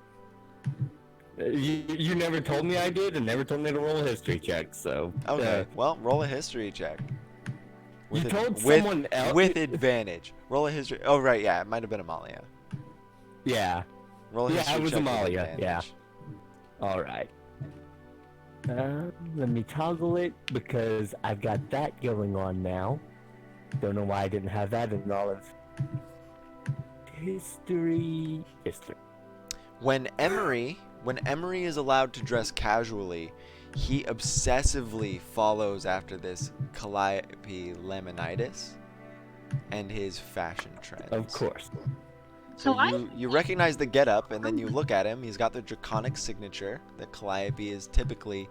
[SPEAKER 2] You never told me I did, and never told me to roll a history check, so...
[SPEAKER 1] Okay, well, roll a history check.
[SPEAKER 2] You
[SPEAKER 1] With
[SPEAKER 2] told
[SPEAKER 1] with-
[SPEAKER 2] someone else...
[SPEAKER 1] With advantage. Roll a history. Oh, right, yeah, it might have been Amalia.
[SPEAKER 2] Yeah,
[SPEAKER 1] Roll a
[SPEAKER 2] Yeah,
[SPEAKER 1] history
[SPEAKER 2] it was
[SPEAKER 1] check with
[SPEAKER 2] Amalia, yeah.
[SPEAKER 1] advantage.
[SPEAKER 2] alright. Let me toggle it, because I've got that going on now. Don't know why I didn't have that in all of... History...
[SPEAKER 1] When Emery is allowed to dress casually, he obsessively follows after this Calliope Laminitis and his fashion trends.
[SPEAKER 2] Of course.
[SPEAKER 1] So
[SPEAKER 5] So I-
[SPEAKER 1] you recognize the getup, and then you look at him. He's got the draconic signature that Calliope is typically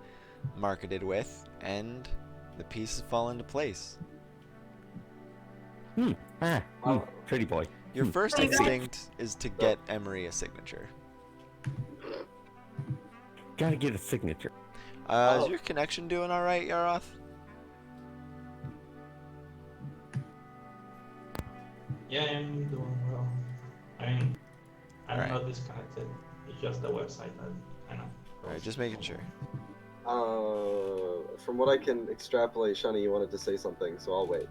[SPEAKER 1] marketed with, and the pieces fall into place.
[SPEAKER 2] Pretty boy.
[SPEAKER 1] Your first
[SPEAKER 7] Hey, guys.
[SPEAKER 1] instinct is to get Emery a signature.
[SPEAKER 2] Gotta get a signature.
[SPEAKER 1] Is your connection doing all right, Yaroth?
[SPEAKER 6] Yeah, I'm doing well. I mean, I'm
[SPEAKER 1] Alright.
[SPEAKER 6] not disconnected. It's just the website that kind of.
[SPEAKER 1] All right, just making sure.
[SPEAKER 4] From what I can extrapolate, Shani, you wanted to say something, so I'll wait.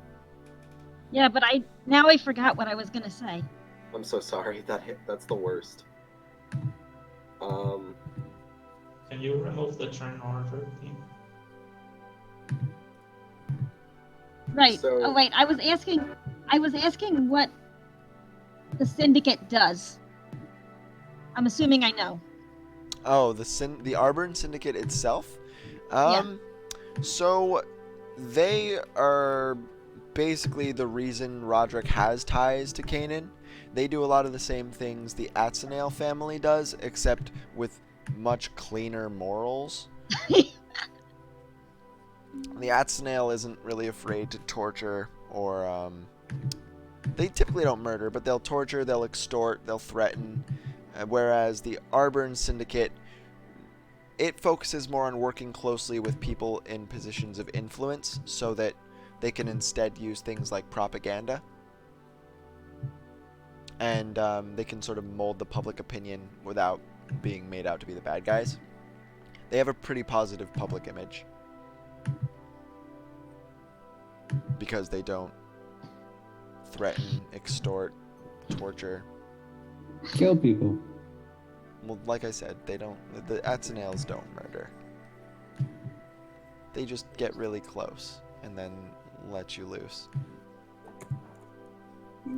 [SPEAKER 5] Yeah, but now I forgot what I was gonna say.
[SPEAKER 4] I'm so sorry. That's the worst.
[SPEAKER 6] Can you remove the turn order thing?
[SPEAKER 5] Right.
[SPEAKER 4] So-
[SPEAKER 5] Oh wait, I was asking what the syndicate does. I'm assuming I know.
[SPEAKER 1] Oh, the Arburn Syndicate itself? So they are basically the reason Roderick has ties to Canaan. They do a lot of the same things the Atzenale family does, except with much cleaner morals. The Atzenale isn't really afraid to torture or they typically don't murder, but they'll torture, they'll extort, they'll threaten. Whereas the Arburn Syndicate, it focuses more on working closely with people in positions of influence so that they can instead use things like propaganda. And they can sort of mold the public opinion without being made out to be the bad guys. They have a pretty positive public image. Because they don't threaten, extort, torture.
[SPEAKER 3] Kill people.
[SPEAKER 1] Well, like I said, they don't. The Atzenales don't murder. They just get really close and then let you loose.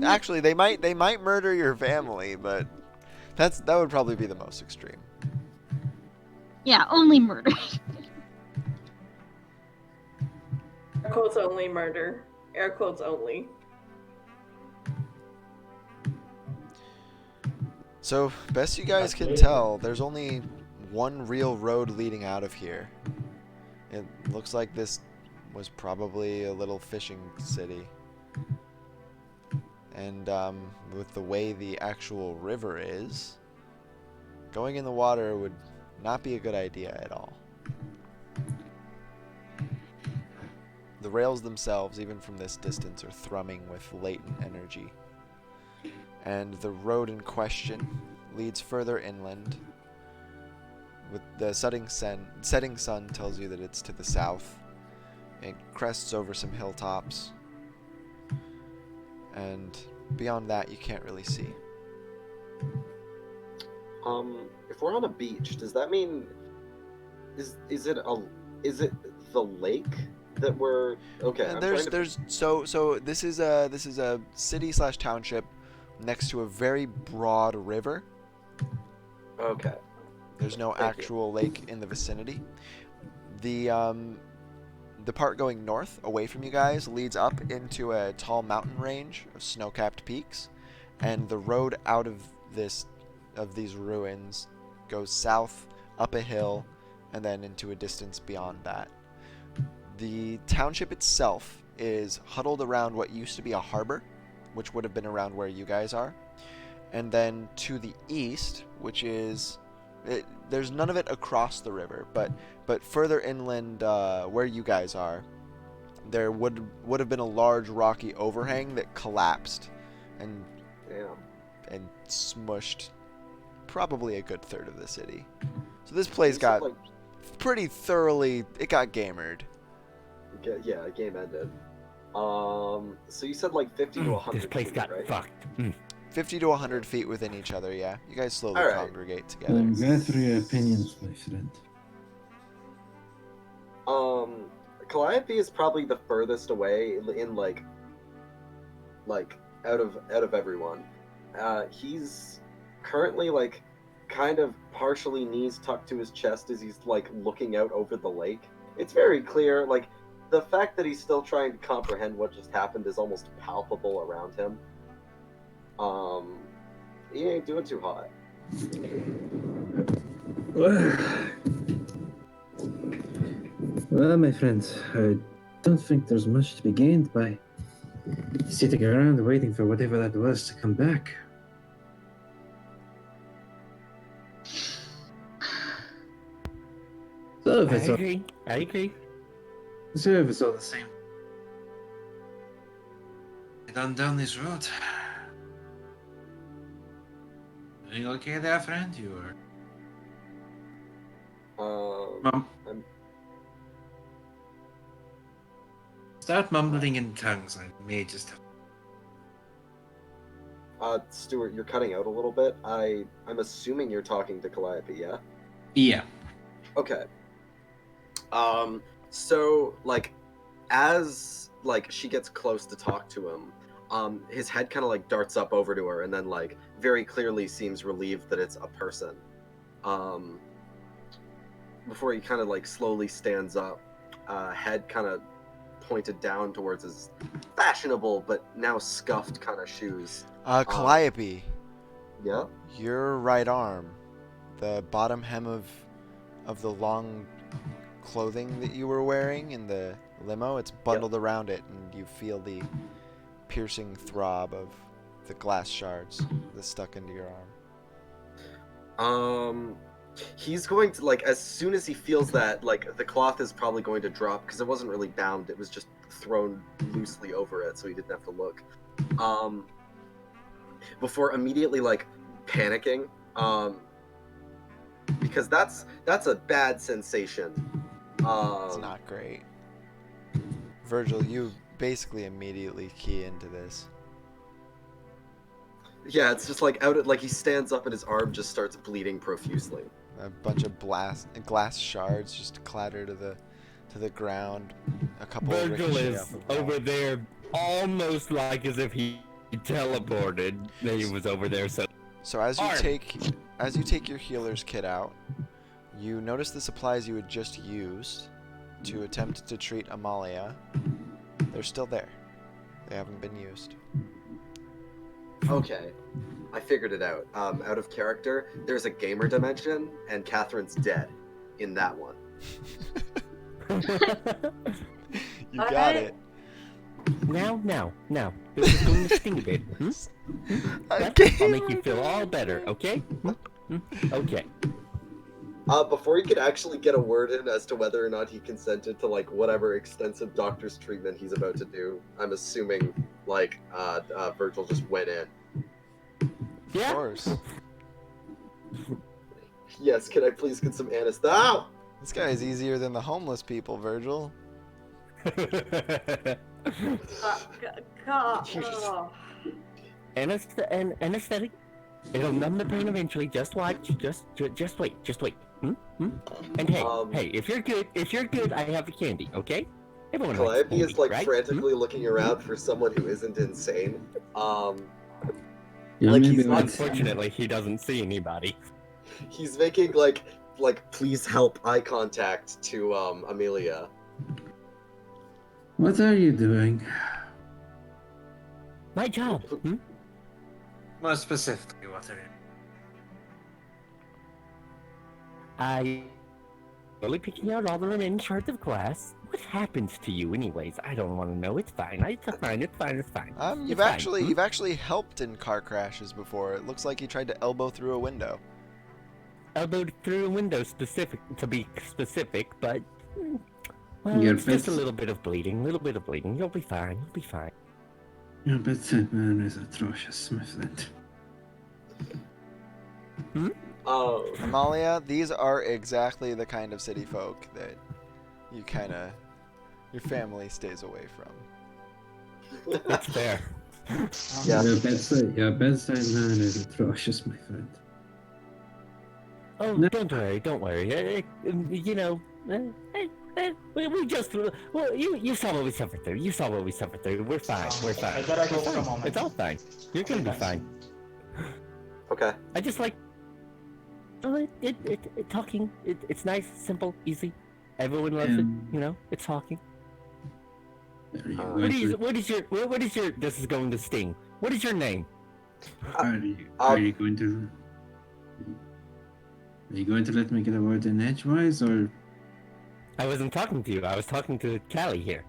[SPEAKER 1] Actually, they might murder your family, but that would probably be the most extreme.
[SPEAKER 5] Yeah, only murder.
[SPEAKER 7] Air quotes only murder. Air quotes only.
[SPEAKER 1] So, best you guys can
[SPEAKER 6] Okay.
[SPEAKER 1] tell, there's only one real road leading out of here. It looks like this was probably a little fishing city. And with the way the actual river is, going in the water would not be a good idea at all. The rails themselves, even from this distance, are thrumming with latent energy. And the road in question leads further inland. With the setting sun tells you that it's to the south. It crests over some hilltops. And beyond that, you can't really see.
[SPEAKER 4] If we're on a beach, does that mean is it the lake that we're okay?
[SPEAKER 1] And
[SPEAKER 4] I'm
[SPEAKER 1] so this is a city / township next to a very broad river.
[SPEAKER 4] Okay.
[SPEAKER 1] There's no
[SPEAKER 4] Thank you.
[SPEAKER 1] actual lake in the vicinity. The part going north, away from you guys, leads up into a tall mountain range of snow-capped peaks, and the road out of these ruins goes south, up a hill, and then into a distance beyond that. The township itself is huddled around what used to be a harbor, which would have been around where you guys are, and then to the east, which is there's none of it across the river, but further inland where you guys are, there would have been a large rocky overhang that collapsed and smushed probably a good third of the city. So this place got pretty thoroughly, it got gamered.
[SPEAKER 4] Yeah, game ended. So you said like 50 to 100
[SPEAKER 2] This place
[SPEAKER 4] feet,
[SPEAKER 2] got
[SPEAKER 4] right?
[SPEAKER 2] fucked.
[SPEAKER 1] 50 to 100 feet within each other, yeah. You guys slowly
[SPEAKER 4] Alright.
[SPEAKER 1] congregate together.
[SPEAKER 11] I'm glad for your opinions, my friend.
[SPEAKER 4] Calliope is probably the furthest away in like out of everyone. He's currently like kind of partially knees tucked to his chest as he's like looking out over the lake. It's very clear, like the fact that he's still trying to comprehend what just happened is almost palpable around him. He ain't doing too hot.
[SPEAKER 11] Well, my friends, I don't think there's much to be gained by sitting around waiting for whatever that was to come back. So if it's all,
[SPEAKER 2] I agree.
[SPEAKER 11] so if it's all the same.
[SPEAKER 9] Down this road. Are you okay there, friend? You are.
[SPEAKER 4] I'm
[SPEAKER 9] Start mumbling in tongues. I may just have.
[SPEAKER 4] Stuart, you're cutting out a little bit. I'm assuming you're talking to Calliope, yeah?
[SPEAKER 9] Yeah.
[SPEAKER 4] Okay. So like as like she gets close to talk to him, his head kind of like darts up over to her and then like very clearly seems relieved that it's a person. Before he kind of like slowly stands up, head kind of pointed down towards his fashionable but now scuffed kind of shoes.
[SPEAKER 1] Calliope.
[SPEAKER 4] Yeah.
[SPEAKER 1] Your right arm, the bottom hem of the long clothing that you were wearing in the limo, it's bundled around it, and you feel the piercing throb of the glass shards that's stuck into your arm.
[SPEAKER 4] He's going to, like, as soon as he feels that, like, the cloth is probably going to drop, because it wasn't really bound, it was just thrown loosely over it, so he didn't have to look. Before immediately, like, panicking, because that's a bad sensation.
[SPEAKER 1] It's not great. Virgil, you basically immediately key into this.
[SPEAKER 4] Yeah, it's just like like he stands up and his arm just starts bleeding profusely.
[SPEAKER 1] A bunch of glass shards just clatter to the ground. A couple
[SPEAKER 2] Virgil
[SPEAKER 1] ricochet
[SPEAKER 2] is
[SPEAKER 1] off the wall.
[SPEAKER 2] over there almost like as if he teleported. He was over there, so
[SPEAKER 1] So as you take your healer's kit out, You notice the supplies you had just used to attempt to treat Amalia. They're still there. They haven't been used.
[SPEAKER 4] Okay, I figured it out. Out of character, there's a gamer dimension, and Catherine's dead in that one.
[SPEAKER 1] You got
[SPEAKER 7] Alright.
[SPEAKER 1] it.
[SPEAKER 2] Now. This is going to sting a bit. I'll make you feel all better, okay? Okay.
[SPEAKER 4] Before he could actually get a word in as to whether or not he consented to like whatever extensive doctor's treatment he's about to do, I'm assuming like Virgil just went in.
[SPEAKER 2] Yeah.
[SPEAKER 1] Of course.
[SPEAKER 4] Yes, can I please get some anesthesia? Ow!
[SPEAKER 1] This guy is easier than the homeless people, Virgil.
[SPEAKER 7] Oh.
[SPEAKER 2] Anesthetic. It'll numb the pain eventually. Just watch. Just wait. And hey, if you're good, I have the candy. Okay? Everyone likes
[SPEAKER 4] Calliope
[SPEAKER 2] candy,
[SPEAKER 4] is like
[SPEAKER 2] right?
[SPEAKER 4] frantically looking around for someone who isn't insane.
[SPEAKER 11] Yeah,
[SPEAKER 4] Like,
[SPEAKER 11] maybe
[SPEAKER 4] he's not-
[SPEAKER 11] let's-
[SPEAKER 2] Unfortunately, he doesn't see anybody.
[SPEAKER 4] He's making like please help eye contact to Amelia.
[SPEAKER 11] What are you doing?
[SPEAKER 2] My job.
[SPEAKER 8] More specifically, what are you?
[SPEAKER 2] I only picking out all the remaining shards of glass. What happens to you, anyways? I don't want to know. It's fine. It's fine.
[SPEAKER 1] You've actually helped in car crashes before. It looks like you tried to elbow through a window.
[SPEAKER 2] Elbowed through a window, to be specific, but well,
[SPEAKER 11] Your
[SPEAKER 2] it's just a
[SPEAKER 11] best-
[SPEAKER 2] little bit of bleeding. You'll be fine.
[SPEAKER 11] Your bedside manner is atrocious, my friend.
[SPEAKER 4] Oh,
[SPEAKER 1] Amalia, these are exactly the kind of city folk that your family stays away from.
[SPEAKER 2] It's fair.
[SPEAKER 4] yeah.
[SPEAKER 11] Your bedside manner is atrocious, my friend.
[SPEAKER 2] Oh,
[SPEAKER 11] No.
[SPEAKER 2] don't worry. We just you saw what we suffered through. We're fine.
[SPEAKER 6] I gotta go for a
[SPEAKER 2] Fine.
[SPEAKER 6] moment.
[SPEAKER 2] It's all fine. You're gonna be fine.
[SPEAKER 4] Okay.
[SPEAKER 2] I just like. Oh, talking. It's nice, simple, easy. Everyone loves it. You know, it's talking.
[SPEAKER 11] Are you
[SPEAKER 2] What
[SPEAKER 11] going
[SPEAKER 2] is your? This is going to sting. What is your name?
[SPEAKER 11] are you going to? Are you going to let me get a word in edgewise, or
[SPEAKER 2] I wasn't talking to you. I was talking to Callie here.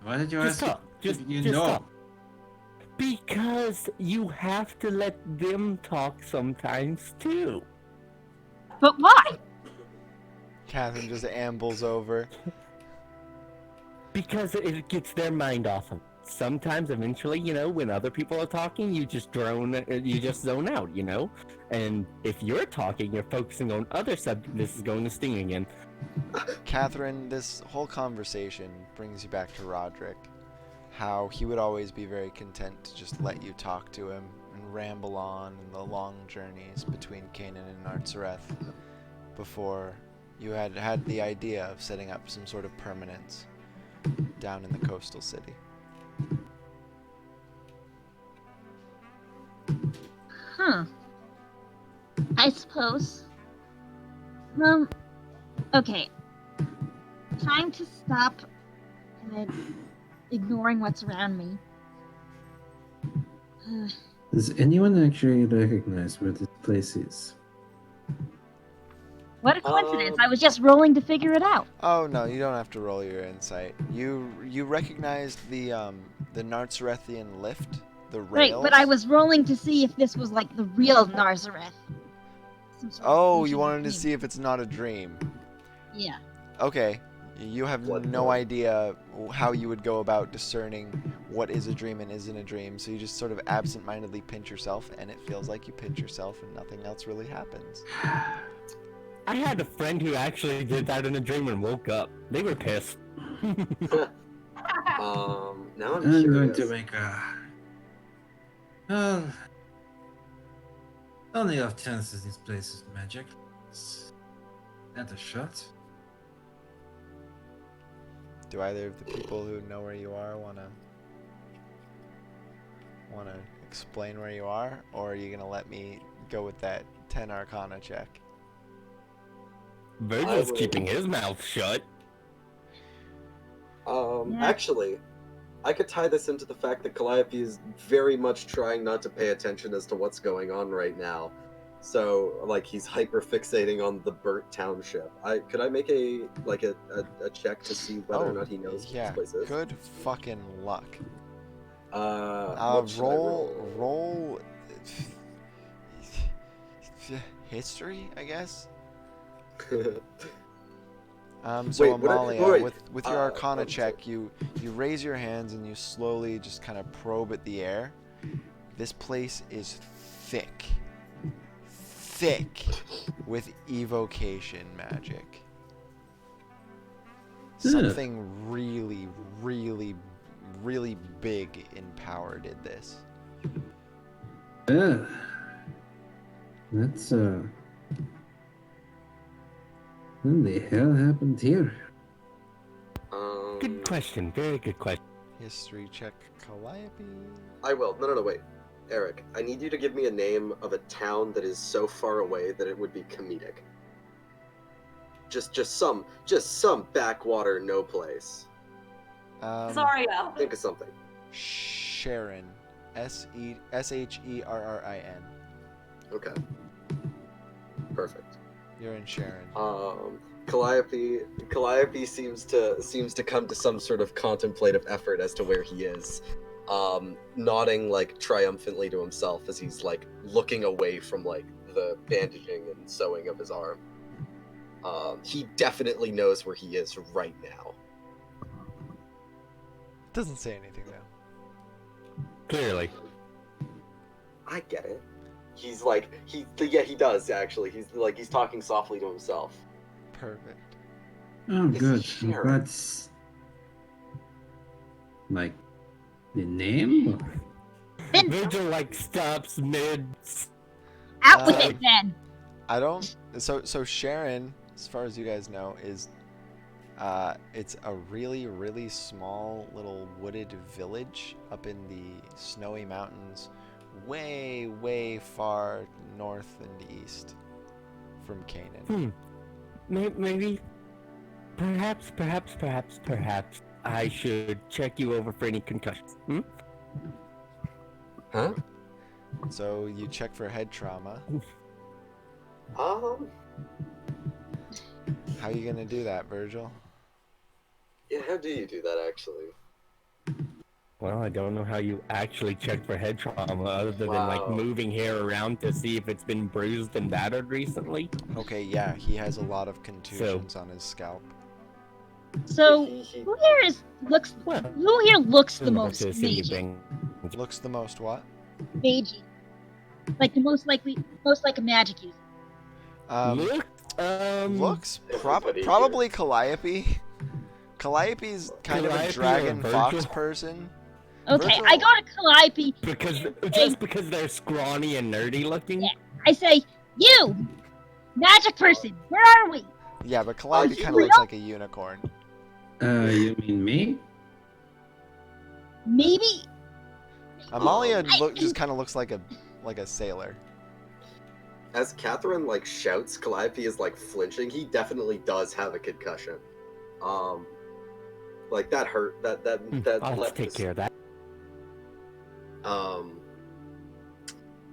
[SPEAKER 8] Why did you
[SPEAKER 2] Just
[SPEAKER 8] ask?
[SPEAKER 2] talk. Just
[SPEAKER 8] know.
[SPEAKER 2] talk. Because you have to let them talk sometimes too.
[SPEAKER 5] But why?
[SPEAKER 1] Catherine just ambles over.
[SPEAKER 2] Because it gets their mind off of it. Sometimes, eventually, when other people are talking, you just zone out, And if you're talking, you're focusing on other subjects. This is going to sting again.
[SPEAKER 1] Catherine, this whole conversation brings you back to Roderick. How he would always be very content to just let you talk to him and ramble on in the long journeys between Canaan and Nartzareth before you had the idea of setting up some sort of permanence down in the coastal city.
[SPEAKER 5] Huh. I suppose. Okay. Trying to stop ignoring what's around me.
[SPEAKER 11] does anyone actually recognize where this place is?
[SPEAKER 5] What a coincidence. I was just rolling to figure it out.
[SPEAKER 1] Oh no, you don't have to roll your insight. You recognized the Nartzarethian lift, the rails.
[SPEAKER 5] Right, but I was rolling to see if this was like the real Nazareth. Some sort of
[SPEAKER 1] Oh, you
[SPEAKER 5] ancient
[SPEAKER 1] wanted to
[SPEAKER 5] dream.
[SPEAKER 1] see if it's not a dream.
[SPEAKER 5] Yeah.
[SPEAKER 1] Okay. You have
[SPEAKER 4] What
[SPEAKER 1] no
[SPEAKER 4] the-
[SPEAKER 1] idea how you would go about discerning what is a dream and isn't a dream, so you just sort of absent-mindedly pinch yourself, and it feels like you pinch yourself and nothing else really happens.
[SPEAKER 2] I had a friend who actually did that in a dream and woke up. They were pissed.
[SPEAKER 4] Now I'm
[SPEAKER 11] I'm going
[SPEAKER 4] curious.
[SPEAKER 11] to make
[SPEAKER 9] Only have chances this place is magic. It's not a shot.
[SPEAKER 1] Do either of the people who know where you are wanna explain where you are, or are you gonna let me go with that 10 Arcana check?
[SPEAKER 2] Virgil's
[SPEAKER 4] will-
[SPEAKER 2] keeping his mouth shut.
[SPEAKER 5] Yeah.
[SPEAKER 4] Actually, I could tie this into the fact that Calliope is very much trying not to pay attention as to what's going on right now. So, like, he's hyper fixating on the burnt township. Could I make a check to see whether or not he knows what
[SPEAKER 1] yeah,
[SPEAKER 4] this place is?
[SPEAKER 1] good fucking luck.
[SPEAKER 4] What should I
[SPEAKER 1] roll history, I guess. So
[SPEAKER 4] Wait, what
[SPEAKER 1] Amalia,
[SPEAKER 4] wait,
[SPEAKER 1] with your Arcana
[SPEAKER 4] I'm
[SPEAKER 1] check, you raise your hands and you slowly just kind of probe at the air. This place is thick with evocation magic. Something really, really, really big in power did this.
[SPEAKER 11] That's what the hell happened here?
[SPEAKER 2] Good question. Very good question.
[SPEAKER 1] History check, Calliope.
[SPEAKER 4] I will. No, wait. Eric, I need you to give me a name of a town that is so far away that it would be comedic. Just some backwater no place.
[SPEAKER 7] Zario.
[SPEAKER 4] Think of something.
[SPEAKER 1] Sharon. Sherrin.
[SPEAKER 4] Okay. Perfect.
[SPEAKER 1] You're in Sharon.
[SPEAKER 4] Calliope seems to come to some sort of contemplative effort as to where he is. Nodding like triumphantly to himself as he's like looking away from like the bandaging and sewing of his arm. He definitely knows where he is right now.
[SPEAKER 1] Doesn't say anything though.
[SPEAKER 2] Clearly.
[SPEAKER 4] I get it. He does actually. He's talking softly to himself.
[SPEAKER 1] Perfect.
[SPEAKER 11] Oh,
[SPEAKER 4] It's
[SPEAKER 11] good.
[SPEAKER 4] Sharon.
[SPEAKER 11] That's like the name.
[SPEAKER 2] Virgil like stops mid.
[SPEAKER 5] Out with it then.
[SPEAKER 1] I don't. So Sharon, as far as you guys know, is it's a really, really small little wooded village up in the snowy mountains, way, way far north and east from Canaan.
[SPEAKER 2] Maybe. Perhaps. I should check you over for any concussions.
[SPEAKER 4] Huh?
[SPEAKER 1] So you check for head trauma. How you gonna do that, Virgil?
[SPEAKER 4] Yeah, how do you do that actually?
[SPEAKER 2] Well, I don't know how you actually check for head trauma other than like
[SPEAKER 4] Wow.
[SPEAKER 2] moving hair around to see if it's been bruised and battered recently.
[SPEAKER 1] Okay, yeah, he has a lot of contusions on his scalp.
[SPEAKER 5] So who here looks the most
[SPEAKER 2] to see
[SPEAKER 5] magey?
[SPEAKER 2] anything.
[SPEAKER 1] Looks the most what?
[SPEAKER 5] Magey. Like the most like a magic user.
[SPEAKER 1] Looks
[SPEAKER 4] Everybody
[SPEAKER 1] probably Calliope. Calliope's kind of a
[SPEAKER 2] Calliope or
[SPEAKER 1] dragon fox
[SPEAKER 2] Virgil?
[SPEAKER 1] person.
[SPEAKER 5] Okay,
[SPEAKER 1] Virgil-
[SPEAKER 5] I go to Calliope.
[SPEAKER 2] Because they're scrawny and nerdy looking.
[SPEAKER 5] Yeah. I say, you, magic person, where are we?
[SPEAKER 1] Yeah, but Calliope
[SPEAKER 4] you
[SPEAKER 1] kind of
[SPEAKER 4] were
[SPEAKER 1] looks like a unicorn.
[SPEAKER 11] You mean me?
[SPEAKER 5] Maybe.
[SPEAKER 1] Amalia just kind of looks like a sailor.
[SPEAKER 4] As Catherine like shouts, Calliope is like flinching. He definitely does have a concussion. Like that hurt. That
[SPEAKER 2] I'll
[SPEAKER 4] left
[SPEAKER 2] take
[SPEAKER 4] his-
[SPEAKER 2] care of that.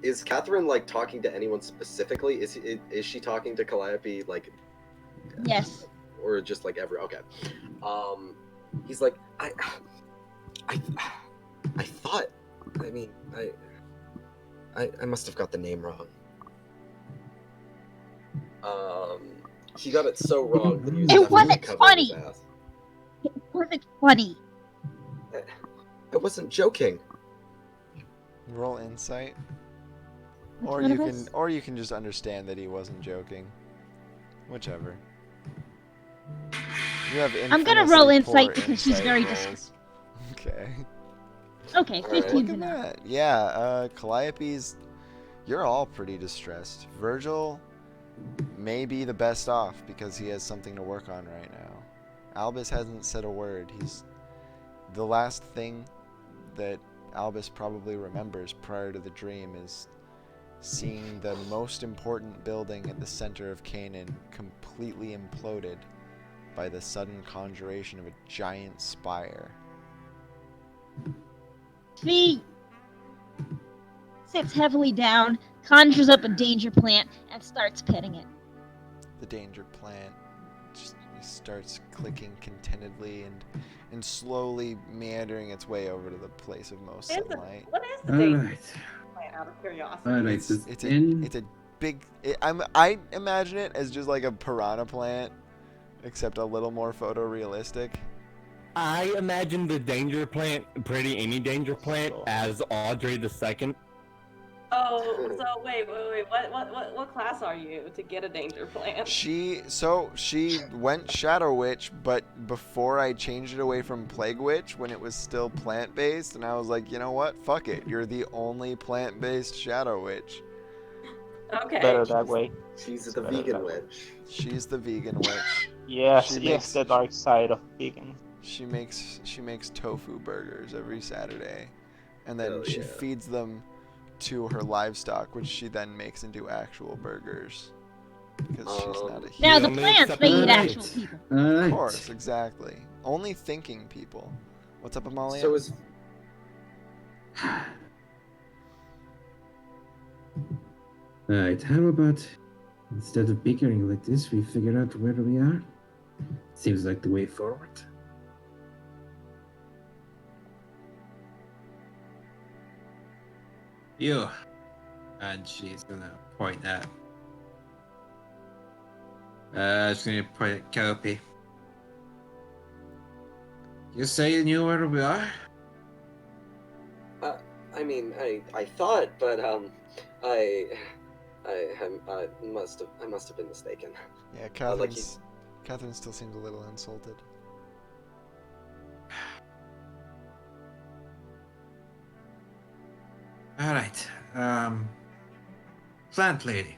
[SPEAKER 4] Is Catherine like talking to anyone specifically? Is she talking to Calliope like,
[SPEAKER 5] Yes.
[SPEAKER 4] or just like okay? He's like I thought. I mean I must have got the name wrong. He got it so wrong that he was
[SPEAKER 5] It
[SPEAKER 4] definitely
[SPEAKER 5] wasn't
[SPEAKER 4] covering his
[SPEAKER 5] funny.
[SPEAKER 4] ass.
[SPEAKER 5] It wasn't funny.
[SPEAKER 4] I wasn't joking.
[SPEAKER 1] Roll insight,
[SPEAKER 5] Which
[SPEAKER 1] or
[SPEAKER 5] one
[SPEAKER 1] you
[SPEAKER 5] of
[SPEAKER 1] can,
[SPEAKER 5] us?
[SPEAKER 1] or you can just understand that he wasn't joking. Whichever. You have
[SPEAKER 5] I'm gonna roll
[SPEAKER 1] infamously
[SPEAKER 5] insight
[SPEAKER 1] poor
[SPEAKER 5] because she's
[SPEAKER 1] insight
[SPEAKER 5] very
[SPEAKER 1] rolls. Okay.
[SPEAKER 5] Okay,
[SPEAKER 4] All right.
[SPEAKER 5] 15's
[SPEAKER 1] Look at
[SPEAKER 5] enough.
[SPEAKER 1] that. Yeah, Calliope's. You're all pretty distressed. Virgil may be the best off because he has something to work on right now. Albus hasn't said a word. He's the last thing that Albus probably remembers prior to the dream is seeing the most important building at the center of Canaan completely imploded by the sudden conjuration of a giant spire.
[SPEAKER 5] Fee sits heavily down, conjures up a danger plant, and starts petting it.
[SPEAKER 1] The danger plant just starts clicking contentedly and slowly meandering its way over to the place of most sunlight.
[SPEAKER 7] What is the
[SPEAKER 11] All
[SPEAKER 7] date?
[SPEAKER 11] right.
[SPEAKER 7] Out of curiosity.
[SPEAKER 11] All right.
[SPEAKER 1] It's
[SPEAKER 11] It's
[SPEAKER 1] a
[SPEAKER 11] in.
[SPEAKER 1] it's a big. I imagine it as just like a piranha plant, except a little more photorealistic.
[SPEAKER 2] I imagine the danger plant, pretty any danger plant, as Audrey the Second.
[SPEAKER 7] Oh, so wait. What class are you to get a danger plant?
[SPEAKER 1] She went Shadow Witch, but before I changed it away from Plague Witch when it was still plant based, and I was like, you know what? Fuck it. You're the only plant based Shadow Witch.
[SPEAKER 7] Okay.
[SPEAKER 6] Better that way.
[SPEAKER 4] She's
[SPEAKER 6] It's
[SPEAKER 4] the
[SPEAKER 6] better
[SPEAKER 4] vegan
[SPEAKER 6] that way.
[SPEAKER 4] witch.
[SPEAKER 1] She's the vegan witch.
[SPEAKER 6] Yes,
[SPEAKER 1] She
[SPEAKER 6] yes,
[SPEAKER 1] makes-
[SPEAKER 6] the dark side of vegan.
[SPEAKER 1] She makes tofu burgers every Saturday, and then
[SPEAKER 4] Hell
[SPEAKER 1] she
[SPEAKER 4] yeah.
[SPEAKER 1] feeds them to her livestock, which she then makes into actual burgers. Because she's not a
[SPEAKER 5] Now the
[SPEAKER 2] only
[SPEAKER 5] plants, they eat
[SPEAKER 11] Alright.
[SPEAKER 5] actual people.
[SPEAKER 11] All
[SPEAKER 1] Of
[SPEAKER 11] right.
[SPEAKER 1] course, exactly. Only thinking people. What's up, Amalia?
[SPEAKER 4] So is
[SPEAKER 11] All right. How about instead of bickering like this, we figure out where we are? Seems like the way forward.
[SPEAKER 8] You. And she's gonna point at. She's gonna point at Kelpie. You say you knew where we are?
[SPEAKER 4] I mean, I thought, but I must have been mistaken.
[SPEAKER 1] Yeah,
[SPEAKER 4] like
[SPEAKER 1] Catherine still seems a little insulted.
[SPEAKER 8] Alright. Plant lady.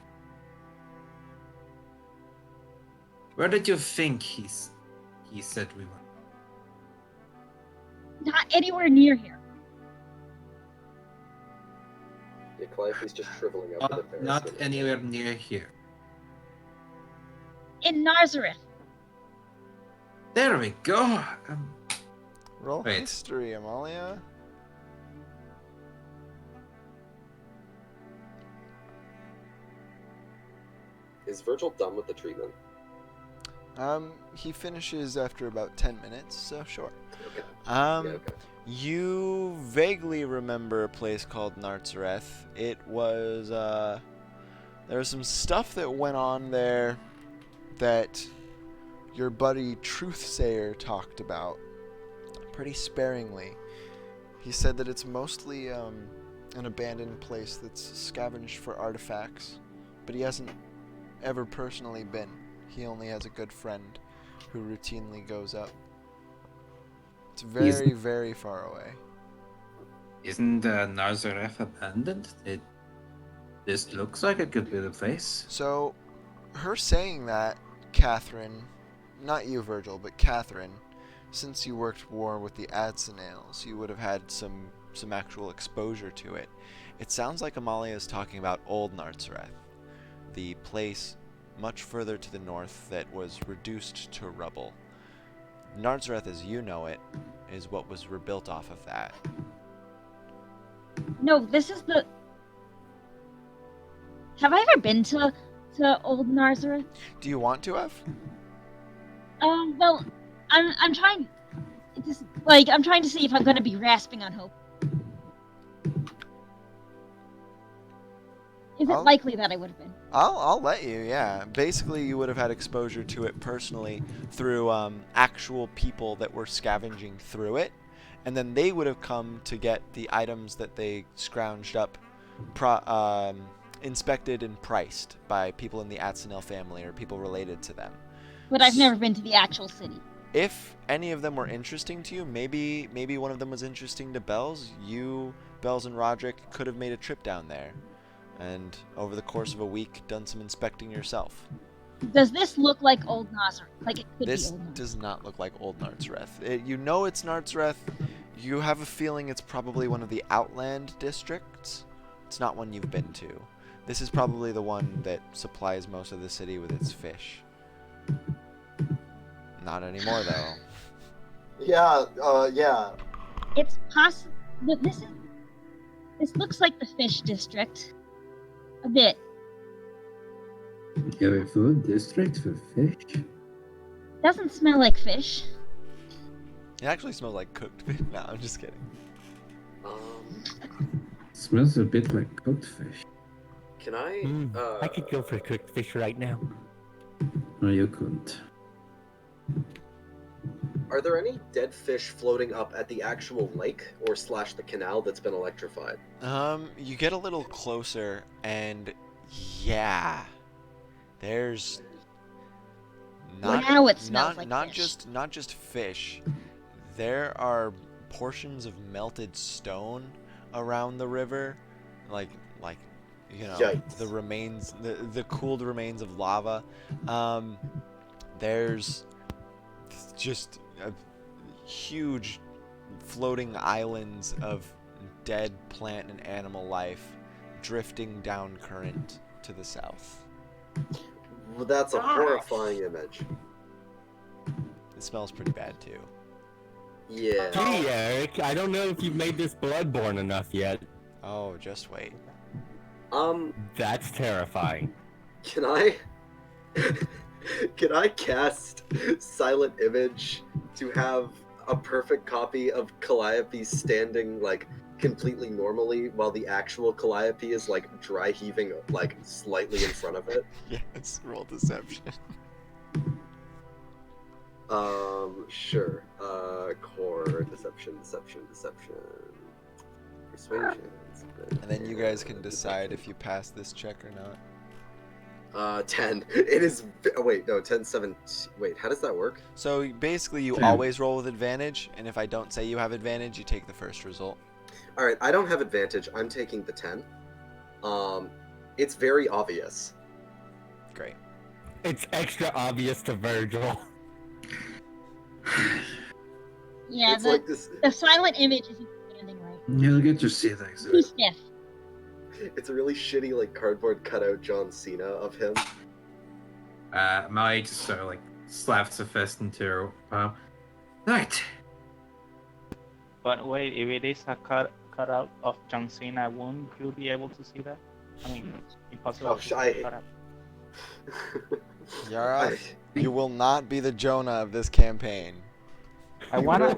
[SPEAKER 8] Where did you think he said we were?
[SPEAKER 5] Not anywhere near here.
[SPEAKER 4] Yeah, Calliope's just shriveling up with
[SPEAKER 8] Not
[SPEAKER 4] embarrassment.
[SPEAKER 8] anywhere near here.
[SPEAKER 5] In Nazareth.
[SPEAKER 8] There we go.
[SPEAKER 1] Roll
[SPEAKER 8] Wait.
[SPEAKER 1] history, Amalia.
[SPEAKER 4] Is Virgil done with the treatment?
[SPEAKER 1] He finishes after about 10 minutes, so sure.
[SPEAKER 4] Okay.
[SPEAKER 1] Um,
[SPEAKER 4] Yeah, okay.
[SPEAKER 1] You vaguely remember a place called Nazareth. It was, there was some stuff that went on there that your buddy Truthsayer talked about pretty sparingly. He said that it's mostly, an abandoned place that's scavenged for artifacts, but he hasn't ever personally been. He only has a good friend who routinely goes up. It's very, very far away.
[SPEAKER 8] Isn't Nazareth abandoned? This looks like it could be the place.
[SPEAKER 1] So, her saying that, Catherine, not you, Virgil, but Catherine, since you worked more with the Adsenales, you would have had some actual exposure to it. It sounds like Amalia is talking about Old Nazareth, the place much further to the north that was reduced to rubble. Nazareth, as you know it, is what was rebuilt off of that.
[SPEAKER 5] No, this is the. Have I ever been to Old Nazareth?
[SPEAKER 1] Do you want to have?
[SPEAKER 5] Well, I'm trying. I'm trying to see if I'm gonna be rasping on hope. Is it
[SPEAKER 1] I'll-
[SPEAKER 5] likely that I would have been?
[SPEAKER 1] I'll let you, yeah. Basically, you would have had exposure to it personally through actual people that were scavenging through it, and then they would have come to get the items that they scrounged up, inspected and priced by people in the Atsenel family or people related to them.
[SPEAKER 5] But I've never been to the actual city.
[SPEAKER 1] If any of them were interesting to you, maybe one of them was interesting to Bells. You, Bells, and Roderick could have made a trip down there, and over the course of a week, done some inspecting yourself.
[SPEAKER 5] Does this look like Old Nazareth? Like it could
[SPEAKER 1] This
[SPEAKER 5] be Old Nazareth?
[SPEAKER 1] does not look like Old Nazareth. You know it's Nazareth. You have a feeling it's probably one of the Outland districts. It's not one you've been to. This is probably the one that supplies most of the city with its fish. Not anymore, though.
[SPEAKER 4] Yeah, yeah.
[SPEAKER 5] It's possible. This looks like the fish district. A bit.
[SPEAKER 11] You have a food district for fish?
[SPEAKER 5] Doesn't smell like fish.
[SPEAKER 1] It actually smells like cooked fish. No, I'm just kidding.
[SPEAKER 11] Smells a bit like cooked fish.
[SPEAKER 4] Can I?
[SPEAKER 2] I could go for cooked fish right now.
[SPEAKER 11] No, you couldn't.
[SPEAKER 4] Are there any dead fish floating up at the actual lake or / the canal that's been electrified?
[SPEAKER 1] You get a little closer, and yeah, there's
[SPEAKER 5] Now it smells like
[SPEAKER 1] not
[SPEAKER 5] fish.
[SPEAKER 1] not just fish. There are portions of melted stone around the river, like you know,
[SPEAKER 4] Yikes.
[SPEAKER 1] the remains, the cooled remains of lava. There's just huge floating islands of dead plant and animal life drifting down current to the south.
[SPEAKER 4] Well, that's a horrifying image.
[SPEAKER 1] It smells pretty bad too.
[SPEAKER 4] Yeah.
[SPEAKER 2] Gee, Eric, I don't know if you've made this bloodborne enough yet.
[SPEAKER 1] Oh, just wait.
[SPEAKER 2] That's terrifying.
[SPEAKER 4] Can I? Can I cast Silent Image to have a perfect copy of Calliope standing like completely normally while the actual Calliope is like dry heaving like slightly in front of it?
[SPEAKER 1] Yes, roll deception.
[SPEAKER 4] Sure. Core, deception. Persuasion.
[SPEAKER 1] And then you guys can decide if you pass this check or not.
[SPEAKER 4] 10. It is. Oh, wait, no, 10, 7. Wait, how does that work?
[SPEAKER 1] So basically, you
[SPEAKER 11] 10.
[SPEAKER 1] always roll with advantage, and if I don't say you have advantage, you take the first result.
[SPEAKER 4] Alright, I don't have advantage. I'm taking the 10. It's very obvious.
[SPEAKER 1] Great.
[SPEAKER 2] It's extra obvious to Virgil.
[SPEAKER 5] Yeah,
[SPEAKER 4] It's like this.
[SPEAKER 5] the silent image isn't standing right.
[SPEAKER 11] You'll get to see
[SPEAKER 5] Too
[SPEAKER 11] things.
[SPEAKER 5] stiff.
[SPEAKER 4] It's a really shitty, like, cardboard cutout John Cena of him.
[SPEAKER 10] Mally just sort of like slaps a fist into her palm. Right.
[SPEAKER 6] But wait, if it is a cutout of John Cena, won't you be able to see that? I mean, it's impossible to cut out.
[SPEAKER 1] Yara, you will not be the Jonah of this campaign.
[SPEAKER 6] I wanna,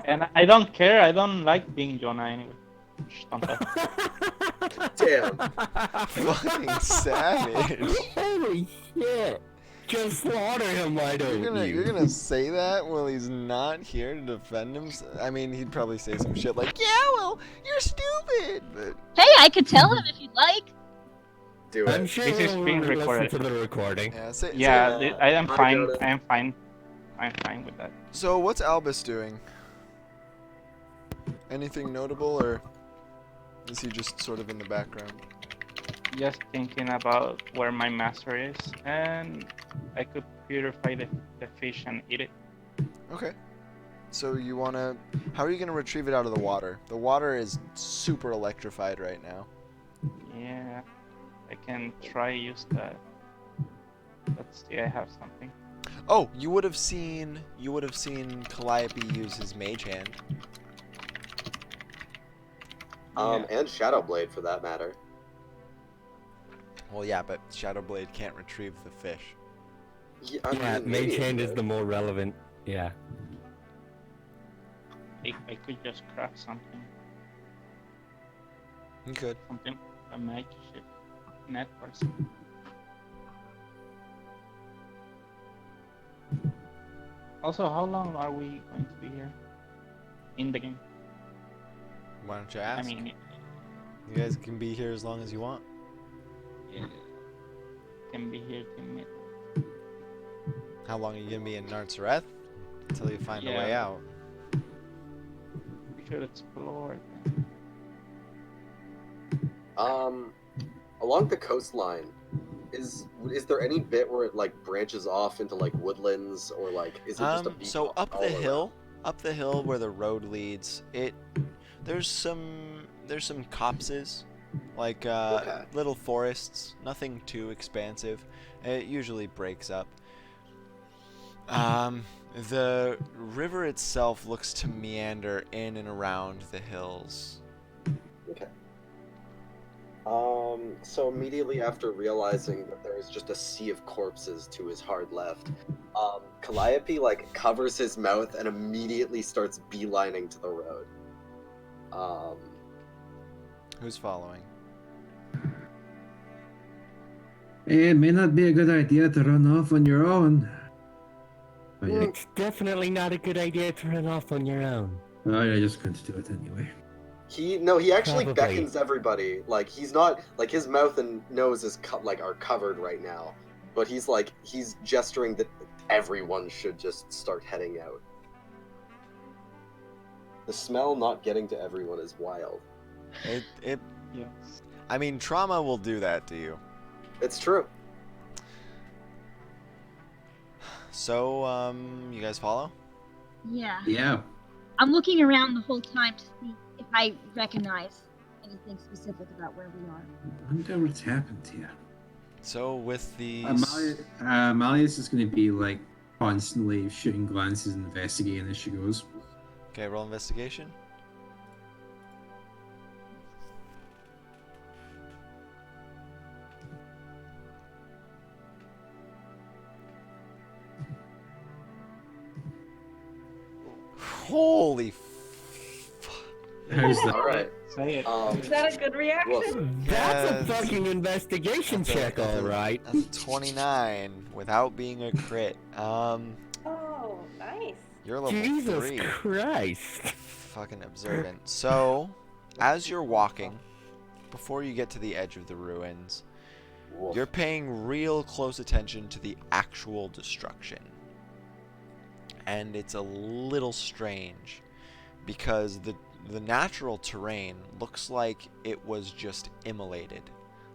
[SPEAKER 6] and I don't care. I don't like being Jonah anyway. Just don't touch.
[SPEAKER 4] Damn.
[SPEAKER 1] Fucking savage.
[SPEAKER 2] Holy shit! Just slaughter him, why don't
[SPEAKER 1] You're gonna say that while he's not here to defend himself? I mean, he'd probably say some shit like, "Yeah, well, you're stupid," but
[SPEAKER 5] Hey, I could tell him if you'd like.
[SPEAKER 4] Do it.
[SPEAKER 2] I'm sure
[SPEAKER 6] This is
[SPEAKER 2] we'll
[SPEAKER 6] being
[SPEAKER 2] listen
[SPEAKER 6] recorded.
[SPEAKER 2] to the recording.
[SPEAKER 1] yeah.
[SPEAKER 6] I am
[SPEAKER 4] I
[SPEAKER 6] fine.
[SPEAKER 4] got it.
[SPEAKER 6] I am fine. I'm fine with that.
[SPEAKER 1] So what's Albus doing? Anything notable, or is he just sort of in the background?
[SPEAKER 6] Just thinking about where my master is, and I could purify the fish and eat it.
[SPEAKER 1] Okay. So you wanna? How are you gonna retrieve it out of the water? The water is super electrified right now.
[SPEAKER 6] Yeah, I can try use that. Let's see, I have something.
[SPEAKER 1] Oh, you would have seen Calliope use his mage hand.
[SPEAKER 4] And Shadowblade for that matter.
[SPEAKER 1] Well, yeah, but Shadowblade can't retrieve the fish.
[SPEAKER 4] Yeah, I
[SPEAKER 2] Yeah,
[SPEAKER 4] mean,
[SPEAKER 2] Mage
[SPEAKER 4] maybe
[SPEAKER 2] Hand
[SPEAKER 4] it
[SPEAKER 2] is
[SPEAKER 4] could.
[SPEAKER 2] the more relevant. Yeah.
[SPEAKER 6] I could just craft something.
[SPEAKER 1] You could.
[SPEAKER 6] Something, a magic net or something. Also, how long are we going to be here in the game?
[SPEAKER 1] Why don't you ask?
[SPEAKER 6] I mean,
[SPEAKER 1] you guys can be here as long as you want.
[SPEAKER 6] it can be here till midnight.
[SPEAKER 1] How long are you gonna be in Nartzareth? Until you find a way
[SPEAKER 6] Yeah.
[SPEAKER 1] out.
[SPEAKER 6] We should explore.
[SPEAKER 4] Along the coastline, is there any bit where it like branches off into like woodlands, or like is it just a beach
[SPEAKER 1] So up
[SPEAKER 4] all
[SPEAKER 1] the
[SPEAKER 4] around?
[SPEAKER 1] up the hill where the road leads, there's some copses Like
[SPEAKER 4] Okay.
[SPEAKER 1] little forests, nothing too expansive. It usually breaks up. The river itself looks to meander in and around the hills.
[SPEAKER 4] Okay. So immediately after realizing that there is just a sea of corpses to his hard left, Calliope like covers his mouth and immediately starts beelining to the road.
[SPEAKER 1] Who's following?
[SPEAKER 11] It may not be a good idea to run off on your own. Oh, yeah.
[SPEAKER 2] It's definitely not a good idea to run off on your own.
[SPEAKER 11] Oh, you're just going to do it anyway.
[SPEAKER 4] He actually
[SPEAKER 2] Probably.
[SPEAKER 4] beckons everybody. Like he's not like his mouth and nose is are covered right now, but he's gesturing that everyone should just start heading out. The smell not getting to everyone is wild.
[SPEAKER 1] It
[SPEAKER 6] Yes.
[SPEAKER 1] I mean, trauma will do that to you.
[SPEAKER 4] It's true.
[SPEAKER 1] So, you guys follow?
[SPEAKER 5] Yeah.
[SPEAKER 11] Yeah.
[SPEAKER 5] I'm looking around the whole time to see if I recognize anything specific about where we are.
[SPEAKER 11] I wonder what's happened here.
[SPEAKER 1] So with the
[SPEAKER 11] Amalia's is going to be like constantly shooting glances and investigating as she goes.
[SPEAKER 1] okay, roll investigation. Holy
[SPEAKER 11] How's that?
[SPEAKER 4] All right.
[SPEAKER 6] Say it.
[SPEAKER 7] Is that a good reaction?
[SPEAKER 2] That's a
[SPEAKER 1] Yes.
[SPEAKER 2] fucking investigation check, all right.
[SPEAKER 1] That's a 29 without being a crit.
[SPEAKER 7] Oh, nice.
[SPEAKER 1] You're level
[SPEAKER 2] Jesus
[SPEAKER 1] 3.
[SPEAKER 2] Christ.
[SPEAKER 1] Fucking observant. So, as you're walking, before you get to the edge of the ruins,
[SPEAKER 4] Woof.
[SPEAKER 1] you're paying real close attention to the actual destruction. And it's a little strange because the natural terrain looks like it was just immolated,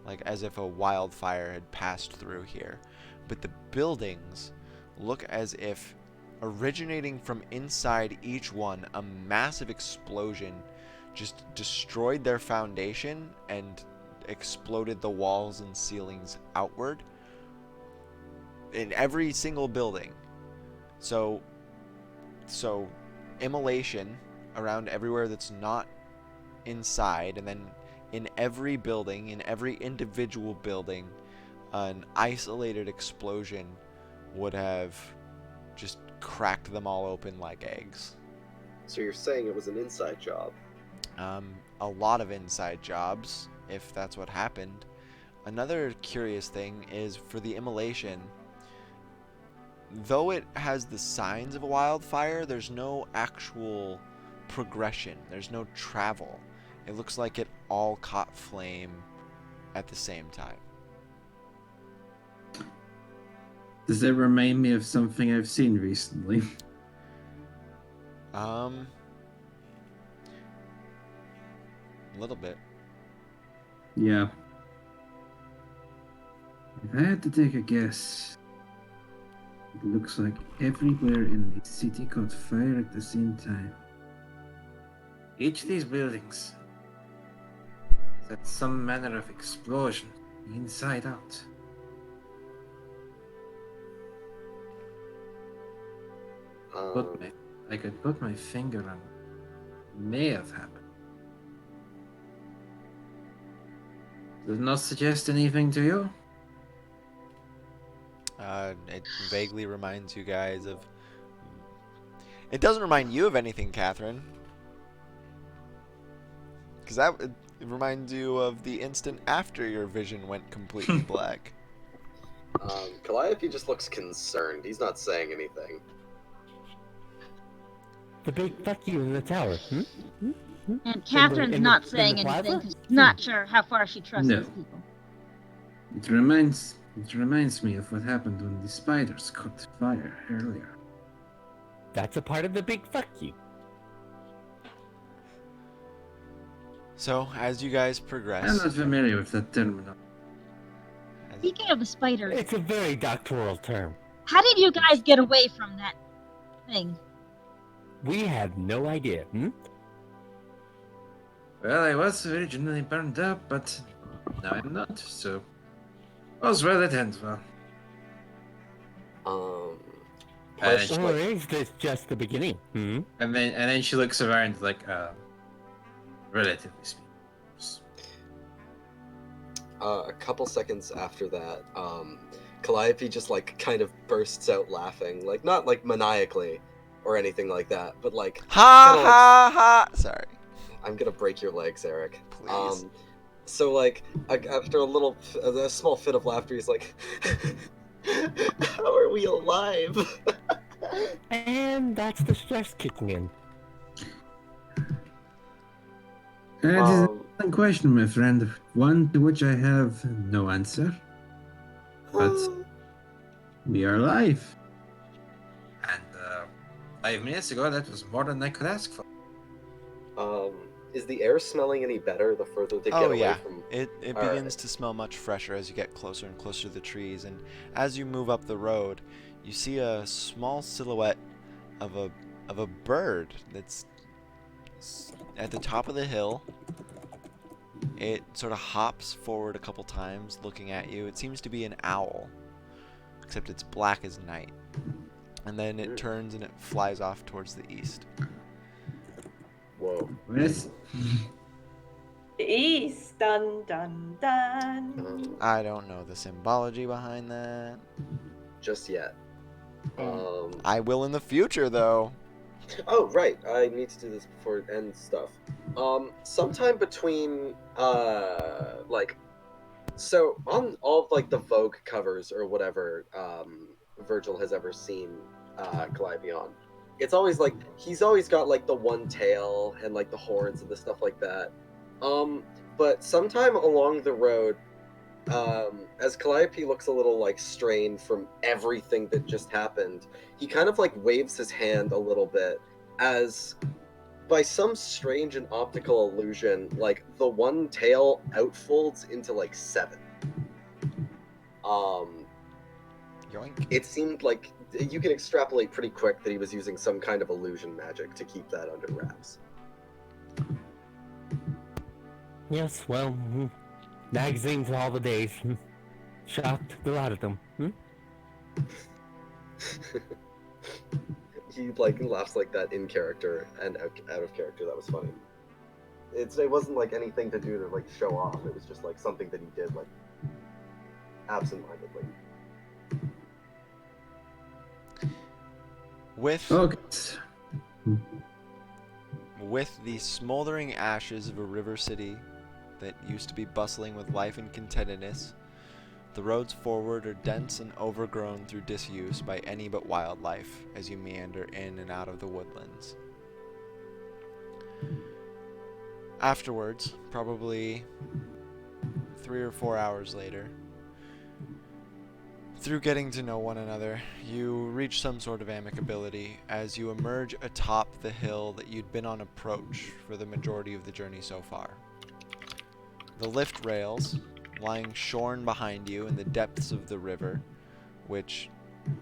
[SPEAKER 1] like as if a wildfire had passed through here. But the buildings look as if originating from inside each one, a massive explosion just destroyed their foundation and exploded the walls and ceilings outward in every single building. So immolation around everywhere that's not inside, and then in every building, in every individual building, an isolated explosion would have just cracked them all open like eggs.
[SPEAKER 4] So you're saying it was an inside job?
[SPEAKER 1] A lot of inside jobs, if that's what happened. Another curious thing is for the immolation, though it has the signs of a wildfire, there's no actual progression. There's no travel. It looks like it all caught flame at the same time.
[SPEAKER 11] Does it remind me of something I've seen recently?
[SPEAKER 1] A little bit.
[SPEAKER 11] Yeah. If I had to take a guess, it looks like everywhere in the city caught fire at the same time. Each of these buildings had some manner of explosion, inside out. I could put my finger on what may have happened. Does not suggest anything to you?
[SPEAKER 1] It vaguely reminds you guys of... It doesn't remind you of anything, Catherine. Because it reminds you of the instant after your vision went completely black.
[SPEAKER 4] Calliope just looks concerned. He's not saying anything.
[SPEAKER 2] The big fuck you in the tower.
[SPEAKER 5] And Catherine's
[SPEAKER 2] in
[SPEAKER 5] not
[SPEAKER 2] the
[SPEAKER 5] saying
[SPEAKER 2] plaza?
[SPEAKER 5] anything because she's not sure how far she trusts
[SPEAKER 11] No.
[SPEAKER 5] these people.
[SPEAKER 11] It reminds me of what happened when the spiders caught fire earlier.
[SPEAKER 2] That's a part of the big fuck you.
[SPEAKER 1] So, as you guys
[SPEAKER 11] I'm
[SPEAKER 1] progress...
[SPEAKER 11] not familiar with that terminology.
[SPEAKER 5] Speaking of the spiders,
[SPEAKER 2] It's a very doctoral term.
[SPEAKER 5] how did you guys get away from that thing?
[SPEAKER 2] We have no idea.
[SPEAKER 11] Well, I was originally burned up, but now I'm not, so all's well that ends well.
[SPEAKER 4] Push,
[SPEAKER 8] And,
[SPEAKER 2] Or
[SPEAKER 4] like,
[SPEAKER 2] is this just the beginning? Hmm?
[SPEAKER 8] then she looks around like, relatively speaking.
[SPEAKER 4] a couple seconds after that, Calliope just like kind of bursts out laughing, like not like maniacally or anything like that, but like
[SPEAKER 1] Ha
[SPEAKER 4] kinda like,
[SPEAKER 1] ha ha! Sorry.
[SPEAKER 4] I'm gonna break your legs, Eric.
[SPEAKER 1] Please.
[SPEAKER 4] So like after a small fit of laughter, he's like, "How are we alive?"
[SPEAKER 2] And that's the stress kicking in.
[SPEAKER 11] That is a question, my friend. One to which I have no answer. But we are alive.
[SPEAKER 8] And 5 minutes ago, that was more than I could ask for.
[SPEAKER 4] Is the air smelling any better the further they get
[SPEAKER 1] Oh
[SPEAKER 4] away
[SPEAKER 1] yeah,
[SPEAKER 4] from?
[SPEAKER 1] it
[SPEAKER 4] All
[SPEAKER 1] begins
[SPEAKER 4] right.
[SPEAKER 1] to smell much fresher as you get closer and closer to the trees, and as you move up the road, you see a small silhouette of a bird that's at the top of the hill. It sort of hops forward a couple times, looking at you. It seems to be an owl, except it's black as night. And then it turns and it flies off towards the east.
[SPEAKER 4] Whoa.
[SPEAKER 11] Yes.
[SPEAKER 7] East, dun dun dun.
[SPEAKER 1] I don't know the symbology behind that.
[SPEAKER 4] Just yet.
[SPEAKER 1] I will in the future, though.
[SPEAKER 4] Oh, right. I need to do this before it ends stuff. Sometime between, like, so on all of, like, the Vogue covers or whatever, Virgil has ever seen, Calliope on, it's always, like, he's always got, like, the one tail and, like, the horns and the stuff like that. But sometime along the road, as Calliope looks a little like strained from everything that just happened, he kind of like waves his hand a little bit as by some strange and optical illusion, like the one tail outfolds into like 7.
[SPEAKER 1] Yoink.
[SPEAKER 4] It seemed like you can extrapolate pretty quick that he was using some kind of illusion magic to keep that under wraps.
[SPEAKER 2] Yes, well, magazines all the days. Shocked a lot of them.
[SPEAKER 4] He like laughs like that in character and out of character. That was funny. It wasn't like anything to do to like show off. It was just like something that he did like absentmindedly.
[SPEAKER 1] With the smoldering ashes of a river city that used to be bustling with life and contentedness, the roads forward are dense and overgrown through disuse by any but wildlife as you meander in and out of the woodlands. Afterwards, probably 3 or 4 hours later, through getting to know one another, you reach some sort of amicability as you emerge atop the hill that you'd been on approach for the majority of the journey so far. The lift rails, lying shorn behind you in the depths of the river, which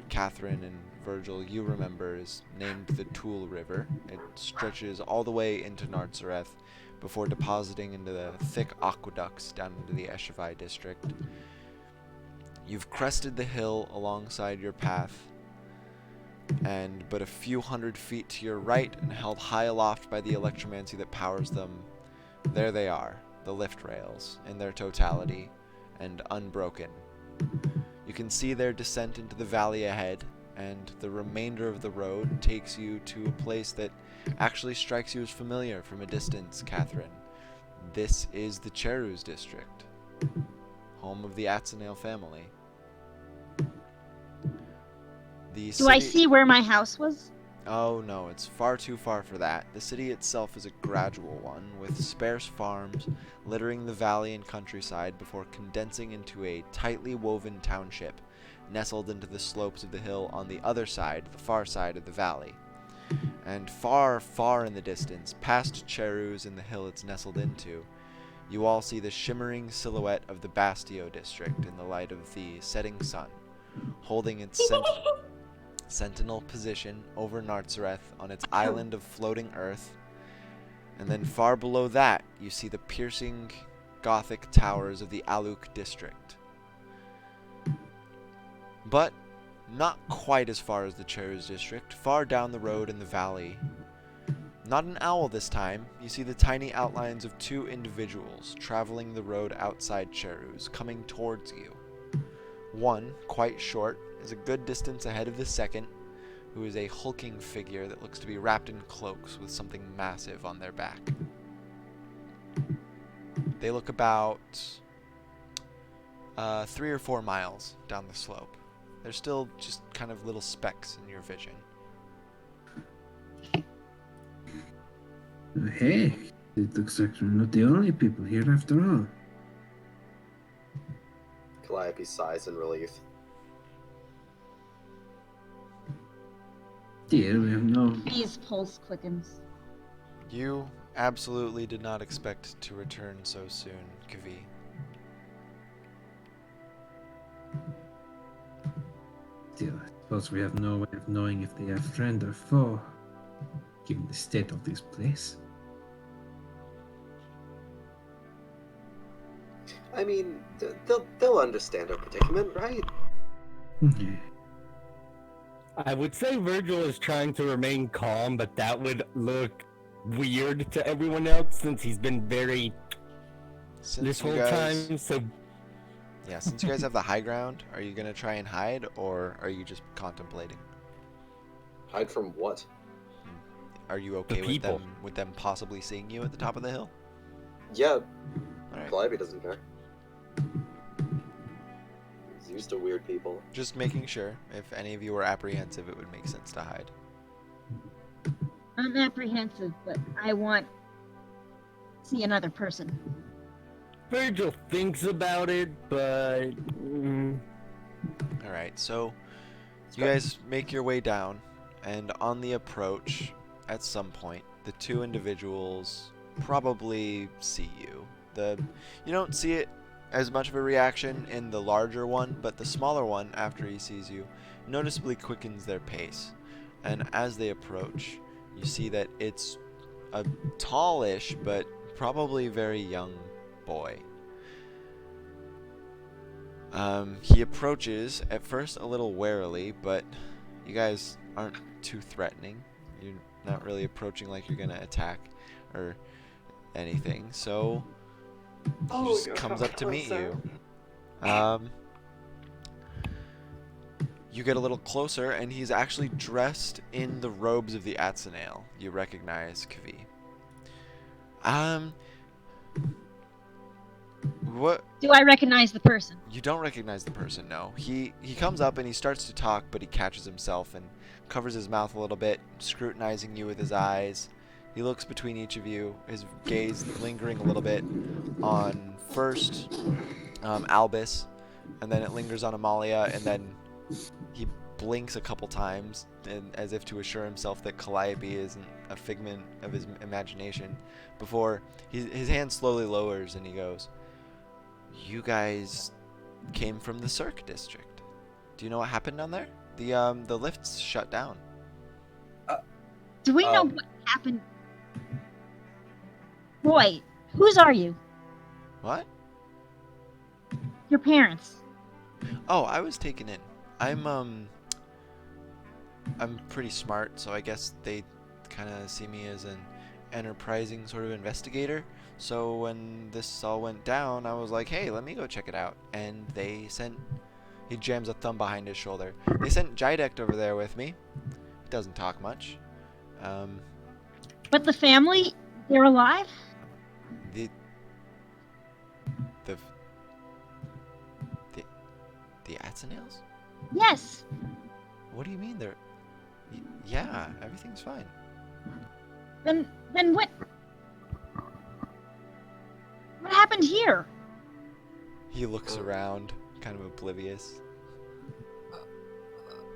[SPEAKER 1] Catherine and Virgil, you remember, is named the Tool River. It stretches all the way into Nartzareth before depositing into the thick aqueducts down into the Eshevai district. You've crested the hill alongside your path, and but a few hundred feet to your right and held high aloft by the electromancy that powers them, there they are, the lift rails, in their totality, and unbroken. You can see their descent into the valley ahead, and the remainder of the road takes you to a place that actually strikes you as familiar from a distance, Catherine. This is the Cheruz district, home of the Atzenale family.
[SPEAKER 5] Do I see where my house was?
[SPEAKER 1] Oh no, it's far too far for that. The city itself is a gradual one, with sparse farms littering the valley and countryside before condensing into a tightly woven township, nestled into the slopes of the hill on the other side, the far side of the valley. And far, far in the distance, past Cheruz and the hill it's nestled into, you all see the shimmering silhouette of the Bastio district in the light of the setting sun, holding its sentinel position over Nartzareth on its island of floating earth, And then far below that, you see the piercing Gothic towers of the Aluk district. But not quite as far as the Cherus district. Far down the road in the valley, not an owl this time, you see the tiny outlines of two individuals traveling the road outside Cherus, coming towards you. One, quite short, is a good distance ahead of the second, who is a hulking figure that looks to be wrapped in cloaks with something massive on their back. They look about 3 or 4 miles down the slope. They're still just kind of little specks in your vision.
[SPEAKER 11] Hey, it looks like we're not the only people here after all.
[SPEAKER 4] Calliope sighs in relief.
[SPEAKER 11] Dear, we have no...
[SPEAKER 5] His pulse quickens.
[SPEAKER 1] You absolutely did not expect to return so soon, Kavi.
[SPEAKER 11] Still, I suppose we have no way of knowing if they are friend or foe, given the state of this place.
[SPEAKER 4] I mean, they'll understand our predicament, right?
[SPEAKER 11] Yeah.
[SPEAKER 2] I would say Virgil is trying to remain calm, but that would look weird to everyone else since he's been very this whole time. So
[SPEAKER 1] yeah, since you guys have the high ground, are you gonna try and hide, or are you just contemplating?
[SPEAKER 4] Hide from what?
[SPEAKER 1] Are you okay
[SPEAKER 2] people.
[SPEAKER 1] with them possibly seeing you at the top of the hill?
[SPEAKER 4] Yeah,
[SPEAKER 1] All right.
[SPEAKER 4] Calliope doesn't care. He's used to weird people.
[SPEAKER 1] Just making sure. If any of you were apprehensive, it would make sense to hide.
[SPEAKER 5] I'm apprehensive, but I want to see another person.
[SPEAKER 2] Virgil thinks about it, but
[SPEAKER 1] All right, so you guys make your way down, and on the approach, at some point, the two individuals probably see you. You don't see it as much of a reaction in the larger one, but the smaller one, after he sees you, noticeably quickens their pace. And as they approach, you see that it's a tallish but probably very young boy. He approaches, at first a little warily, but you guys aren't too threatening. You're not really approaching like you're gonna attack or anything, so he just comes up to meet you. You get a little closer, and he's actually dressed in the robes of the Atzenael. You recognize Kavi. What?
[SPEAKER 5] Do I recognize the person?
[SPEAKER 1] You don't recognize the person, no. He comes up and he starts to talk, but he catches himself and covers his mouth a little bit, scrutinizing you with his eyes. He looks between each of you, his gaze lingering a little bit on first Albus, and then it lingers on Amalia, and then he blinks a couple times, and as if to assure himself that Calliope isn't a figment of his imagination, before his hand slowly lowers and he goes, "You guys came from the Cirque district. Do you know what happened down there? The lifts shut down."
[SPEAKER 5] Do we know what happened? Boy, whose are you?
[SPEAKER 1] What?
[SPEAKER 5] Your parents.
[SPEAKER 1] Oh, I was taken in. I'm pretty smart, so I guess they kind of see me as an enterprising sort of investigator. So when this all went down, I was like, hey, let me go check it out. And they sent... He jams a thumb behind his shoulder. They sent Jidek over there with me. He doesn't talk much.
[SPEAKER 5] But the family, they're alive?
[SPEAKER 1] The Atzenaels?
[SPEAKER 5] Yes.
[SPEAKER 1] What do you mean they're... Yeah, everything's fine.
[SPEAKER 5] Then what? What happened here?
[SPEAKER 1] He looks around, kind of oblivious.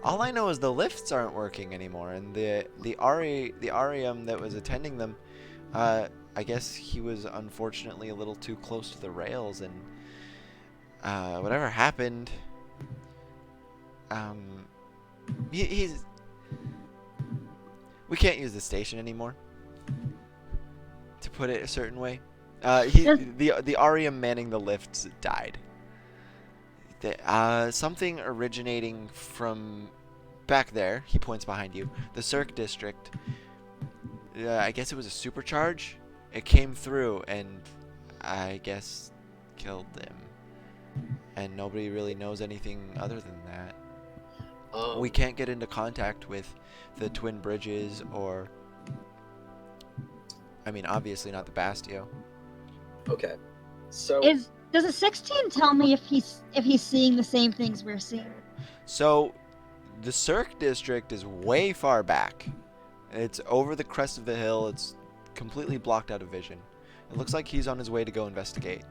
[SPEAKER 1] All I know is the lifts aren't working anymore, and the Arium that was attending them, I guess he was unfortunately a little too close to the rails, and whatever happened, we can't use the station anymore. put it a certain way.
[SPEAKER 5] Yes.
[SPEAKER 1] The Aria manning the lifts died. Something originating from back there. He points behind you. The Cirque District. I guess it was a supercharge. It came through and I guess killed him. And nobody really knows anything other than that. We can't get into contact with the Twin Bridges or... I mean, obviously not the Bastio.
[SPEAKER 4] Okay. So
[SPEAKER 5] Does a 16 tell me if he's seeing the same things we're seeing?
[SPEAKER 1] So, the Cirque District is way far back. It's over the crest of the hill. It's completely blocked out of vision. It looks like he's on his way to go investigate.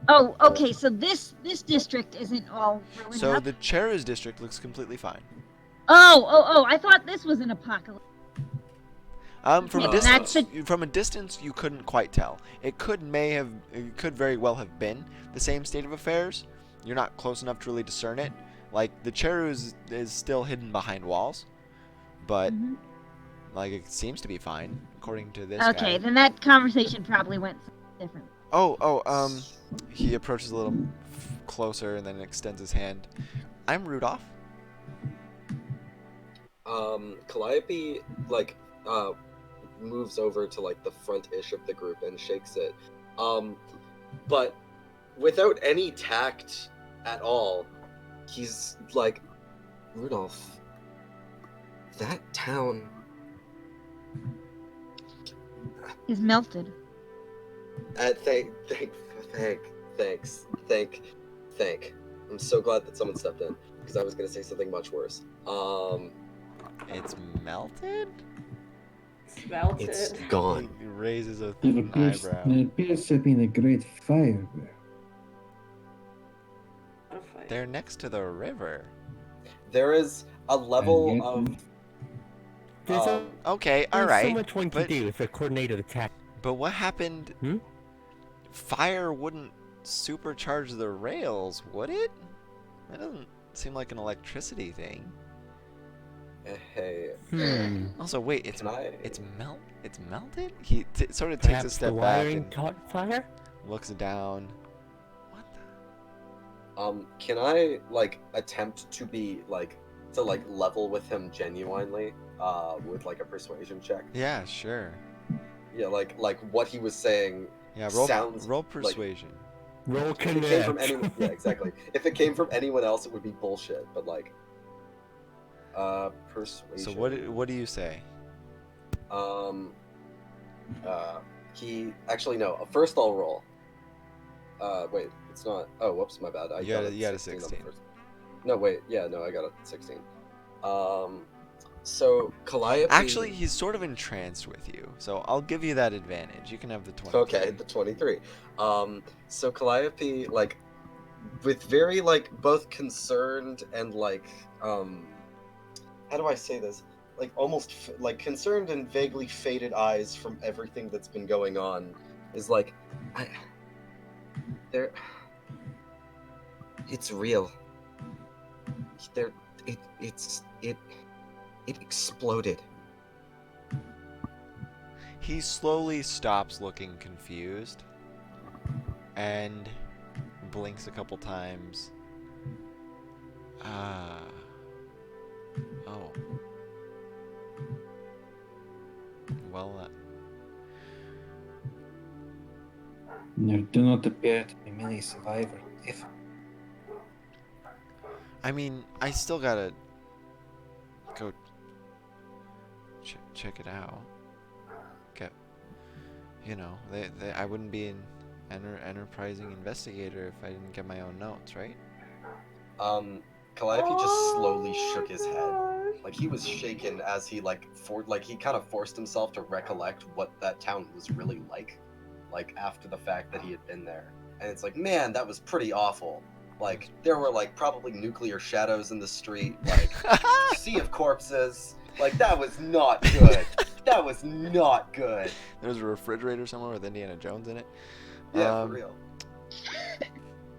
[SPEAKER 5] Oh, okay. So this district isn't all ruined
[SPEAKER 1] So
[SPEAKER 5] up.
[SPEAKER 1] the Cheruz District looks completely fine.
[SPEAKER 5] Oh! I thought this was an apocalypse.
[SPEAKER 1] From
[SPEAKER 5] Yeah,
[SPEAKER 1] a
[SPEAKER 5] that's
[SPEAKER 1] distance, from a distance, you couldn't quite tell. It could very well have been the same state of affairs. You're not close enough to really discern it. Like the Cheruz is still hidden behind walls, but like it seems to be fine according to this guy.
[SPEAKER 5] Okay, then that conversation probably went different.
[SPEAKER 1] He approaches a little closer and then extends his hand. I'm Rudolph.
[SPEAKER 4] Calliope moves over to like the front-ish of the group and shakes it. But without any tact at all, he's like, Rudolph, that town
[SPEAKER 5] is melted.
[SPEAKER 4] Thank. I'm so glad that someone stepped in because I was gonna say something much worse.
[SPEAKER 1] It's melted?
[SPEAKER 7] Melted.
[SPEAKER 4] It's gone.
[SPEAKER 1] He raises a
[SPEAKER 11] It
[SPEAKER 1] thin
[SPEAKER 11] appears,
[SPEAKER 1] eyebrow.
[SPEAKER 11] there appears to have been a great fire there.
[SPEAKER 1] They're next to the river.
[SPEAKER 4] There is a level
[SPEAKER 11] yet-
[SPEAKER 4] of.
[SPEAKER 2] There's
[SPEAKER 1] Okay,
[SPEAKER 2] there's
[SPEAKER 1] alright.
[SPEAKER 2] so much one can
[SPEAKER 1] but-
[SPEAKER 2] do with a coordinated attack.
[SPEAKER 1] But what happened?
[SPEAKER 2] Hmm?
[SPEAKER 1] Fire wouldn't supercharge the rails, would it? That doesn't seem like an electricity thing.
[SPEAKER 4] Hey.
[SPEAKER 1] Also, wait, it's
[SPEAKER 4] Can I-
[SPEAKER 1] it's melted. He sort of takes a
[SPEAKER 2] Perhaps
[SPEAKER 1] step
[SPEAKER 2] the
[SPEAKER 1] back
[SPEAKER 2] wiring
[SPEAKER 1] and
[SPEAKER 2] caught fire?
[SPEAKER 1] looks down. What the?
[SPEAKER 4] Can I attempt to be level with him genuinely, with like a persuasion check?
[SPEAKER 1] Yeah, sure.
[SPEAKER 4] Yeah, like what he was saying.
[SPEAKER 1] Yeah,
[SPEAKER 4] sounds
[SPEAKER 1] roll persuasion.
[SPEAKER 2] Roll
[SPEAKER 4] If it came from
[SPEAKER 2] connect.
[SPEAKER 4] anyone, yeah, exactly. If it came from anyone else, it would be bullshit. But persuasion.
[SPEAKER 1] So what do you say?
[SPEAKER 4] He actually no. First, I'll roll. Wait, it's not. Oh, whoops, my bad.
[SPEAKER 1] You got a
[SPEAKER 4] on the
[SPEAKER 1] 16.
[SPEAKER 4] first. No, wait, yeah, no, I got a 16. So Calliope.
[SPEAKER 1] Actually, he's sort of entranced with you, so I'll give you that advantage. You can have the 20.
[SPEAKER 4] Okay, the 23. So Calliope, with very, both concerned and, how do I say this? Almost, concerned and vaguely faded eyes from everything that's been going on, is it's real. It exploded.
[SPEAKER 1] He slowly stops looking confused and blinks a couple times. Oh. Well,
[SPEAKER 11] There do not appear to be many survivors, if
[SPEAKER 1] I mean, I still gotta go check it out. Get, I wouldn't be an enterprising investigator if I didn't get my own notes, right?
[SPEAKER 4] Calliope just slowly shook his head. He was shaken as he he kind of forced himself to recollect what that town was really like after the fact that he had been there. And it's man, that was pretty awful. There were probably nuclear shadows in the street, sea of corpses. That was not good. That was not good.
[SPEAKER 1] There's a refrigerator somewhere with Indiana Jones in it.
[SPEAKER 4] Yeah, for real.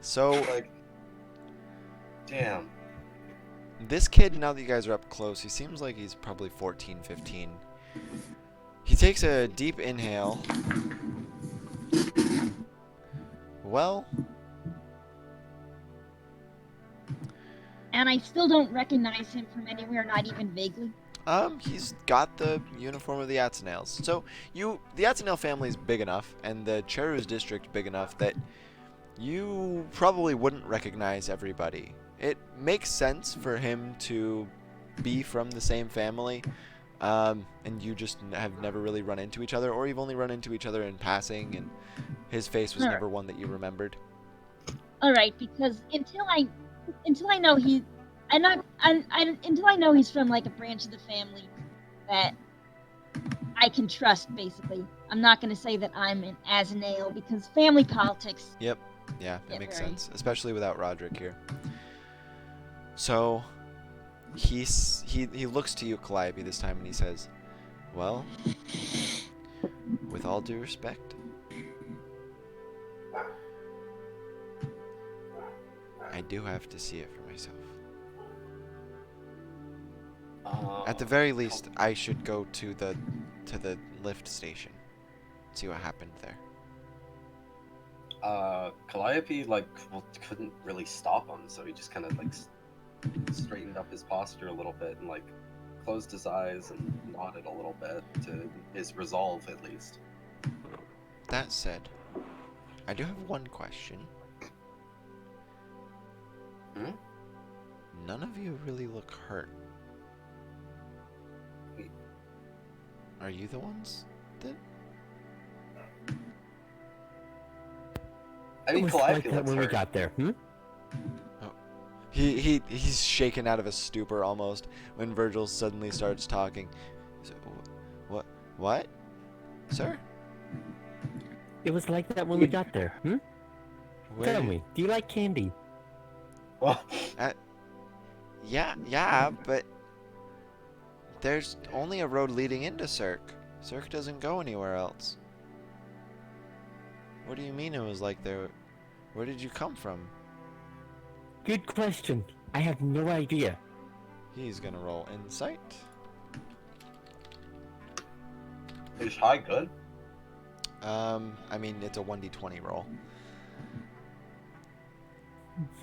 [SPEAKER 1] So,
[SPEAKER 4] damn.
[SPEAKER 1] this kid, now that you guys are up close, he seems like he's probably 14, 15. He takes a deep inhale. Well,
[SPEAKER 5] And I still don't recognize him from anywhere, not even vaguely.
[SPEAKER 1] he's got the uniform of the Atzenales. So the Atzenale family is big enough, and the Cherus district big enough that you probably wouldn't recognize everybody. It makes sense for him to be from the same family, and you just have never really run into each other, or you've only run into each other in passing, and his face was
[SPEAKER 5] Alright.
[SPEAKER 1] never one that you remembered.
[SPEAKER 5] All right, because until I know until I know he's from like a branch of the family that I can trust. Basically, I'm not going to say that I'm an Azanale because family politics.
[SPEAKER 1] Yep. Yeah, that
[SPEAKER 5] Yeah,
[SPEAKER 1] makes
[SPEAKER 5] very.
[SPEAKER 1] sense, especially without Roderick here. So he looks to you, Calliope, this time, and he says, "Well, with all due respect, I do have to see it for myself. At the very least, I should go to the lift station, see what happened there."
[SPEAKER 4] Calliope couldn't really stop him, so he just kind of straightened up his posture a little bit and closed his eyes and nodded a little bit to his resolve, at least.
[SPEAKER 1] That said, I do have one question. None of you really look hurt. Are you the ones that...
[SPEAKER 4] I mean,
[SPEAKER 2] It was
[SPEAKER 4] Calliope
[SPEAKER 2] like that
[SPEAKER 4] looks
[SPEAKER 2] when we
[SPEAKER 4] hurt.
[SPEAKER 2] got there.
[SPEAKER 1] He's shaken out of a stupor almost when Virgil suddenly starts talking. So, what? Sir?
[SPEAKER 2] It was like that when we got there.
[SPEAKER 1] Where
[SPEAKER 2] Tell
[SPEAKER 1] did-
[SPEAKER 2] me, do you like candy?
[SPEAKER 4] Well,
[SPEAKER 1] Yeah, but there's only a road leading into Cirque. Cirque doesn't go anywhere else. What do you mean it was like there? Where did you come from?
[SPEAKER 2] Good question. I have no idea.
[SPEAKER 1] He's gonna roll insight.
[SPEAKER 4] is high good?
[SPEAKER 1] I mean, it's a 1d20 roll.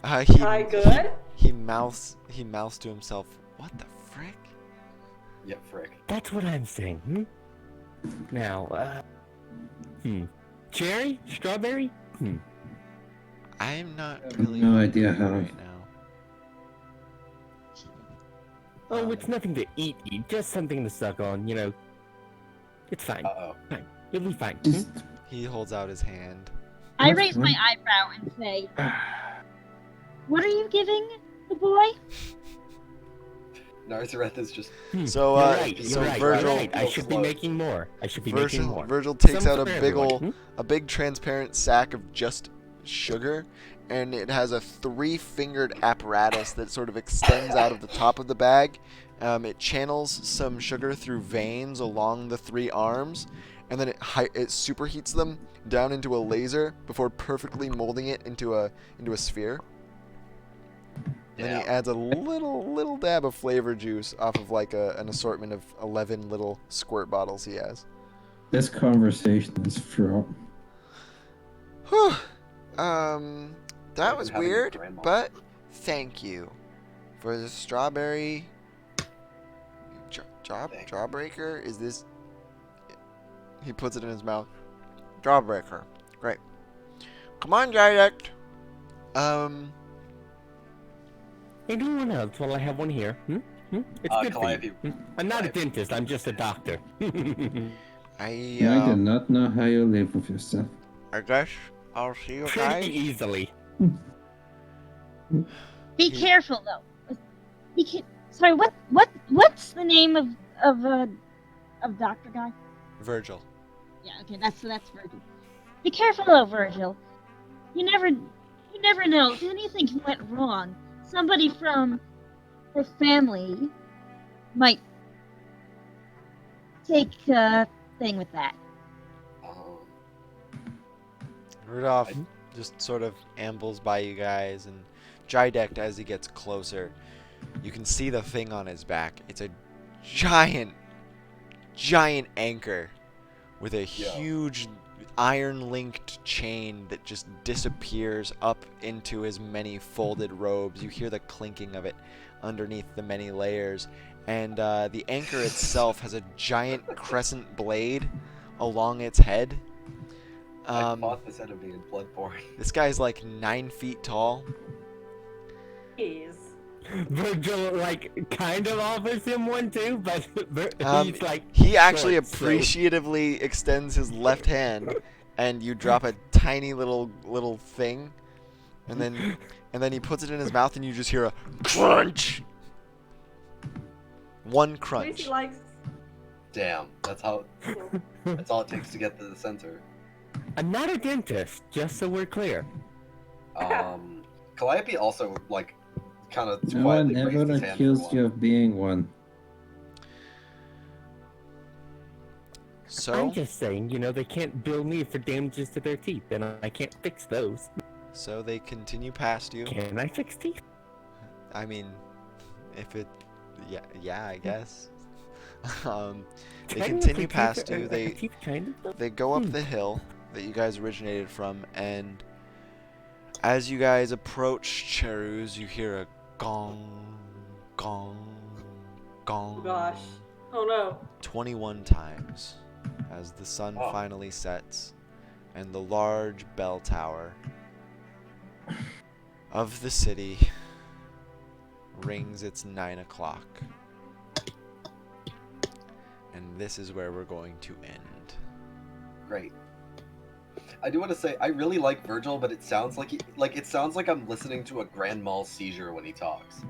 [SPEAKER 7] Hi, good?
[SPEAKER 1] He mouths to himself, "What the frick?"
[SPEAKER 4] Yeah, frick.
[SPEAKER 2] That's what I'm saying. Now, cherry? Strawberry?
[SPEAKER 1] I'm not
[SPEAKER 11] I have
[SPEAKER 1] really
[SPEAKER 11] no
[SPEAKER 1] hungry
[SPEAKER 11] idea how-
[SPEAKER 1] right now.
[SPEAKER 2] Oh, it's nothing to eat, just something to suck on, you know. It's fine.
[SPEAKER 4] Uh-oh.
[SPEAKER 2] Fine. You'll be fine.
[SPEAKER 11] Just
[SPEAKER 1] He holds out his hand.
[SPEAKER 5] I
[SPEAKER 11] What?
[SPEAKER 5] raise my eyebrow and say, "What are you giving the boy?"
[SPEAKER 4] Nazareth is just...
[SPEAKER 1] So,
[SPEAKER 2] You're right.
[SPEAKER 1] so
[SPEAKER 2] You're right.
[SPEAKER 1] Virgil-
[SPEAKER 2] You're right. I should be making more. I should be making more.
[SPEAKER 1] Virgil takes
[SPEAKER 2] Some
[SPEAKER 1] out a
[SPEAKER 2] for
[SPEAKER 1] big
[SPEAKER 2] everyone,
[SPEAKER 1] a big transparent sack of just sugar, and it has a 3-fingered apparatus that sort of extends out of the top of the bag. It channels some sugar through veins along the 3 arms, and then it superheats them down into a laser before perfectly molding it into a sphere. And then he adds a little dab of flavor juice off of an assortment of 11 little squirt bottles he has.
[SPEAKER 11] this conversation is fraught.
[SPEAKER 1] Whew. That
[SPEAKER 4] I've
[SPEAKER 1] was
[SPEAKER 4] been having a
[SPEAKER 1] weird,
[SPEAKER 4] grandma.
[SPEAKER 1] but thank you for the strawberry jawbreaker. Is this? He puts it in his mouth. Jawbreaker. Great. Come on, Direct.
[SPEAKER 2] Anyone else while I have one here? It's good for
[SPEAKER 4] Calliope.
[SPEAKER 2] you. I'm not a dentist, I'm just a doctor.
[SPEAKER 1] I
[SPEAKER 11] I do not know how you live with yourself.
[SPEAKER 1] I guess I'll see you
[SPEAKER 2] Pretty
[SPEAKER 1] guys.
[SPEAKER 2] easily.
[SPEAKER 5] Be careful though. Sorry, what's the name of Doctor Guy?
[SPEAKER 1] Virgil.
[SPEAKER 5] Yeah, okay, that's Virgil. Be careful though, Virgil. You never know. If anything went wrong, somebody from her family might take a thing with that.
[SPEAKER 1] Rudolph just sort of ambles by you guys, and Jidek, as he gets closer, you can see the thing on his back. It's a giant anchor with a huge iron-linked chain that just disappears up into his many folded robes. You hear the clinking of it underneath the many layers. And the anchor itself has a giant crescent blade along its head.
[SPEAKER 4] I fought this enemy in Bloodborne.
[SPEAKER 1] This guy's like 9 feet tall.
[SPEAKER 7] Jeez.
[SPEAKER 2] Virgil, like, kind of offers him one too, but he's like.
[SPEAKER 1] He actually
[SPEAKER 2] short, so-
[SPEAKER 1] appreciatively extends his left hand, and you drop a tiny little thing, and then he puts it in his mouth, and you just hear a crunch. One crunch.
[SPEAKER 7] Tracy likes.
[SPEAKER 4] Damn, that's all it takes to get to the center.
[SPEAKER 2] I'm not a dentist, just so we're clear.
[SPEAKER 4] Calliope also like kind of
[SPEAKER 11] No one
[SPEAKER 4] quietly raised
[SPEAKER 11] ever
[SPEAKER 4] his hand for
[SPEAKER 11] accused
[SPEAKER 4] one.
[SPEAKER 11] you of being one.
[SPEAKER 1] So
[SPEAKER 2] I'm just saying, they can't bill me for damages to their teeth, and I can't fix those.
[SPEAKER 1] so they continue past you.
[SPEAKER 2] Can I fix teeth?
[SPEAKER 1] I mean, if it, yeah, I guess. They
[SPEAKER 2] Technically,
[SPEAKER 1] continue
[SPEAKER 2] teeth
[SPEAKER 1] past
[SPEAKER 2] are-
[SPEAKER 1] you.
[SPEAKER 2] are teeth kind of
[SPEAKER 1] They go up the hill that you guys originated from, and as you guys approach Cheruz, you hear a gong, gong, gong.
[SPEAKER 7] Oh gosh. Oh no.
[SPEAKER 1] 21 times as the sun finally sets and the large bell tower of the city rings its 9 o'clock. And this is where we're going to end.
[SPEAKER 4] Great. I do want to say I really like Virgil, but it sounds like I'm listening to a grand mal seizure when he talks.